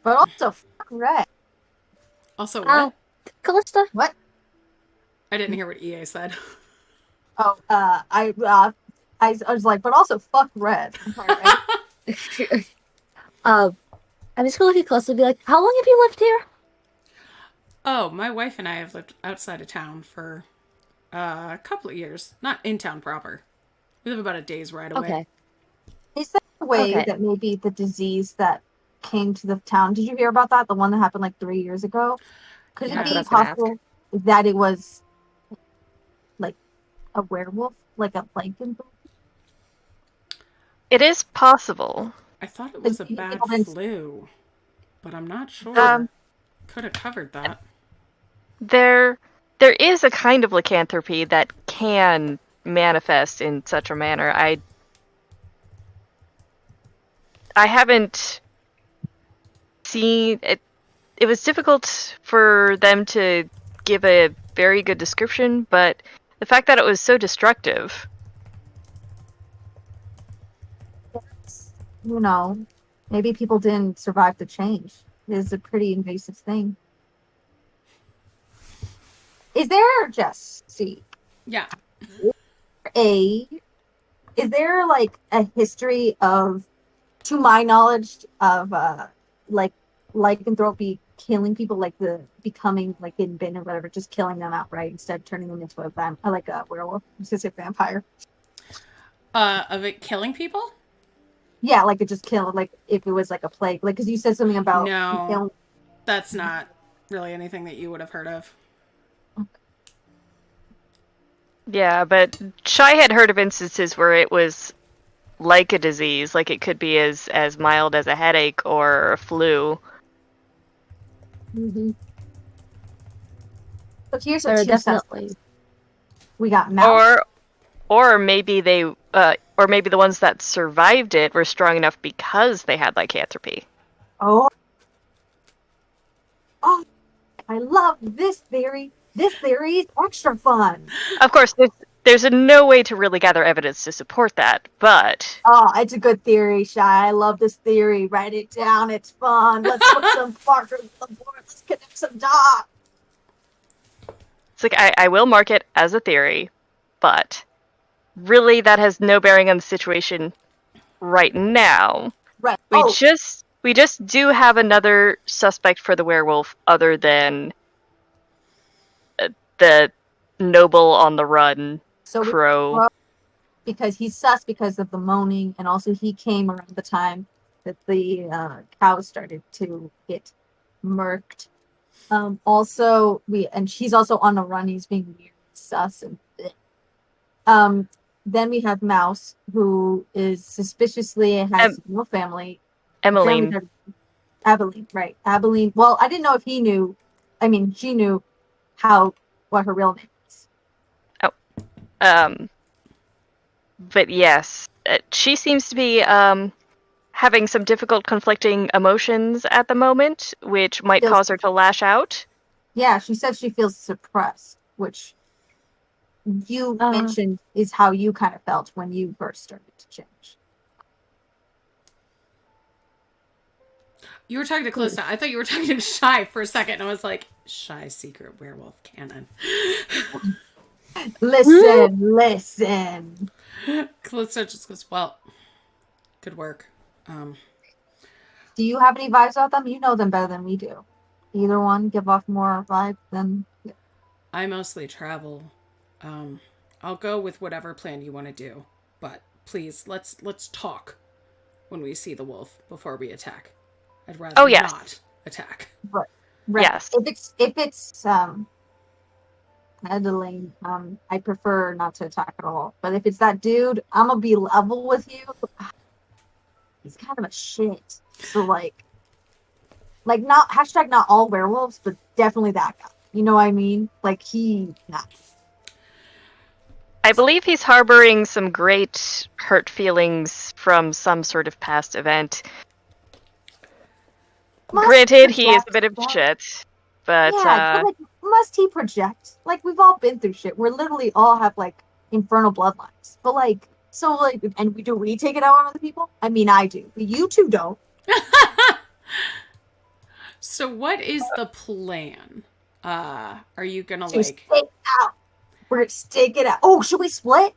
But also, fuck Red. Also, what? Callista? What? I didn't hear what EA said. Oh, I was like, but also, fuck Red. I'm sorry, Red. I'm just gonna look at Callista and be like, how long have you lived here? Oh, my wife and I have lived outside of town for a couple of years. Not in town proper. We live about a day's ride away. Okay. Is there a way Okay. that maybe the disease that came to the town, did you hear about that? The one that happened like 3 years ago? Could Yeah. it That's what I be was gonna ask. possible that it was like a werewolf, like a plague? It is possible. I thought it was a People bad didn't- flu, but I'm not sure. Um, Could have covered that. there is a kind of lycanthropy that can manifest in such a manner. I haven't seen it. It was difficult for them to give a very good description, but the fact that it was so destructive. You know, maybe people didn't survive the change. It is a pretty invasive thing. Is there just Yeah. is there like a history of, to my knowledge, of like lycanthropy killing people, like the becoming like in bin or whatever, just killing them outright instead of turning them into like a werewolf, just a vampire. Of it killing people? Yeah, like it just killed, like if it was like a plague, like because you said something about No. killing. That's not really anything that you would have heard of. Yeah, but Shy had heard of instances where it was like a disease, like it could be as mild as a headache or a flu. Mm-hmm. So here's There a are two definitely. suspects. We got Mouse. Or maybe or maybe the ones that survived it were strong enough because they had lycanthropy. Oh, I love this theory. This theory is extra fun. Of course, there's no way to really gather evidence to support that, but Oh, it's a good theory, Shy. I love this theory. Write it down. It's fun. Let's put some markers on the board. Let's connect some dots. it's like I will mark it as a theory, but really that has no bearing on the situation right now. Right. We just do have another suspect for the werewolf other than the noble on the run so crow. because he's sus because of the moaning, and also he came around the time that the cows started to get murked. Also, she's also on the run. He's being weird, sus, and then we have Mouse, who is suspiciously has no family. Emmeline. Abilene, right? Abilene. Well, I didn't know if he knew. I mean, she knew what her real name is. But yes, she seems to be having some difficult conflicting emotions at the moment, which might cause her to lash out. Yeah, she said she feels suppressed, which you mentioned is how you kind of felt when you first started to change. You were talking to Calista. I thought you were talking to Shy for a second. And I was like, Shy's secret werewolf canon. Listen. Calista just goes, well, good work. Do you have any vibes about them? You know them better than we do. Either one give off more vibe than... I mostly travel. I'll go with whatever plan you want to do. But please, let's talk when we see the wolf before we attack. I'd rather not attack. Right. Yes. If it's Adeline, I prefer not to attack at all. But if it's that dude, I'm gonna be level with you. He's kind of a shit. So like not hashtag not all werewolves, but definitely that guy. You know what I mean? Like I believe he's harboring some great hurt feelings from some sort of past event. Granted, he is a bit of shit, but like, must he project? Like, we've all been through shit. We're literally all have like infernal bloodlines. But like, so like, and do we take it out on other people? I mean, I do. But you two don't. So what is the plan? Are you gonna Stake out. We're gonna stake it out. Oh, should we split?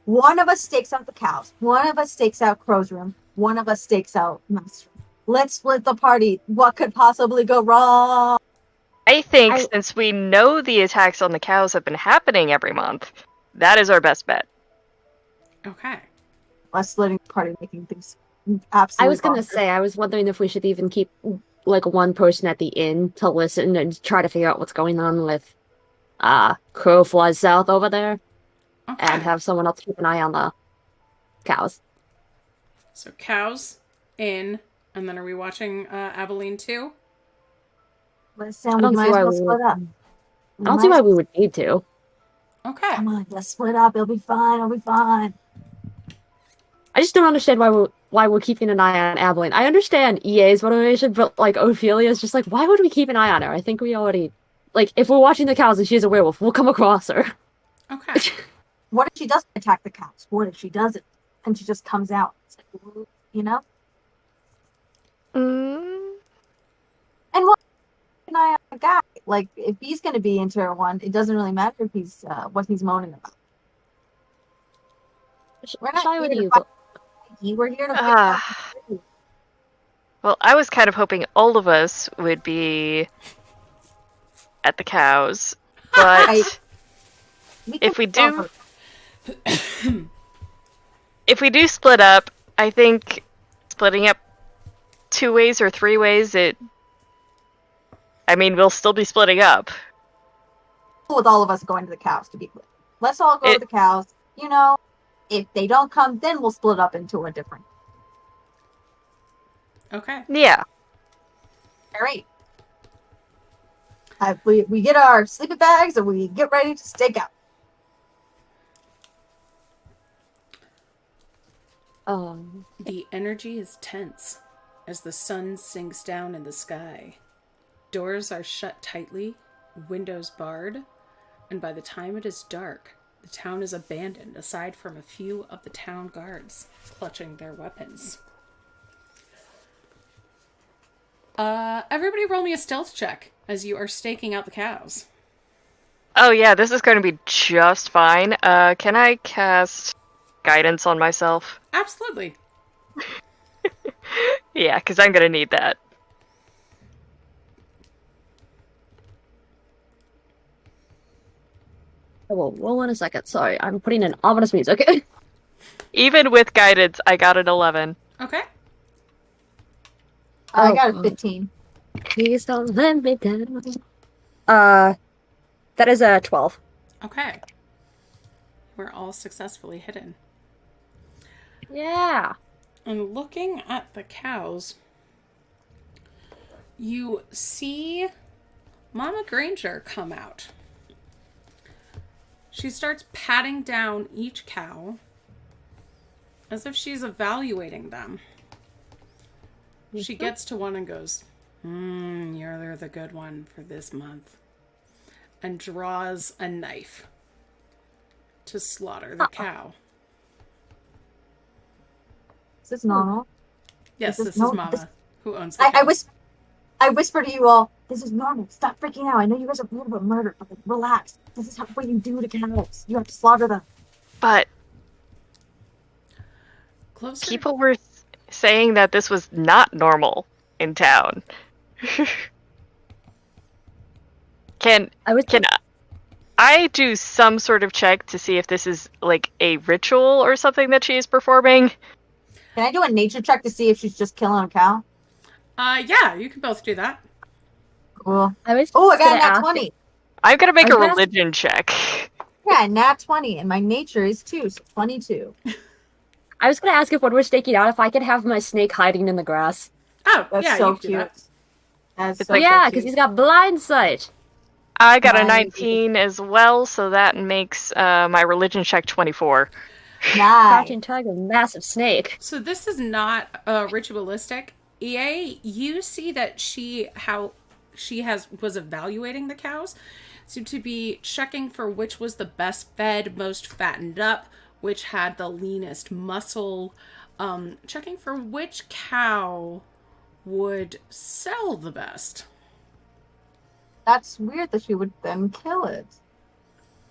One of us stakes out the cows. One of us stakes out Crow's room. One of us stakes out Mouse room. Let's split the party. What could possibly go wrong? I think since we know the attacks on the cows have been happening every month, that is our best bet. Okay. Less letting the party making things absolutely. I was gonna say, I was wondering if we should even keep like one person at the inn to listen and try to figure out what's going on with Crow Flies South over there, and have someone else keep an eye on the cows. So cows in, and then are we watching Abilene too? Listen, we might as well split up. I don't see why we would need to. Okay. Come on, let's split up. It'll be fine. It'll be fine. I just don't understand why we're keeping an eye on Abilene. I understand EA's motivation, but like Ophelia's just like, why would we keep an eye on her? I think we already, like, if we're watching the cows and she's a werewolf, we'll come across her. Okay. What if she doesn't attack the cows? What if she doesn't? And she just comes out, you know? Mm. And what an eye on the guy? Like, if he's going to be into one, it doesn't really matter if he's what he's moaning about. We're not Shy with here to you, fight. We're here to fight. Well, I was kind of hoping all of us would be at the cows, but if we do split up, I think splitting up 2 ways or 3 ways, we'll still be splitting up. With all of us going to the cows, to be clear. Let's all go to the cows. You know, if they don't come, then we'll split up into a different. Okay. Yeah. All right. We get our sleeping bags and we get ready to stake out. The energy is tense as the sun sinks down in the sky. Doors are shut tightly, windows barred, and by the time it is dark, the town is abandoned aside from a few of the town guards clutching their weapons. Everybody roll me a stealth check as you are staking out the cows. Oh yeah, this is going to be just fine. Can I cast guidance on myself? Absolutely. Yeah, because I'm going to need that. Oh, roll in a second. Sorry, I'm putting in ominous music. Even with guidance, I got an 11. Okay. I got a 15. Please don't let me down. That is a 12. Okay. We're all successfully hidden. Yeah. And looking at the cows, you see Mama Granger come out. She starts patting down each cow as if she's evaluating them. She gets to one and goes, you're the good one for this month. And draws a knife to slaughter the cow. Is this normal? Yes, this is Mama, who owns the cow. I whisper to you all, this is normal. Stop freaking out. I know you guys are rude about murder, but relax. This is what you do to cows. You have to slaughter them. But Closer. People were saying that this was not normal in town. Can I do some sort of check to see if this is like a ritual or something that she is performing? Can I do a nature check to see if she's just killing a cow? Yeah, you can both do that. Cool. I got a nat 20. I'm gonna make a religion check. Yeah, nat 20, and my nature is 2, so 22. I was gonna ask if when we're staking out, if I could have my snake hiding in the grass. Oh, That's yeah, so you can do cute. that. That's It's so like- Yeah, cute. because he's got blind sight. I got a Nice. 19 as well, so that makes my religion check 24. Nice. Crouching tiger, massive snake. So this is not ritualistic. EA, you see that was evaluating the cows, seemed to be checking for which was the best fed, most fattened up, which had the leanest muscle, checking for which cow would sell the best. That's weird that she would then kill it.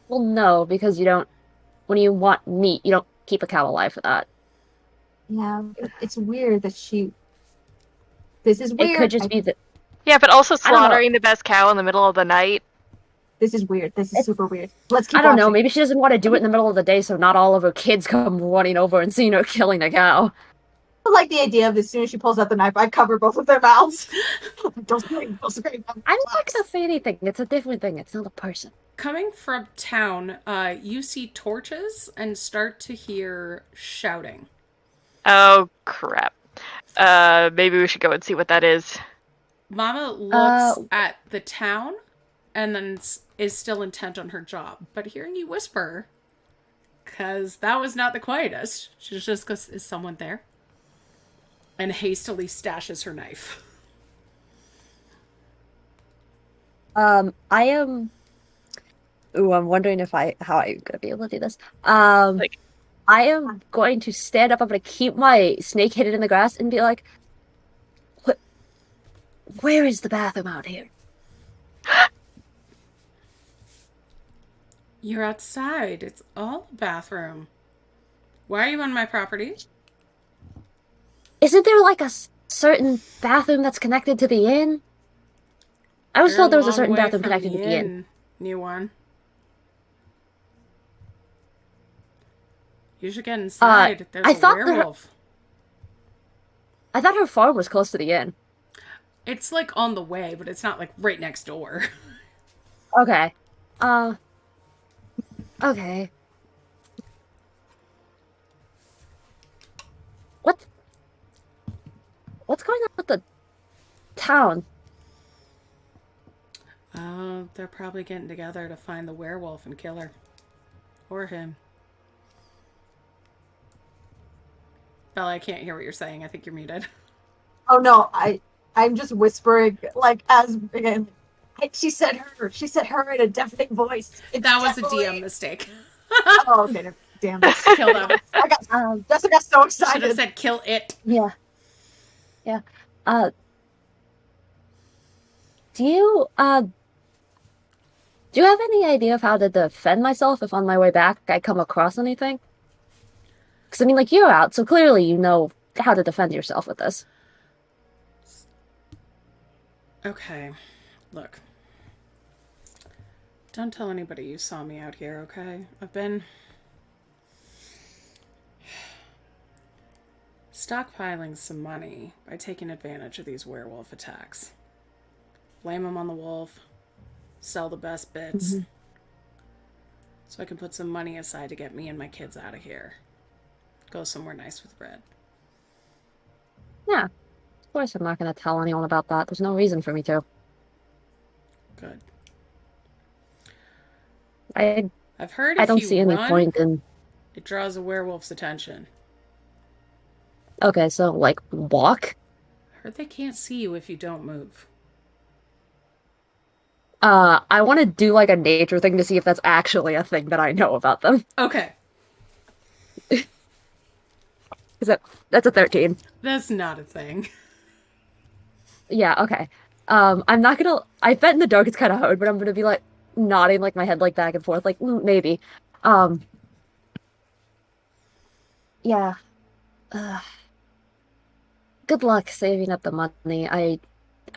Well, no, because you don't. When you want meat, you don't keep a cow alive for that. Yeah, it's weird that she. This is weird. It could just be that. Yeah, but also I don't know. slaughtering the best cow in the middle of the night. This is weird. This is super weird. Let's keep I don't know. watching. Maybe she doesn't want to do it in the middle of the day, so not all of her kids come running over and seeing her killing a cow. I like the idea of as soon as she pulls out the knife, I cover both of their mouths. Don't scream. Don't scream. I'm not gonna say anything. It's a different thing. It's not a person. Coming from town, you see torches and start to hear shouting. Oh, crap. Maybe we should go and see what that is. Mama looks at the town and then is still intent on her job. But hearing you whisper, because that was not the quietest, she just goes, is someone there? And hastily stashes her knife. I am. Ooh, I'm wondering how I'm gonna be able to do this. Like- I am going to stand up. I'm gonna keep my snake hidden in the grass and be like, where is the bathroom out here? You're outside. It's all bathroom. Why are you on my property? Isn't there like a certain bathroom that's connected to the inn? I always thought there was a certain bathroom connected to the inn. New one. You should get inside. There's a werewolf. I thought her farm was close to the inn. It's like on the way, but it's not like right next door. Okay. Okay. What's going on with the town? Oh, they're probably getting together to find the werewolf and kill her. Or him. Bella, I can't hear what you're saying. I think you're muted. Oh no, I'm just whispering like as again. She said her in a deafening voice. That was a DM mistake. Oh, okay. Damn it. Kill them. Jessica got so excited. Should have said kill it. Yeah. Yeah. Do you have any idea of how to defend myself if on my way back I come across anything? Because, I mean, like, you're out, so clearly you know how to defend yourself with this. Okay. Look. Don't tell anybody you saw me out here, okay? I've been stockpiling some money by taking advantage of these werewolf attacks. Blame them on the wolf. Sell the best bits. So I can put some money aside to get me and my kids out of here. Go somewhere nice with Red. Yeah. Of course I'm not going to tell anyone about that. There's no reason for me to. Good. I've heard I don't see any point in... It draws a werewolf's attention. Okay, so, like, walk? I heard they can't see you if you don't move. I want to do, like, a nature thing to see if that's actually a thing that I know about them. Okay. That's a 13. That's not a thing. Yeah, okay. I'm not gonna... I bet in the dark it's kind of hard, but I'm gonna be, like, nodding, like, my head, like, back and forth, like, maybe. Yeah. Good luck saving up the money. I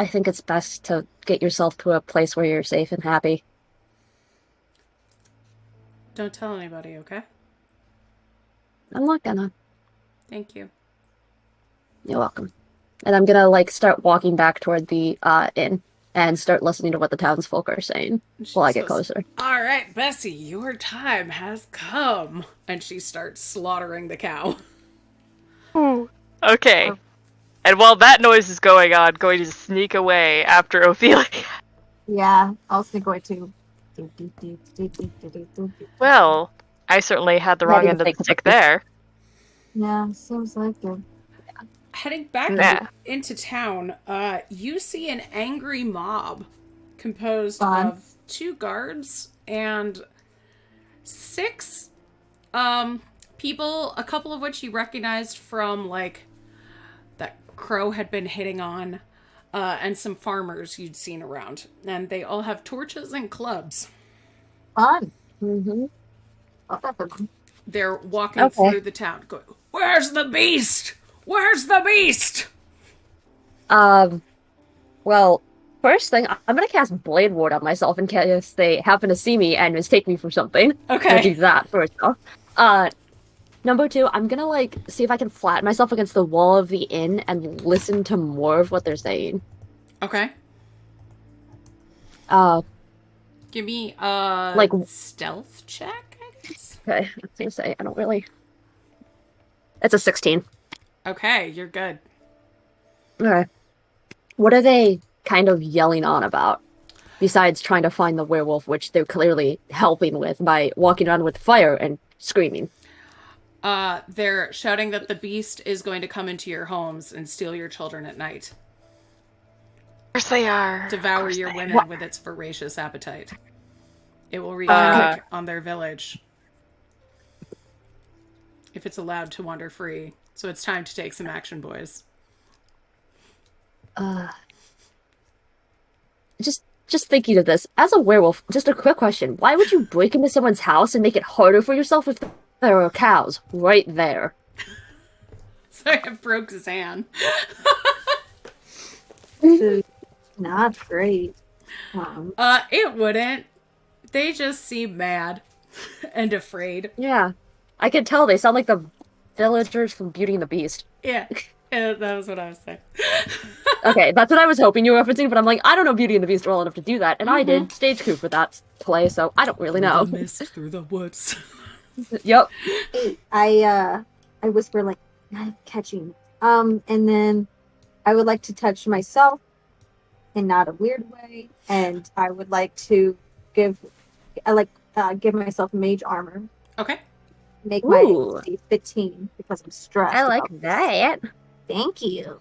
think it's best to get yourself to a place where you're safe and happy. Don't tell anybody, okay? I'm not gonna. Thank you. You're welcome. And I'm gonna, like, start walking back toward the inn and start listening to what the townsfolk are saying while I get closer. All right, Bessie, your time has come. And she starts slaughtering the cow. Ooh. Okay. And while that noise is going on, going to sneak away after Ophelia. Yeah, I'll sneak away too. Well, I certainly had the wrong end of the stick there. Yeah, seems like it. Heading back into town, you see an angry mob composed of 2 guards and 6 people, a couple of which you recognized from, like, that Crow had been hitting on, and some farmers you'd seen around. And they all have torches and clubs. Fun. Mm-hmm. They're walking through the town going, "Where's the beast? Where's the beast?" Well, First thing, I'm gonna cast Blade Ward on myself in case they happen to see me and mistake me for something. I'm gonna Okay. do that first off. Number two, I'm gonna like see if I can flatten myself against the wall of the inn and listen to more of what they're saying. Okay. Uh, Give me a Like- stealth check, I guess. okay, I was gonna say I don't really. It's a 16. Okay, you're good. Okay. What are they kind of yelling on about? Besides trying to find the werewolf, which they're clearly helping with by walking around with fire and screaming. They're shouting that the beast is going to come into your homes and steal your children at night. Of course they are. Devour your women with its voracious appetite. It will wreak havoc on their village if it's allowed to wander free. So it's time to take some action, boys. Just thinking of this, as a werewolf, just a quick question. Why would you break into someone's house and make it harder for yourself if there are cows right there? Sorry, I broke Zan. Not great. It wouldn't. They just seem mad and afraid. Yeah. I can tell they sound like the villagers from Beauty and the Beast. Yeah, that was what I was saying. Okay, that's what I was hoping you were referencing, but I'm like, I don't know Beauty and the Beast well enough to do that, and I did stage crew for that play, so I don't really know. The mist through the woods. Yep. I whisper like, not catching. And then I would like to touch myself in not a weird way, and I would like to give myself mage armor. Okay. Make my Ooh. AC 15 because I'm stressed. I like about that. this. Thank you.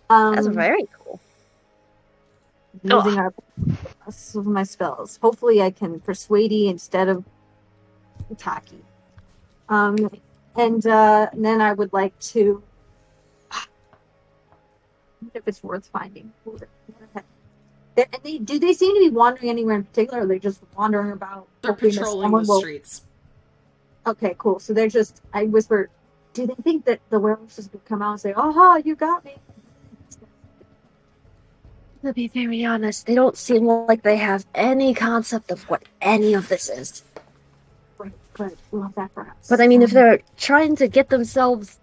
That's very cool. Using up some of my spells. Hopefully, I can persuade instead of Taki. And then I would like to. If it's worth finding. Do they seem to be wandering anywhere in particular, or are they just wandering about? They're hoping that patrolling someone the will- streets. Okay, cool. So they're just. I whisper. Do they think that the werewolves just would come out and say, "Aha, you got me"? To be very honest, they don't seem like they have any concept of what any of this is. Right, but we'll have that perhaps. But I mean, if they're trying to get themselves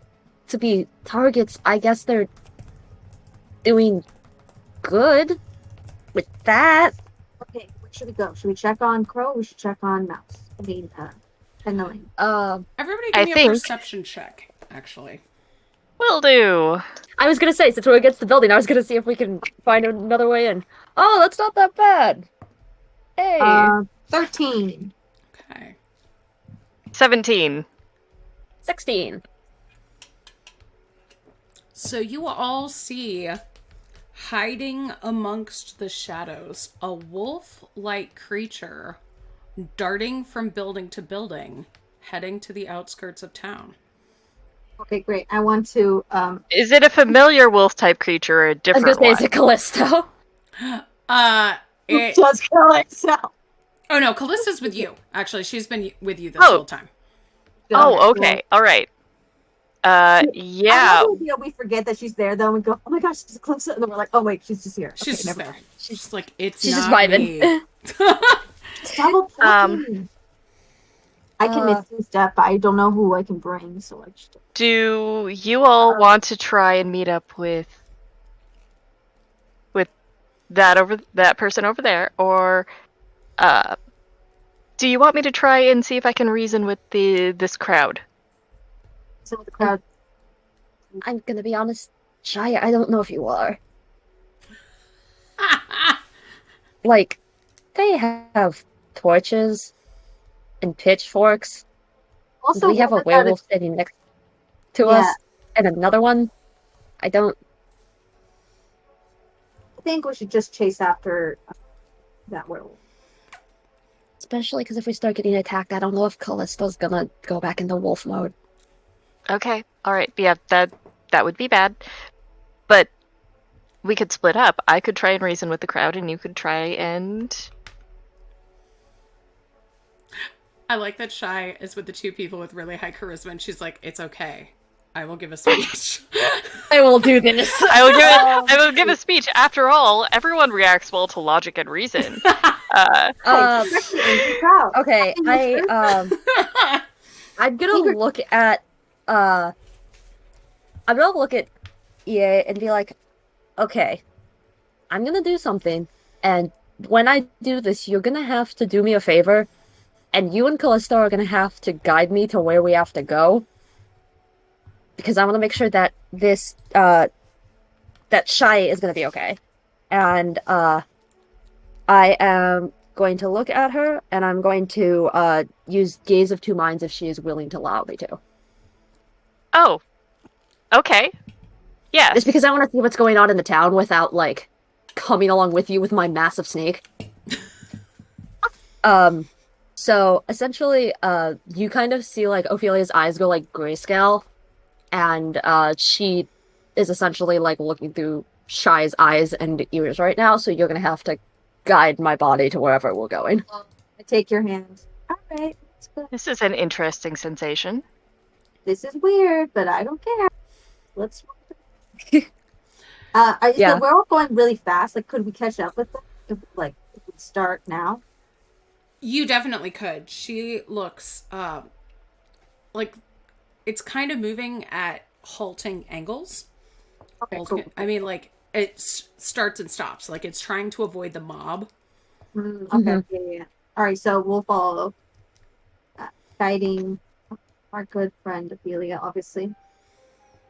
to be targets, I guess they're doing good with that. Okay, where should we go? Should we check on Crow? Or we should check on Mouse. I mean, Penneling. Everybody I give me a think- perception check, actually. Will do. I was gonna say, since we're against the building, I was gonna see if we can find another way in. Oh, that's not that bad. Hey. 13. Okay. 17. 16. So you all see, hiding amongst the shadows, a wolf-like creature darting from building to building, heading to the outskirts of town. Okay, great. I want to. Is it a familiar wolf type creature or a I was different gonna say, one? is it Callisto? It, Just kill itself. oh no, Callista's with you. Actually, she's been with you this Oh. whole time. Oh, okay. All right. I Yeah. love the idea we forget that she's there, though, and we go, "Oh my gosh, she's Eclipse," and then we're like, "Oh wait, she's just here." She's Okay, just never there. mind. She's just like, it's She's just not vibing. me. Double plucking. I can miss this step, but I don't know who I can bring, so I just. Do you all want to try and meet up with that person over there, or do you want me to try and see if I can reason with this crowd? Some of the crowd. I'm gonna be honest, Shy, I don't know if you are. Like, they have torches and pitchforks. Also, We have a what about werewolf sitting next to Yeah. us, and another one. I don't. I think we should just chase after that werewolf. Especially because if we start getting attacked, I don't know if Callisto's gonna go back into wolf mode. Okay. All right. Yeah, that would be bad. But we could split up. I could try and reason with the crowd, and you could try and. I like that Shy is with the two people with really high charisma, and she's like, it's okay. I will give a speech. I will do this. I will give a speech. After all, everyone reacts well to logic and reason. Okay, I'm gonna look at EA and be like, okay, I'm gonna do something, and when I do this, you're gonna have to do me a favor, and you and Callisto are gonna have to guide me to where we have to go. Because I want to make sure that this, that Shy is going to be okay. And, I am going to look at her, and I'm going to, use Gaze of Two Minds if she is willing to allow me to. Oh. Okay. Yes. Just because I want to see what's going on in the town without, like, coming along with you with my massive snake. So, essentially, you kind of see, like, Ophelia's eyes go, like, grayscale. And she is essentially like looking through Shy's eyes and ears right now, so you're gonna have to guide my body to wherever we're going. I take your hand. All right. This is an interesting sensation. This is weird, but I don't care. Let's. Yeah. We're all going really fast. Like, could we catch up with them? If we start now. You definitely could. She looks like it's kind of moving at halting angles. Okay, cool. I mean, like, it starts and stops. Like, it's trying to avoid the mob. Okay, yeah. All right, so we'll follow. Guiding our good friend Ophelia, obviously.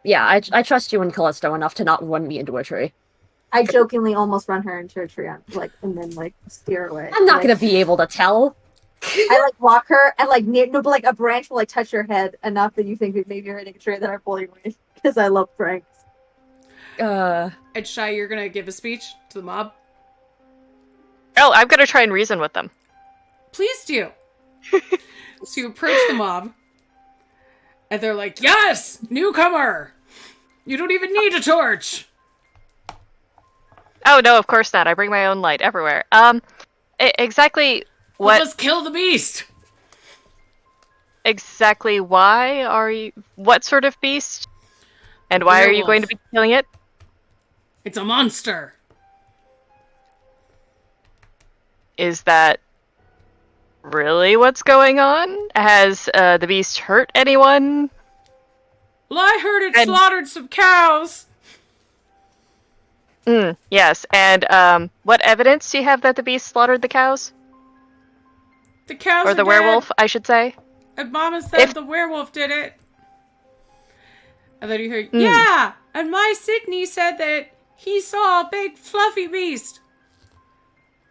Yeah, I trust you and Callisto enough to not run me into a tree. I jokingly almost run her into a tree, and then steer away. I'm not gonna be able to tell. I walk her and a branch will touch your head enough that you think that maybe you're hitting a tree, that I pull you away because I love pranks. And Shy, you're gonna give a speech to the mob? Oh, I'm gonna try and reason with them. Please do. So you approach the mob, and they're like, "Yes, newcomer! You don't even need a torch!" Oh, no, of course not. I bring my own light everywhere. Exactly what... Let's kill the beast! Exactly why are you... What sort of beast? And why are you going to be killing it? It's a monster! Is that really what's going on? Has the beast hurt anyone? Well, I heard it slaughtered some cows! Yes, and what evidence do you have that the beast slaughtered the cows? The cows Or the werewolf, I should say. And Mama said the werewolf did it. And then you hear, yeah! And my Sydney said that he saw a big fluffy beast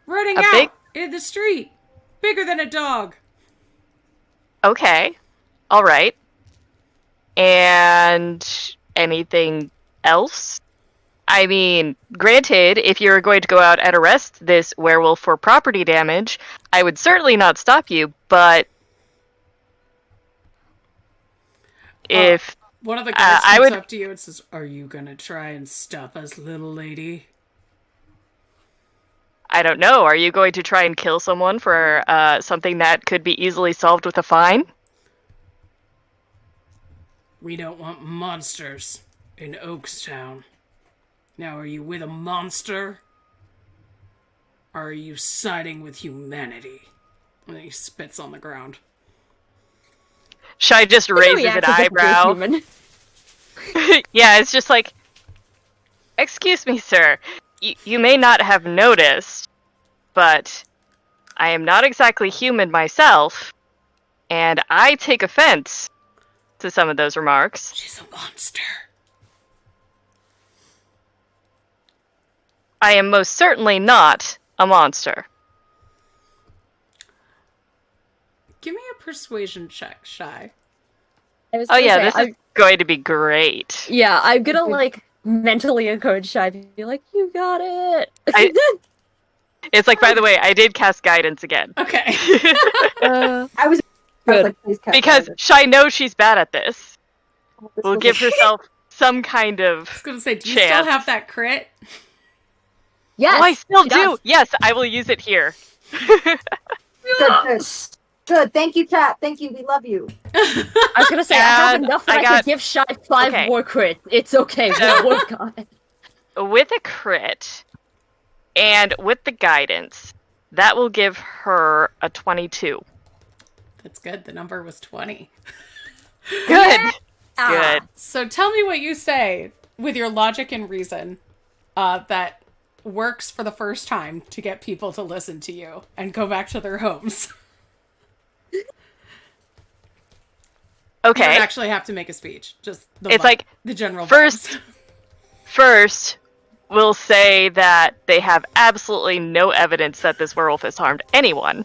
running out in the street. Bigger than a dog. Okay. Alright. And anything else? I mean, granted, if you're going to go out and arrest this werewolf for property damage, I would certainly not stop you, but if... One of the guys comes up to you and says, "Are you gonna try and stop us, little lady?" I don't know. Are you going to try and kill someone for something that could be easily solved with a fine? We don't want monsters in Oakstown. Now, are you with a monster? Or are you siding with humanity? And he spits on the ground. Shy just raises an eyebrow. Yeah, it's just like, excuse me, sir. You may not have noticed, but I am not exactly human myself, and I take offense to some of those remarks. She's a monster. I am most certainly not a monster. Give me a persuasion check, Shy. Oh yeah, this is going to be great. Yeah, I'm gonna, mentally encourage Shy to be like, you got it! It's like, by the way, I did cast guidance again. Okay. I was please cast because guidance. Shy knows she's bad at this. Will give herself some kind of I was gonna say, do you chance. still have that crit? Yes! Oh, I still do! does. Yes, I will use it here. Good. Good. Thank you, chat. Thank you. We love you. I was gonna say, I have And enough that I I got- could give Shy 5 Okay. more crits. It's okay, we'll work on it. With a crit and with the guidance, that will give her a 22. That's good. The number was 20. Good. Ah. Good. So tell me what you say with your logic and reason that works for the first time to get people to listen to you and go back to their homes. You Okay. don't actually have to make a speech. Just It's like, the general first- vibes. First, we'll say that they have absolutely no evidence that this werewolf has harmed anyone.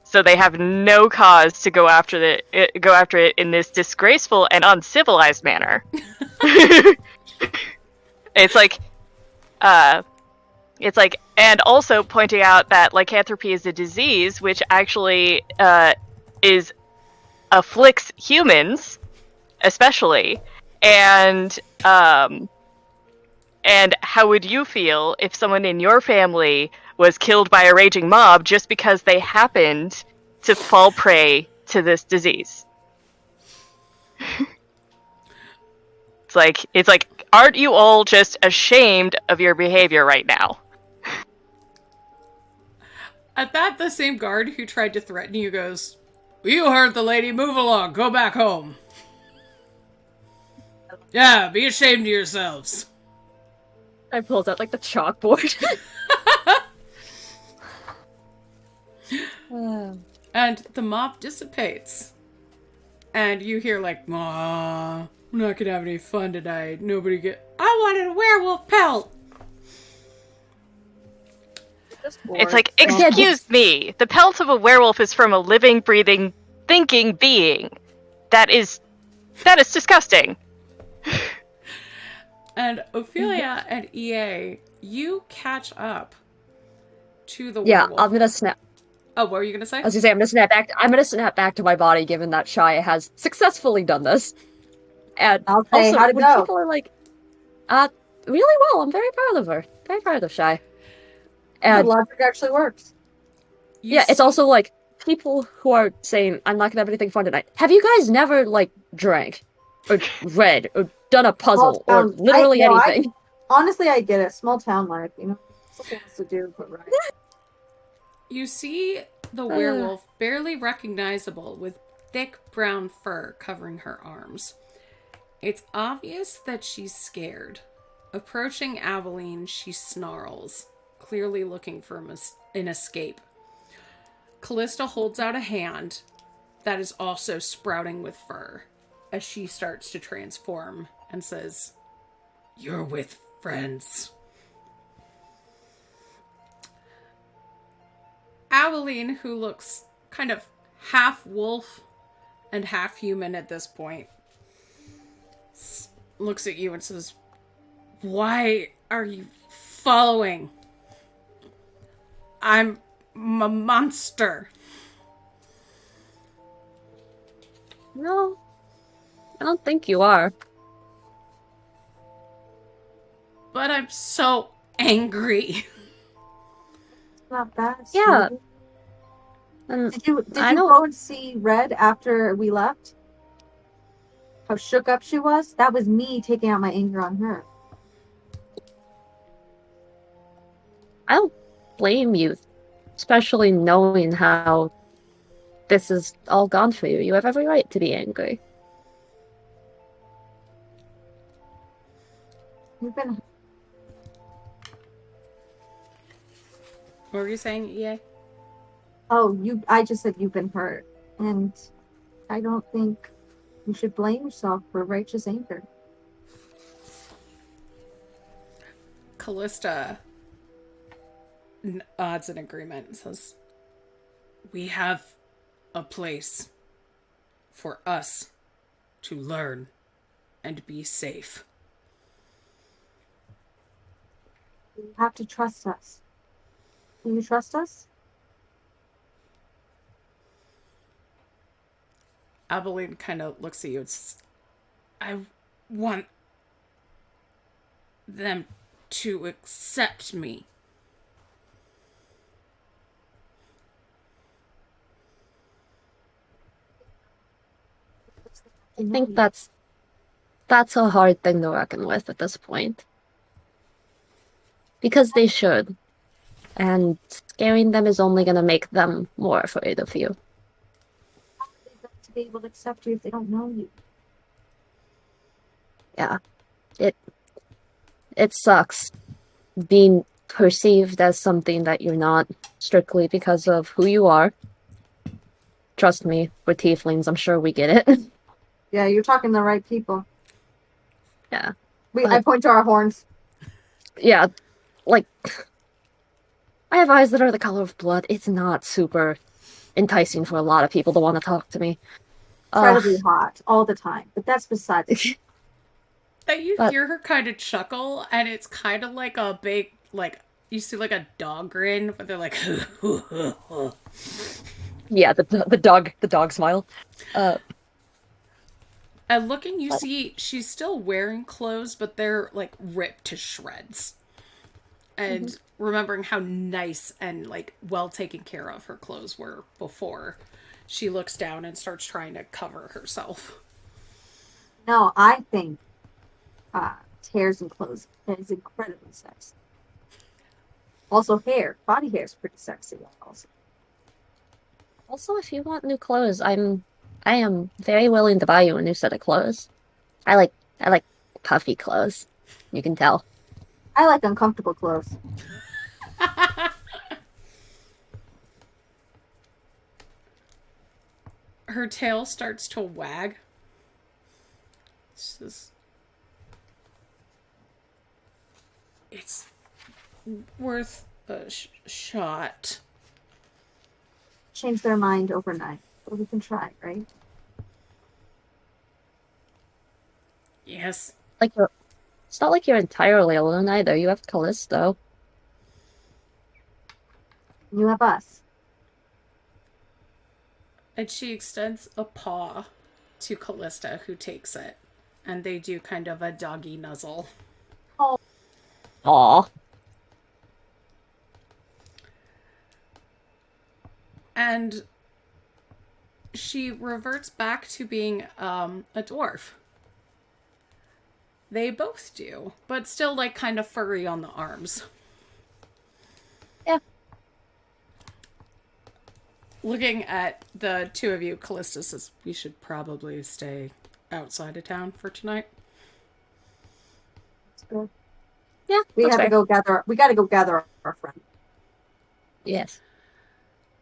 So they have no cause to go after it in this disgraceful and uncivilized manner. It's like, and also pointing out that lycanthropy is a disease which actually afflicts humans, especially, and how would you feel if someone in your family was killed by a raging mob just because they happened to fall prey to this disease? It's like, aren't you all just ashamed of your behavior right now? At that, the same guard who tried to threaten you goes, "You heard the lady, move along, go back home. Yeah, be ashamed of yourselves." I pulls out like the chalkboard. And the mob dissipates. And you hear like, "Aw, we're not gonna have any fun tonight. I wanted a werewolf pelt." It's like, excuse me, the pelt of a werewolf is from a living, breathing, thinking being. That is disgusting. And Ophelia and EA, you catch up to the Yeah, werewolf. I'm gonna snap. Oh, what were you gonna say? I was gonna say, I'm gonna snap back to my body, given that Shy has successfully done this. And I'll say, also, how'd it when go? people are like, really well, I'm very proud of her. Very proud of Shy. The And logic actually works. You yeah, it's see- also like, people who are saying, I'm not gonna have anything fun tonight. Have you guys never, like, drank? Or read? Or done a puzzle? Small Or town- literally anything? Honestly, I get it. Small town life, something else to do, but right. You see the werewolf barely recognizable with thick brown fur covering her arms. It's obvious that she's scared. Approaching Aveline, she snarls, clearly looking for an escape. Callista holds out a hand that is also sprouting with fur as she starts to transform and says, "You're with friends." Aveline, who looks kind of half wolf and half human at this point, looks at you and says, "Why are you following? I'm a monster." No, I don't think you are. But I'm so angry. Not bad. Yeah. sweetie. And Did you I don't- go and see Red after we left? How shook up she was? That was me taking out my anger on her. I don't blame you, especially knowing how this is all gone for you. You have every right to be angry. You've been What were you saying, EA? I just said you've been hurt. And I don't think you should blame yourself for righteous anger. Callista nods in agreement and says, "We have a place for us to learn and be safe." You have to trust us. Do you trust us? Aveline kind of looks at you and says, "I want them to accept me." I think that's a hard thing to reckon with at this point. Because they should. And scaring them is only going to make them more afraid of you. How are they going to be able to accept you if they don't know you? Yeah. It sucks being perceived as something that you're not strictly because of who you are. Trust me, we're tieflings, I'm sure we get it. Yeah, you're talking to the right people. Yeah. I point to our horns. Yeah, like, I have eyes that are the color of blood. It's not super enticing for a lot of people to want to talk to me. Incredibly hot all the time, but that's besides. That you hear her kind of chuckle, and it's kind of like a big, like, you see like a dog grin, but they're like, yeah, the dog smile. And looking, you see she's still wearing clothes, but they're like ripped to shreds. And remembering how nice and like well taken care of her clothes were before, she looks down and starts trying to cover herself. No, I think tears and clothes is incredibly sexy. Also, body hair is pretty sexy. Also, if you want new clothes, I am very willing to buy you a new set of clothes. I like puffy clothes. You can tell. I like uncomfortable clothes. Her tail starts to wag. It's worth a shot. Change their mind overnight, but we can try, right? Yes. It's not like you're entirely alone either. You have Callisto. You have us. And she extends a paw to Callista, who takes it. And they do kind of a doggy nuzzle. Aww. And she reverts back to being a dwarf. They both do, but still like kind of furry on the arms. Yeah. Looking at the two of you, Callista says we should probably stay outside of town for tonight. That's good. Yeah, We got to go gather our friend. Yes.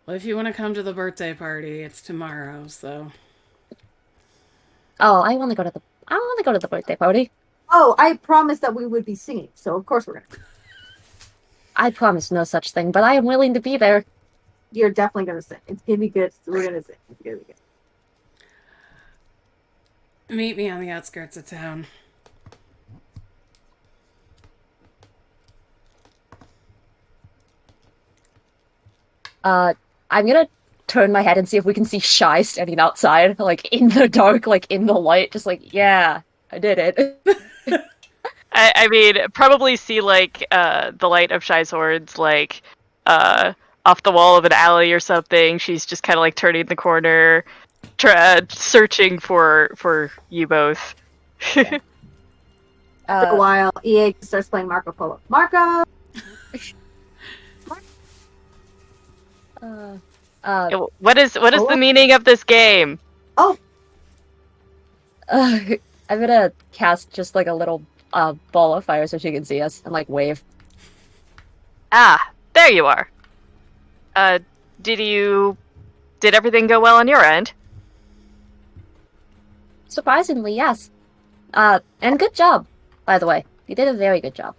Well, if you want to come to the birthday party, it's tomorrow, so. Oh, I want to go to the birthday party. Oh, I promised that we would be singing, so of course we're gonna. I promise no such thing, but I am willing to be there. You're definitely gonna sing. It's gonna be good. We're gonna sing. It's gonna be good. Meet me on the outskirts of town. I'm gonna turn my head and see if we can see Shy standing outside, like in the dark, like in the light, just like, yeah, I did it. I mean, probably see like the light of Shy's horns, like off the wall of an alley or something. She's just kind of like turning the corner, searching for you both. Yeah. After a while, EA starts playing Marco Polo. Marco. What is the meaning of this game? Oh. I'm gonna cast just like a little ball of fire so she can see us and like wave. Ah, there you are. Did everything go well on your end? Surprisingly, yes. And good job, by the way. You did a very good job.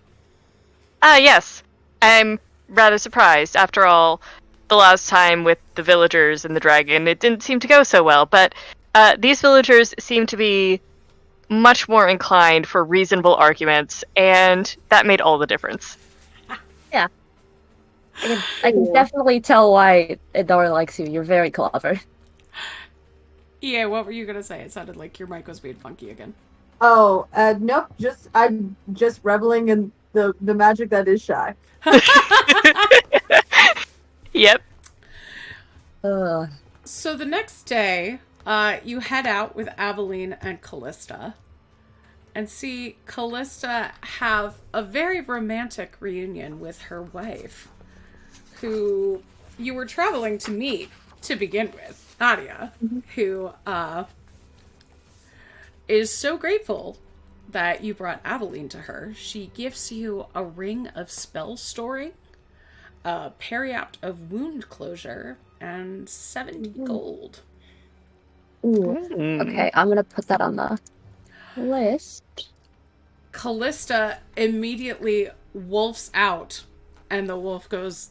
Yes. I'm rather surprised. After all, the last time with the villagers and the dragon, it didn't seem to go so well, but these villagers seem to be much more inclined for reasonable arguments, and that made all the difference. Yeah. I can definitely tell why Adora likes you. You're very clever. Yeah, what were you gonna say? It sounded like your mic was being funky again. Oh, nope. I'm just reveling in the magic that is Shy. Yep. So the next day, you head out with Aveline and Callista and see Callista have a very romantic reunion with her wife, who you were traveling to meet to begin with, Nadia, who is so grateful that you brought Aveline to her. She gifts you a ring of spell storing, a periapt of wound closure, and 70 gold. Ooh. Okay, I'm gonna put that on the list. Callista immediately wolfs out, and the wolf goes,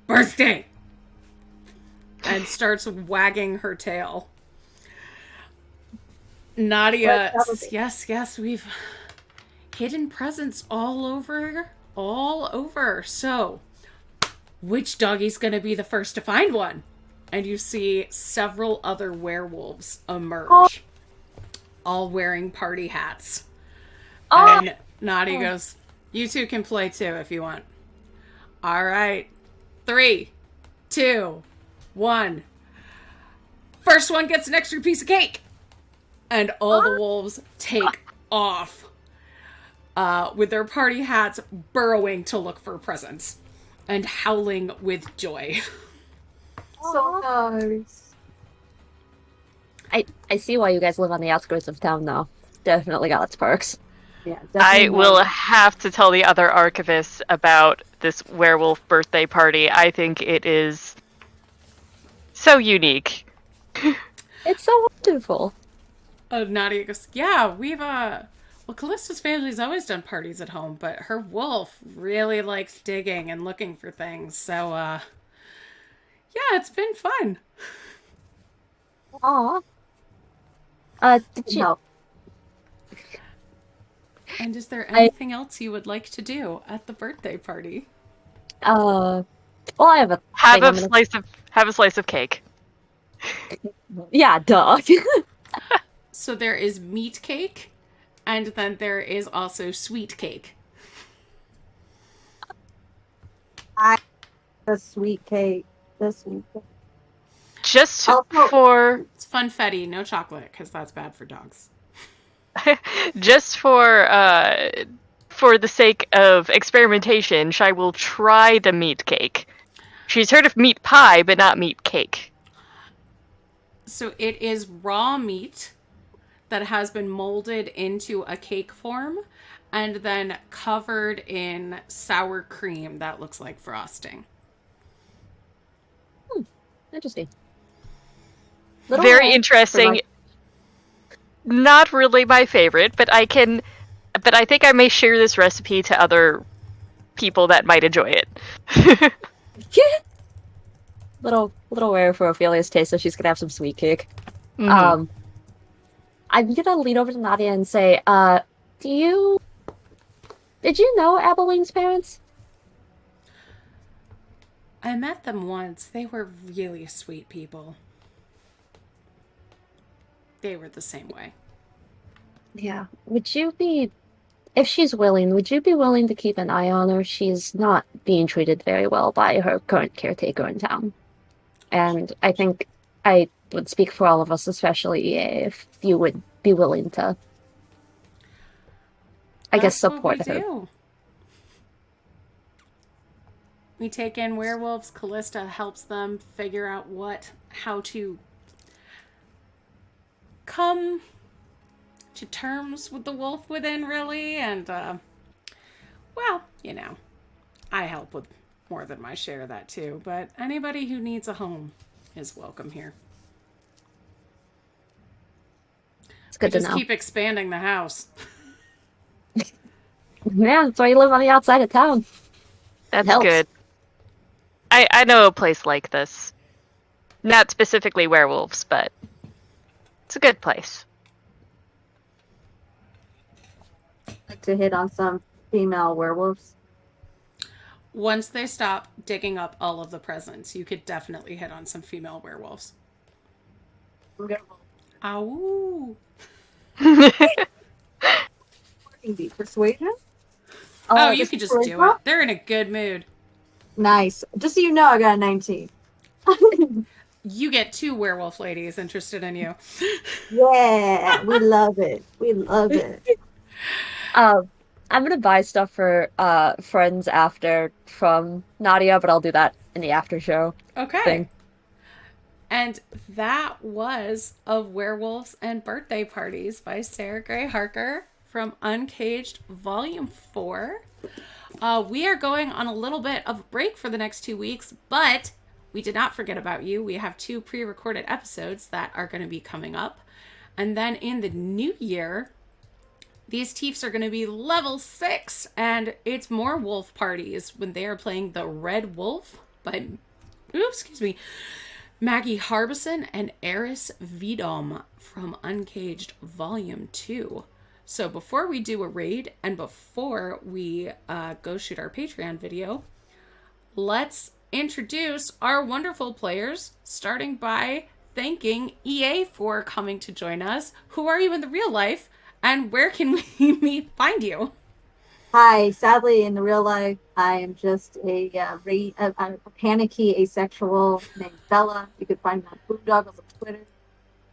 "Birthday!" and starts wagging her tail. Nadia says, yes, we've hidden presents all over. So, which doggy's gonna be the first to find one? And you see several other werewolves emerge, all wearing party hats. And Nadia goes, "You two can play too if you want." All right. 3, 2, 1. First one gets an extra piece of cake. And all the wolves take off with their party hats, burrowing to look for presents and howling with joy. So nice. I see why you guys live on the outskirts of town, though. Definitely got its perks. Yeah, I will have to tell the other archivists about this werewolf birthday party. I think it is so unique. It's so wonderful. Nadia goes, "Yeah, we've, well, Callista's family's always done parties at home, but her wolf really likes digging and looking for things, so, yeah, it's been fun." Aw. Did you... No. And is there anything else you would like to do at the birthday party? Well, I have a Have thing a slice of cake. Yeah, duh. So there is meat cake, and then there is also sweet cake. The sweet cake. The sweet cake. Just Also- for It's funfetti, no chocolate, because that's bad for dogs. just for the sake of experimentation, Shai will try the meat cake. She's heard of meat pie, but not meat cake. So it is raw meat that has been molded into a cake form and then covered in sour cream that looks like frosting. Interesting. Very interesting. Not really my favorite, but I think I may share this recipe to other people that might enjoy it. little rare for Ophelia's taste, so she's gonna have some sweet cake. Mhm. I'm gonna lean over to Nadia and say, did you know Abeline's parents? I met them once. They were really sweet people. They were the same way. Yeah. If she's willing, would you be willing to keep an eye on her? She's not being treated very well by her current caretaker in town. And I think I would speak for all of us, especially if you would be willing to, I guess, support That's what we her. do. We take in werewolves. Callista helps them figure out how to come to terms with the wolf within, really. And, well, I help with more than my share of that, too. But anybody who needs a home is welcome here. It's good We to just know. keep expanding the house. Yeah, that's why you live on the outside of town. That's Helps. good. I know a place like this. Not specifically werewolves, but it's a good place. Like to hit on some female werewolves. Once they stop digging up all of the presents, you could definitely hit on some female werewolves. Ow! Persuasion? Oh, you could just do it. They're in a good mood. Nice. Just so you know, I got a 19. You get 2 werewolf ladies interested in you. Yeah, we love it. We love it. I'm gonna buy stuff for friends after from Nadia, but I'll do that in the after show Okay. thing. And that was Of Werewolves and Birthday Parties by Sarah Gray Harker from Uncaged Volume 4. We are going on a little bit of a break for the next 2 weeks, but we did not forget about you. We have 2 pre-recorded episodes that are going to be coming up. And then in the new year, these Tiefs are going to be level 6, and it's more wolf parties when they are playing The Red Wolf by, Maggie Harbison and Eris Vidom from Uncaged Volume 2. So before we do a raid and before we go shoot our Patreon video, let's introduce our wonderful players, starting by thanking EA for coming to join us. Who are you in the real life, and where can we find you? Hi, sadly, in the real life, I am just a panicky asexual named Bella. You can find me on Boondoggles on Twitter.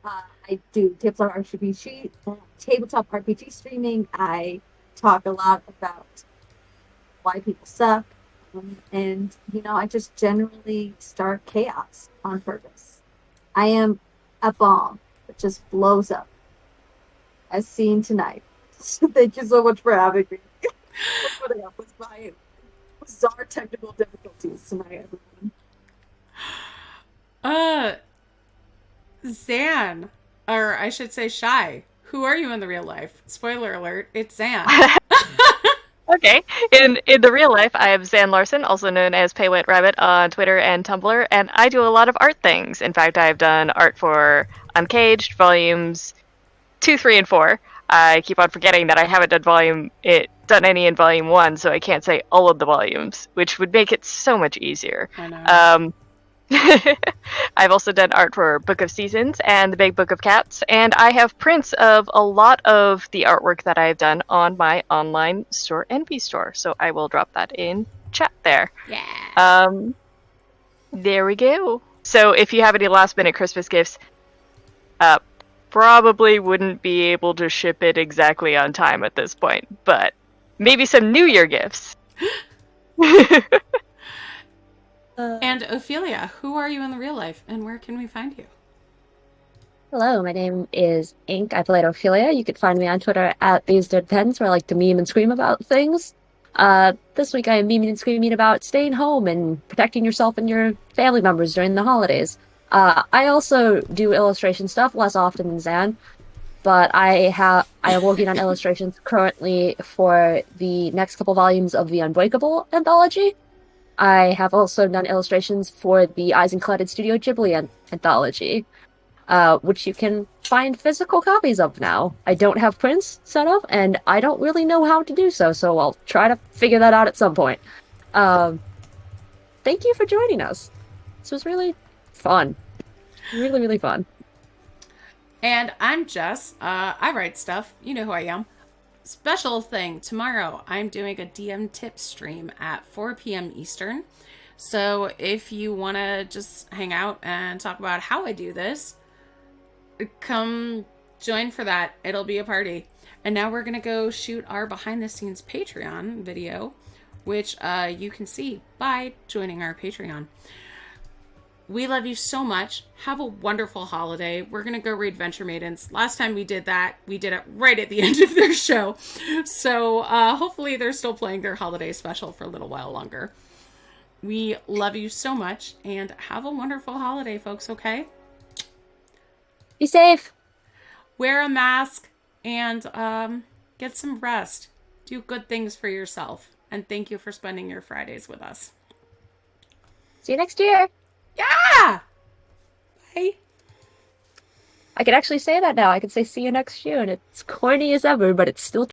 I do tips on tabletop RPG streaming. I talk a lot about why people suck. And, I just generally start chaos on purpose. I am a bomb that just blows up, as seen tonight. So thank you so much for having me. Putting up with my bizarre technical difficulties tonight, everyone. Zan, or I should say Shy. Who are you in the real life? Spoiler alert, it's Zan. Okay. In the real life, I am Zan Larson, also known as Paywet Rabbit on Twitter and Tumblr, and I do a lot of art things. In fact, I've done art for Uncaged Volumes 2, 3, and 4. I keep on forgetting that I haven't done any in Volume 1, so I can't say all of the volumes, which would make it so much easier. I know. I've also done art for Book of Seasons and the Big Book of Cats, and I have prints of a lot of the artwork that I've done on my online store, Envy Store, so I will drop that in chat there. Yeah. There we go. So if you have any last-minute Christmas gifts, probably wouldn't be able to ship it exactly on time at this point, but maybe some New Year gifts. And Ophelia, who are you in the real life, and where can we find you? Hello, my name is Ink. I play Ophelia. You can find me on Twitter at TheseDeadPens, where I like to meme and scream about things. This week I am memeing and screaming about staying home and protecting yourself and your family members during the holidays. I also do illustration stuff less often than Zan, but I am working on illustrations currently for the next couple volumes of the Unbreakable Anthology. I have also done illustrations for the Eisenkleided Studio Ghibli Anthology, which you can find physical copies of now. I don't have prints set up, and I don't really know how to do so I'll try to figure that out at some point. Thank you for joining us. This was really fun. Really, really fun. And I'm Jess. I write stuff. You know who I am. Special thing, tomorrow I'm doing a DM tip stream at 4 p.m. Eastern. So if you want to just hang out and talk about how I do this, come join for that. It'll be a party. And now we're going to go shoot our behind the scenes Patreon video, which you can see by joining our Patreon. We love you so much. Have a wonderful holiday. We're going to go read Venture Maidens. Last time we did that, we did it right at the end of their show. So hopefully they're still playing their holiday special for a little while longer. We love you so much, and have a wonderful holiday, folks, okay? Be safe. Wear a mask, and get some rest. Do good things for yourself. And thank you for spending your Fridays with us. See you next year. Yeah! Bye. I can actually say that now. I can say see you next year, and it's corny as ever, but it's still